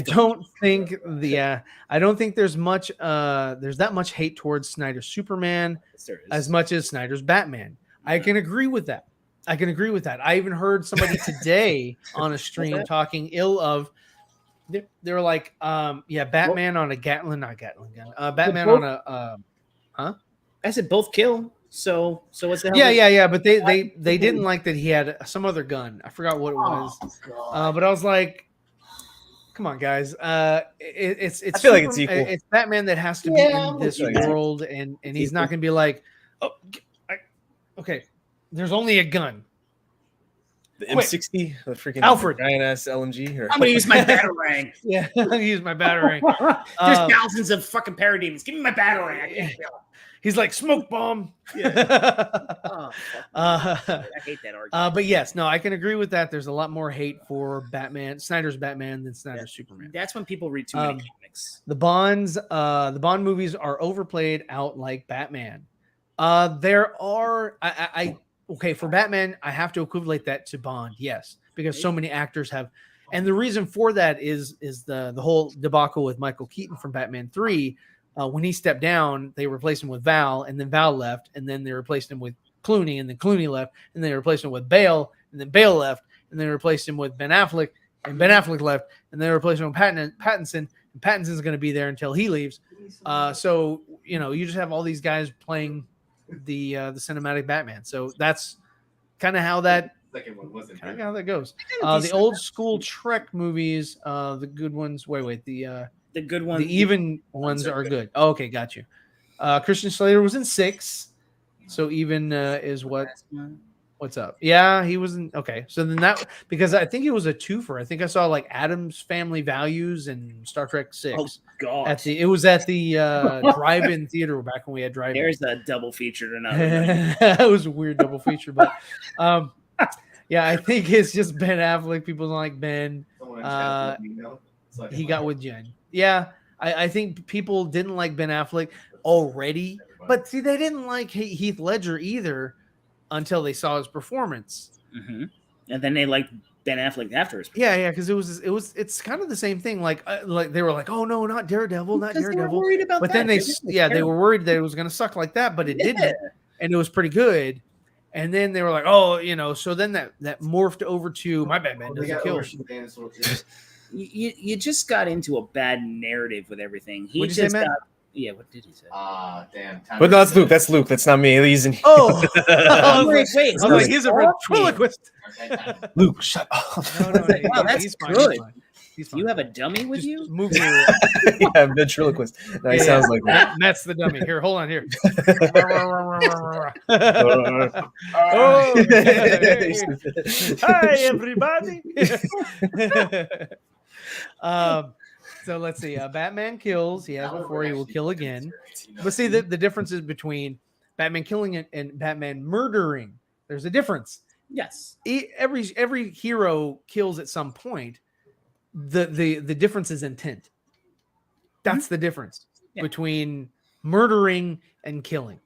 don't think there's much there's that much hate towards Snyder's Superman as much as Snyder's Batman. I can agree with that. I even heard somebody today on a stream talking ill of. They're like, Batman on a Gatling gun. Batman on a, I said both kill. So what's the hell? Yeah. But they didn't like that he had some other gun. I forgot what it was. But I was like, come on, guys. It's I feel like it's equal. It's Batman that has to be in this world, and he's not going to be like, okay. There's only a gun. The M60, the freaking Alfred giant ass LMG. I'm gonna use my batarang. Yeah, I'm gonna use my batarang. There's thousands of fucking parademons. Give me my batarang. I can't feel it. He's like smoke bomb. I hate that argument. But yes, no, I can agree with that. There's a lot more hate for Snyder's Batman than Snyder's Superman. That's when people read too many comics. The Bond movies are overplayed out like Batman. There are okay, for Batman, I have to equivalent that to Bond, yes, because so many actors have, and the reason for that is the whole debacle with Michael Keaton from Batman 3. When he stepped down, they replaced him with Val, and then Val left, and then they replaced him with Clooney, and then Clooney left, and they replaced him with Bale, and then Bale left, and then replaced him with Ben Affleck, and Ben Affleck left, and they replaced him with Pattinson, and Pattinson's going to be there until he leaves. So you know, you just have all these guys playing the cinematic Batman. So that's kind of how that goes. The old school Trek movies, the good ones. The good ones, the even ones are good. Oh, okay, got you. Christian Slater was in 6, so even is what's up. Yeah, he was in. Okay, so then that, because I think it was a twofer. I think I saw like Adam's Family Values and Star Trek 6. Oh god, it was at the drive-in theater back when we had drive-in. There's a double feature tonight. It was a weird double feature, but yeah, I think it's just Ben Affleck. People don't like Ben. He got with Jen. Yeah, I think people didn't like Ben Affleck already, but see, they didn't like Heath Ledger either until they saw his performance. Mm-hmm. And then they liked Ben Affleck after his performance. Yeah, because it's kind of the same thing. Like they were like, oh no, not Daredevil, not Daredevil. They were worried about but that. Then they were worried that it was going to suck like that, but it didn't, and it was pretty good. And then they were like, oh, you know, so then that morphed over to my Batman doesn't kill. You just got into a bad narrative with everything. What'd you say, Matt? Yeah, what did he say? Damn. But no, that's Luke. That's Luke. That's not me. He's in. Oh, wait. I'm like, he's a ventriloquist. Luke, shut up. No, wow, that's he's good. Fine. You have a dummy with you? Move your yeah, ventriloquist. No, he sounds like that. Matt's the dummy. Here, hold on here. Hi, everybody. So let's see. Batman kills. He has before. He will kill again. But see, the differences between Batman killing and Batman murdering. There's a difference. Yes. Every hero kills at some point. The difference is intent. That's the difference between murdering and killing.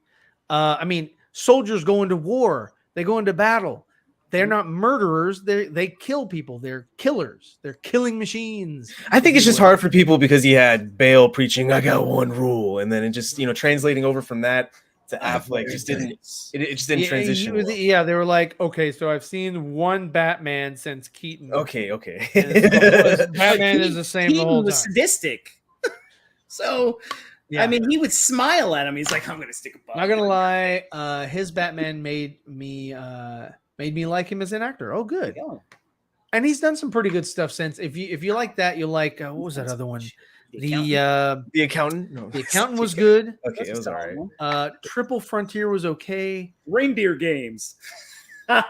I mean, soldiers go into war. They go into battle. They're not murderers. They kill people. They're killers. They're killing machines. I think it's just hard for people because he had Bale preaching, I got one rule. And then it just, translating over from that to Affleck just didn't transition. They were like, okay, so I've seen one Batman since Keaton. Okay. Batman is the same Keaton the whole time. was sadistic. So, yeah. I mean, he would smile at him. He's like, I'm going to stick a bomb. Not going to lie. His Batman made me Made me like him as an actor. Oh, good. There you go. And he's done some pretty good stuff since. If you like that, you'll like what was that other one? The The Accountant. No. The Accountant was good. Okay, it was all right. Triple Frontier was okay. Reindeer Games. The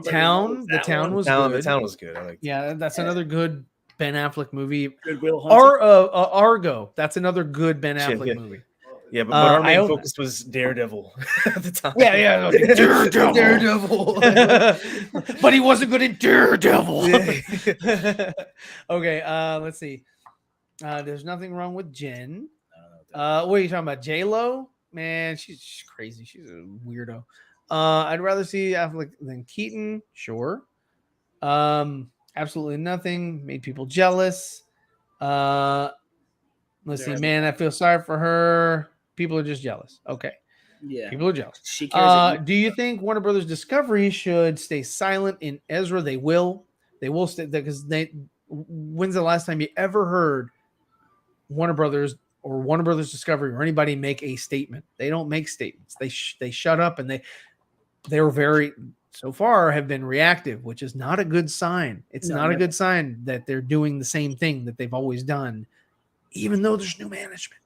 Town was good. The Town was good. I like. Yeah, that's another good Ben Affleck movie. Goodwill Hunting. Argo. That's another good Ben Affleck yeah. movie. Yeah, but our main Iona. focus was Daredevil at the time. Yeah. Daredevil. But he wasn't good in Daredevil. Okay, let's see. There's nothing wrong with Jen. What are you talking about? J-Lo? Man, she's crazy. She's a weirdo. I'd rather see Affleck than Keaton. Sure. Absolutely nothing. Made people jealous. Let's see. Man, I feel sorry for her. People are just jealous. Okay. Yeah. People are jealous. She cares. Do you think Warner Brothers Discovery should stay silent in Ezra? They will. They will stay because when's the last time you ever heard Warner Brothers or Warner Brothers Discovery or anybody make a statement? They don't make statements. They shut up, and they were very so far have been reactive, which is not a good sign. It's not a good sign that they're doing the same thing that they've always done, even though there's new management.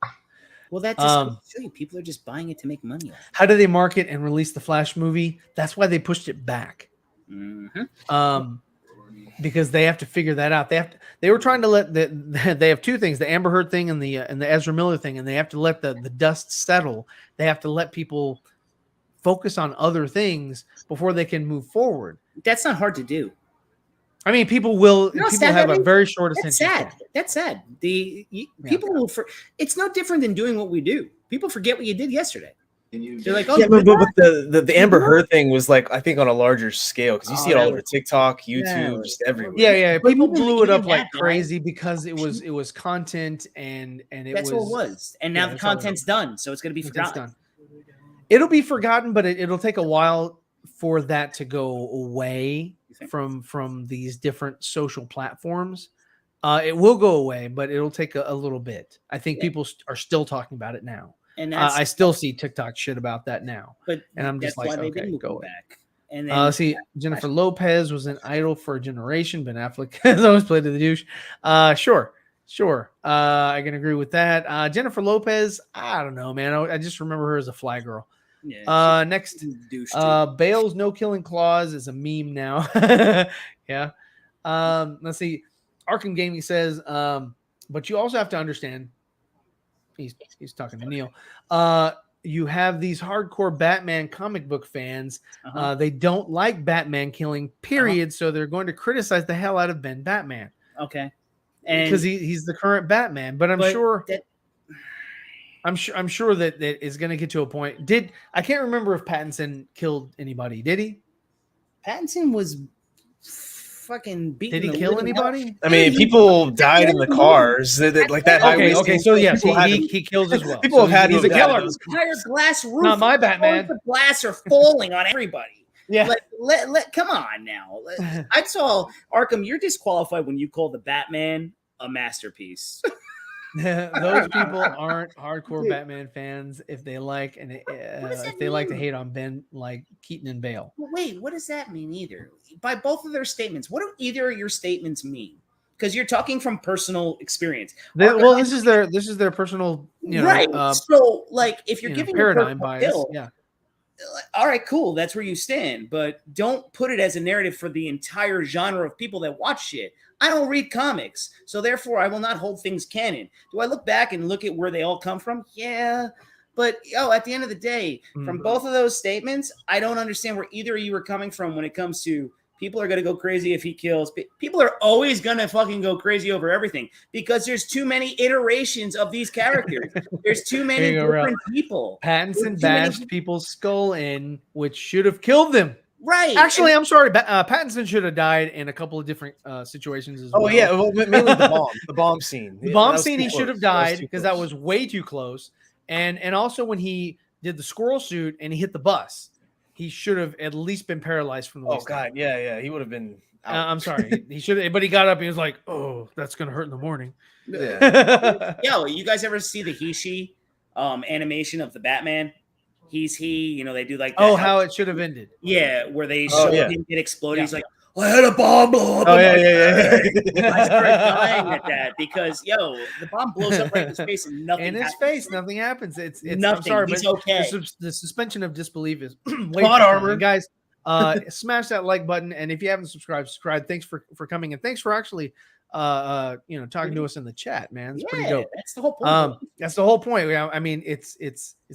Well, that just goes to show you people are just buying it to make money off. How do they market and release the Flash movie? That's why they pushed it back. Mm-hmm. Because they have to figure that out. They were trying to let they have two things: the Amber Heard thing and the Ezra Miller thing, and they have to let the dust settle. They have to let people focus on other things before they can move forward. That's not hard to do. I mean, people will. You know, people have a very short attention That's sad. span. That's sad. People will. It's no different than doing what we do. People forget what you did yesterday. They're like, oh, yeah, but the Amber Heard thing was like, I think on a larger scale because you see it all over TikTok, YouTube, just everywhere. Yeah. People blew it up like that, crazy because it was content and that's what it was. And now the content's done, so it's going to be forgotten. It'll be forgotten, but it'll take a while for that to go away from these different social platforms. It will go away, but it'll take a little bit. I think people are still talking about it now. And I still see TikTok shit about that now. And I'm just like, okay, go back. And then see, Jennifer Lopez was an idol for a generation. Ben Affleck has always played to the douche. Sure. I can agree with that. Jennifer Lopez, I don't know, man. I just remember her as a fly girl. Yeah, next, Bale's no killing clause is a meme now. Yeah. Let's see. Arkham Gaming says, but you also have to understand. He's talking to Neil. You have these hardcore Batman comic book fans. They don't like Batman killing, period. So they're going to criticize the hell out of Ben Batman. Okay. Because he's the current Batman. But I'm sure that is going to get to a point. I can't remember if Pattinson killed anybody. Did he? Pattinson was fucking beaten. Did he kill anybody? I mean, people died in the cars. Like that. Okay. So yes, he kills as well. People have had. He's a killer. Entire glass roof. Not my Batman. The glass are falling on everybody. Yeah. Come on now. I saw Arkham. You're disqualified when you call the Batman a masterpiece. Those people aren't hardcore Batman fans if they like if they like to hate on Ben like Keaton and Bale. Well, wait, what does that mean either? By both of their statements, what do either of your statements mean? Because you're talking from personal experience. This is their personal, right. So, like, if you're giving paradigm bias, all right, cool. That's where you stand, but don't put it as a narrative for the entire genre of people that watch shit. I don't read comics, so therefore I will not hold things canon. Do I look back and look at where they all come from? Yeah, but at the end of the day, from both of those statements, I don't understand where either of you are coming from when it comes to people are going to go crazy if he kills. People are always going to fucking go crazy over everything because there's too many iterations of these characters. There's too many different people. Pattinson bashed people's skull in, which should have killed them. Right. Actually, I'm sorry. Pattinson should have died in a couple of different situations as well. Oh, yeah. Well, mainly the bomb scene. The bomb scene, he should have died because that was way too close. And also when he did the squirrel suit and he hit the bus, he should have at least been paralyzed from the waist. Oh, God. Yeah. He would have been I'm sorry. He should have, but he got up and he was like, oh, that's going to hurt in the morning. Yeah. Yo, you guys ever see the He-She animation of the Batman? he's he. You know, they do like Oh, how it should have ended. yeah, where they Oh, show yeah. him get exploded. Yeah. He's like, I had a bomb blow up. Oh, in yeah, my yeah. I started dying at that because the bomb blows up right in his face and nothing. In his happens. face, nothing happens. It's Nothing. I'm sorry, He's but okay. the suspension of disbelief is way Plot too armor. strong. Guys. Smash that like button, and if you haven't subscribed, subscribe. Thanks for coming, and thanks for actually talking to us in the chat, man. It's pretty dope. That's the whole point. That's the whole point. Yeah, I mean, it's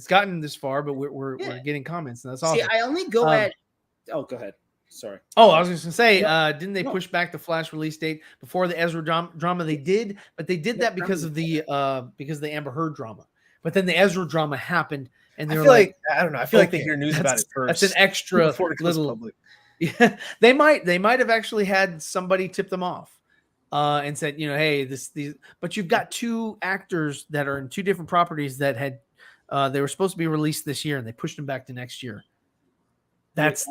gotten this far, but we're getting comments, and that's awesome. See, I only go at. Oh, go ahead. Sorry. Oh, I was just gonna say, didn't they push back the Flash release date before the Ezra drama? They did, but they did that because of the Amber Heard drama. But then the Ezra drama happened, and I they're feel like, I don't know. I feel like they okay, hear news about it first. That's an extra before it goes little. public. Yeah, they might have actually had somebody tip them off, and said, hey, these. But you've got two actors that are in two different properties that had, they were supposed to be released this year, and they pushed them back to next year. That's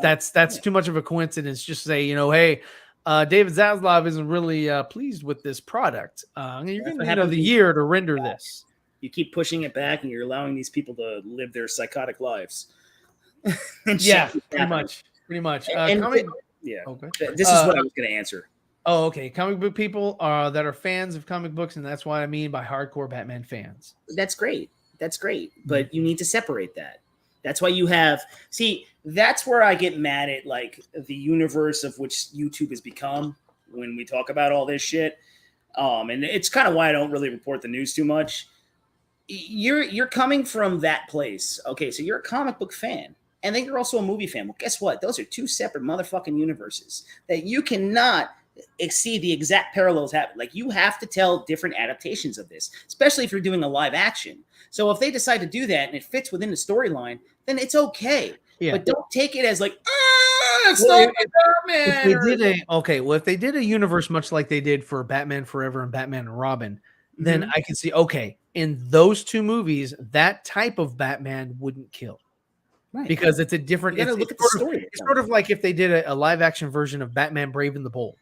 too much of a coincidence. Just say, hey, David Zaslav isn't really pleased with this product. You're going to have the year to render this. You keep pushing it back, and you're allowing these people to live their psychotic lives. Yeah, pretty much. Yeah. Okay. This is what I was going to answer. Oh, okay. Comic book people that are fans of comic books, and that's what I mean by hardcore Batman fans. That's great. But you need to separate that. That's why you have. See, that's where I get mad at like the universe of which YouTube has become when we talk about all this shit. And it's kind of why I don't really report the news too much. You're coming from that place. Okay, so you're a comic book fan. And then you're also a movie fan. Well, guess what? Those are two separate motherfucking universes that you cannot exceed the exact parallels happen. Like you have to tell different adaptations of this, especially if you're doing a live action. So if they decide to do that and it fits within the storyline, then it's okay. Yeah. But don't take it as like, it's not Batman. If they did a universe much like they did for Batman Forever and Batman and Robin, then I can see, okay, in those two movies, that type of Batman wouldn't kill. Right. Because it's a different. It's sort of like if they did a live action version of Batman Brave and the Bold,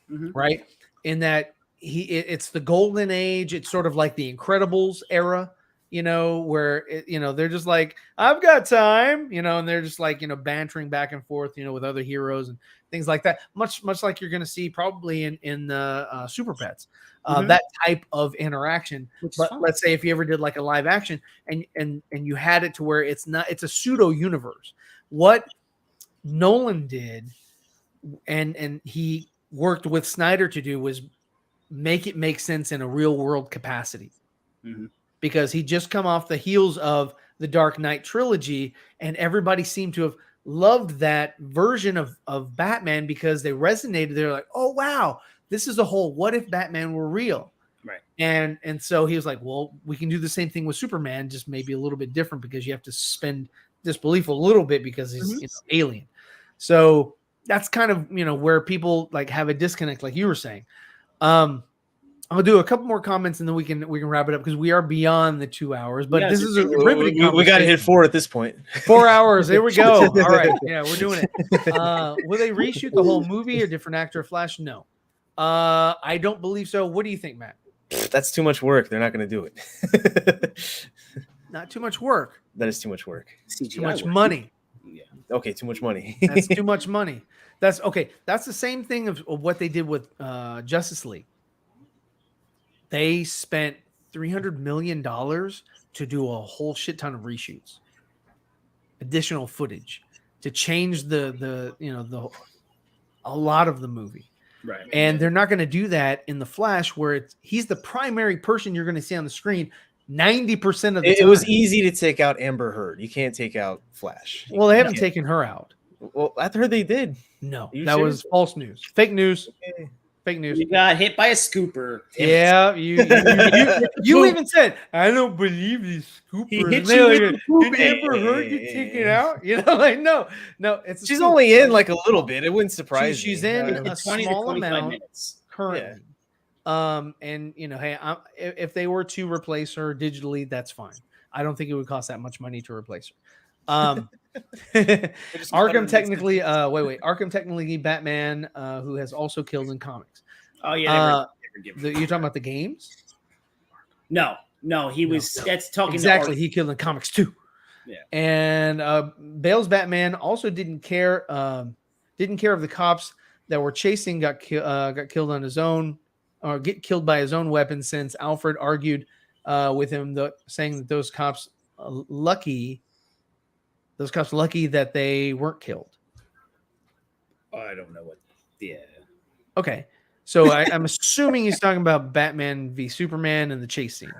right? In that it's the golden age. It's sort of like the Incredibles era, where they're just like, I've got time, and they're just like bantering back and forth, with other heroes and things like that. Much like you're going to see probably in the Super Pets. That type of interaction. But let's say if you ever did like a live action and you had it to where it's a pseudo universe. What Nolan did and he worked with Snyder to do was make it make sense in a real world capacity. Because he just come off the heels of the Dark Knight trilogy, and everybody seemed to have loved that version of Batman because they resonated. They're like, oh wow, this is a whole what if Batman were real, right? And so he was like, well, we can do the same thing with Superman, just maybe a little bit different because you have to suspend disbelief a little bit because he's alien. So that's kind of where people like have a disconnect, like you were saying. I'll do a couple more comments and then we can wrap it up because we are beyond the 2 hours. But this is a riveting conversation. We got to hit 4 at this point. 4 hours. There we go. All right. Yeah, we're doing it. Will they reshoot the whole movie or different actor Flash? No. I don't believe so. What do you think, Matt? That's too much work. They're not going to do it. Not too much work. That is too much work. Too much money. Yeah. Okay, too much money. That's too much money. That's okay. That's the same thing of what they did with Justice League. They spent $300 million to do a whole shit ton of reshoots, additional footage to change a lot of the movie. Right. And they're not going to do that in The Flash, where he's the primary person you're going to see on the screen 90% of the time. It was easy to take out Amber Heard. You can't take out Flash. Well, they haven't taken her out. Well, I heard they did. No, that was false news. Fake news. Okay. Fake news. You got hit by a scooper. Yeah, you even said, I don't believe these scoopers. He hit you with Did Amber Heard get taken out? No. She's only in like a little bit. It wouldn't surprise She's me. in a 20 to small 25 amount minutes currently. Yeah. And hey, if they were to replace her digitally, that's fine. I don't think it would cost that much money to replace her. Arkham technically, Arkham technically Batman, who has also killed in comics. Oh yeah, you're talking about the games? No, he was. That's talking exactly. He killed in comics too. Yeah. And Bale's Batman also didn't care of the cops that were chasing got killed on his own or get killed by his own weapon, since Alfred argued with him, saying that those cops lucky that they weren't killed. I don't know what. Yeah. Okay, so I'm assuming he's talking about Batman v Superman and the chase scene.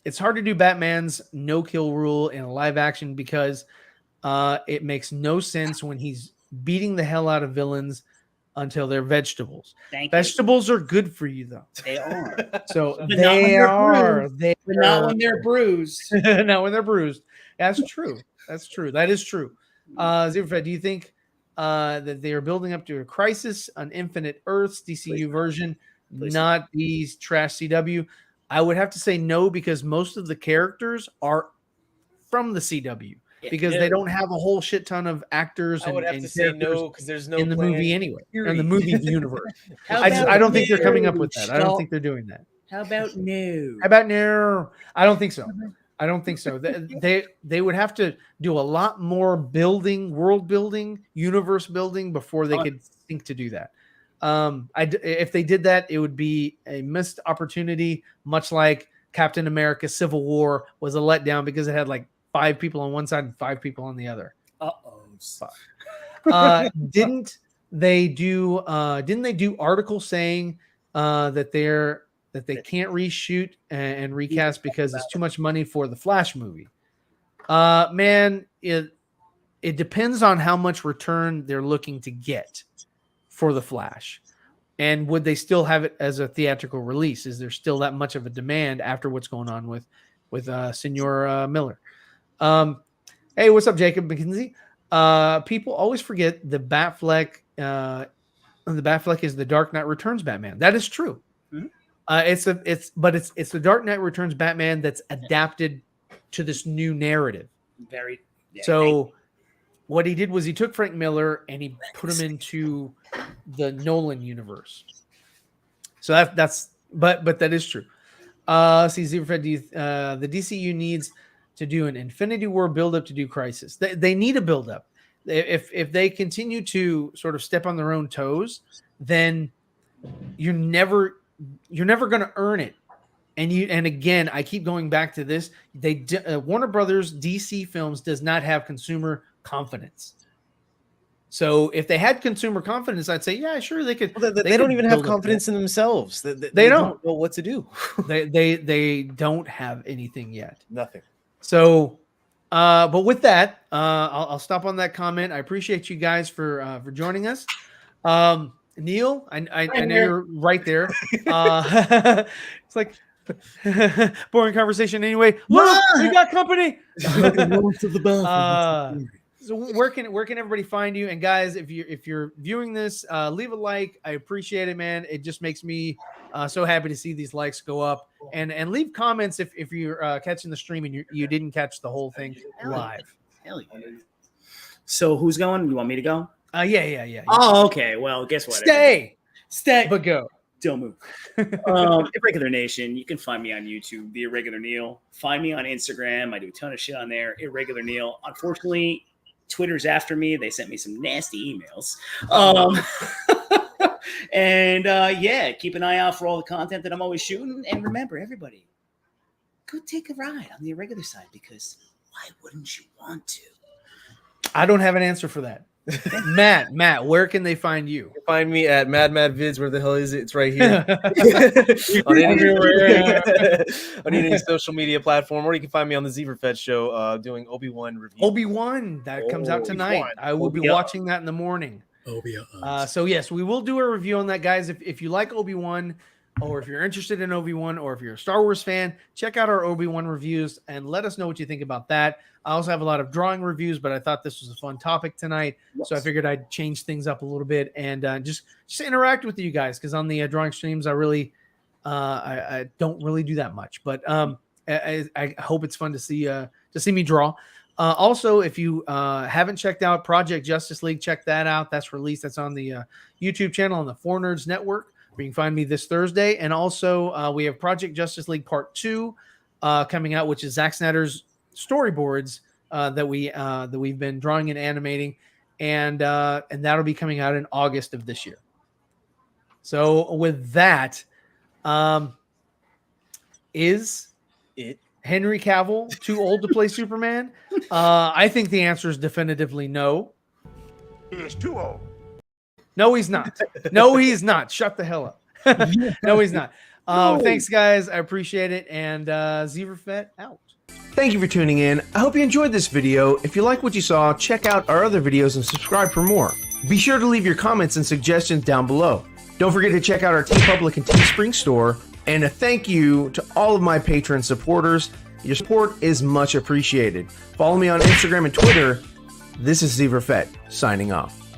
It's hard to do Batman's no kill rule in a live action because it makes no sense when he's beating the hell out of villains until they're vegetables. Vegetables are good for you, though. They are. So But they are. But not when they're bruised. Not when they're bruised. That's true. That's true. That is true. Zeeverfett, do you think that they are building up to a Crisis on Infinite Earths DCU version, not these trash CW? I would have to say no, because most of the characters are from the CW. Because they don't have a whole shit ton of actors. I would have to say no, because there's no in the plan, movie anyway, period. in the movie universe. I don't think they're coming up with that. I don't think they're doing that. How about no? How about no? I don't think so. I don't think so. They would have to do a lot more building, world building, universe building before they could think to do that. If they did that, it would be a missed opportunity, much like Captain America: Civil War was a letdown because it had like 5 people on one side and 5 people on the other. Didn't they do articles saying that they can't reshoot and recast because it's too much money for the Flash movie? Man, it depends on how much return they're looking to get for the Flash. And would they still have it as a theatrical release? Is there still that much of a demand after what's going on with Senor Miller? Hey, what's up, Jacob McKenzie? People always forget the Batfleck. The Batfleck is the Dark Knight Returns Batman. That is true. Mm-hmm. It's the Dark Knight Returns Batman that's adapted to this new narrative. So what he did was he took Frank Miller and he put him into the Nolan universe. So that's that is true. See, Zeeverfett, the DCU needs to do an Infinity War build-up to do Crisis. They need a build-up. If they continue to sort of step on their own toes, then you're never going to earn it. And again, I keep going back to this. Warner Brothers DC Films does not have consumer confidence. So if they had consumer confidence, I'd say, yeah, sure, they could. Well, they don't even have confidence in themselves. They don't know what to do. they don't have anything yet. Nothing. So, but with that, I'll stop on that comment. I appreciate you guys for joining us. Neil, I know you're right there. It's like boring conversation anyway. Look, we got company. So where can everybody find you? And guys, if you're viewing this, leave a like. I appreciate it, man. It just makes me so happy to see these likes go up. And leave comments if you're catching the stream and you didn't catch the whole thing live. Hell yeah. So who's going? You want me to go? Yeah. Oh, okay. Well, guess what? Stay, but go. Don't move. Irregular Nation. You can find me on YouTube, The Irregular Neil. Find me on Instagram. I do a ton of shit on there. Irregular Neil. Unfortunately, Twitter's after me. They sent me some nasty emails. And keep an eye out for all the content that I'm always shooting. And remember, everybody, go take a ride on the irregular side, because why wouldn't you want to? I don't have an answer for that. Matt, where can they find you? You can find me at Mad Vids. Where the hell is it? It's right here. on any social media platform, or you can find me on the Zeeverfett show doing Obi-Wan review. Obi-Wan, that comes out tonight. I will be watching that in the morning. So yes, we will do a review on that, guys. If you like Obi-Wan, or if you're interested in Obi-Wan, or if you're a Star Wars fan, check out our Obi-Wan reviews and let us know what you think about that. I also have a lot of drawing reviews, but I thought this was a fun topic tonight, so I figured I'd change things up a little bit and just interact with you guys, because on the drawing streams, I really I don't really do that much, but I hope it's fun to see me draw. Also, if you haven't checked out Project Justice League, check that out. That's released. That's on the YouTube channel on the 4 Nerds Network, where you can find me this Thursday. And also, we have Project Justice League Part 2 coming out, which is Zack Snyder's storyboards that we've been drawing and animating, and that'll be coming out in August of this year. So with that, is It Henry Cavill too old to play Superman? I think the answer is definitively no. He is too old. No, he's not. No, he's not. Shut the hell up. No, he's not. Thanks, guys. I appreciate it. And Zeeverfett out. Thank you for tuning in. I hope you enjoyed this video. If you like what you saw, check out our other videos and subscribe for more. Be sure to leave your comments and suggestions down below. Don't forget to check out our TeePublic and Teespring store. And a thank you to all of my Patreon supporters. Your support is much appreciated. Follow me on Instagram and Twitter. This is Zeeverfett signing off.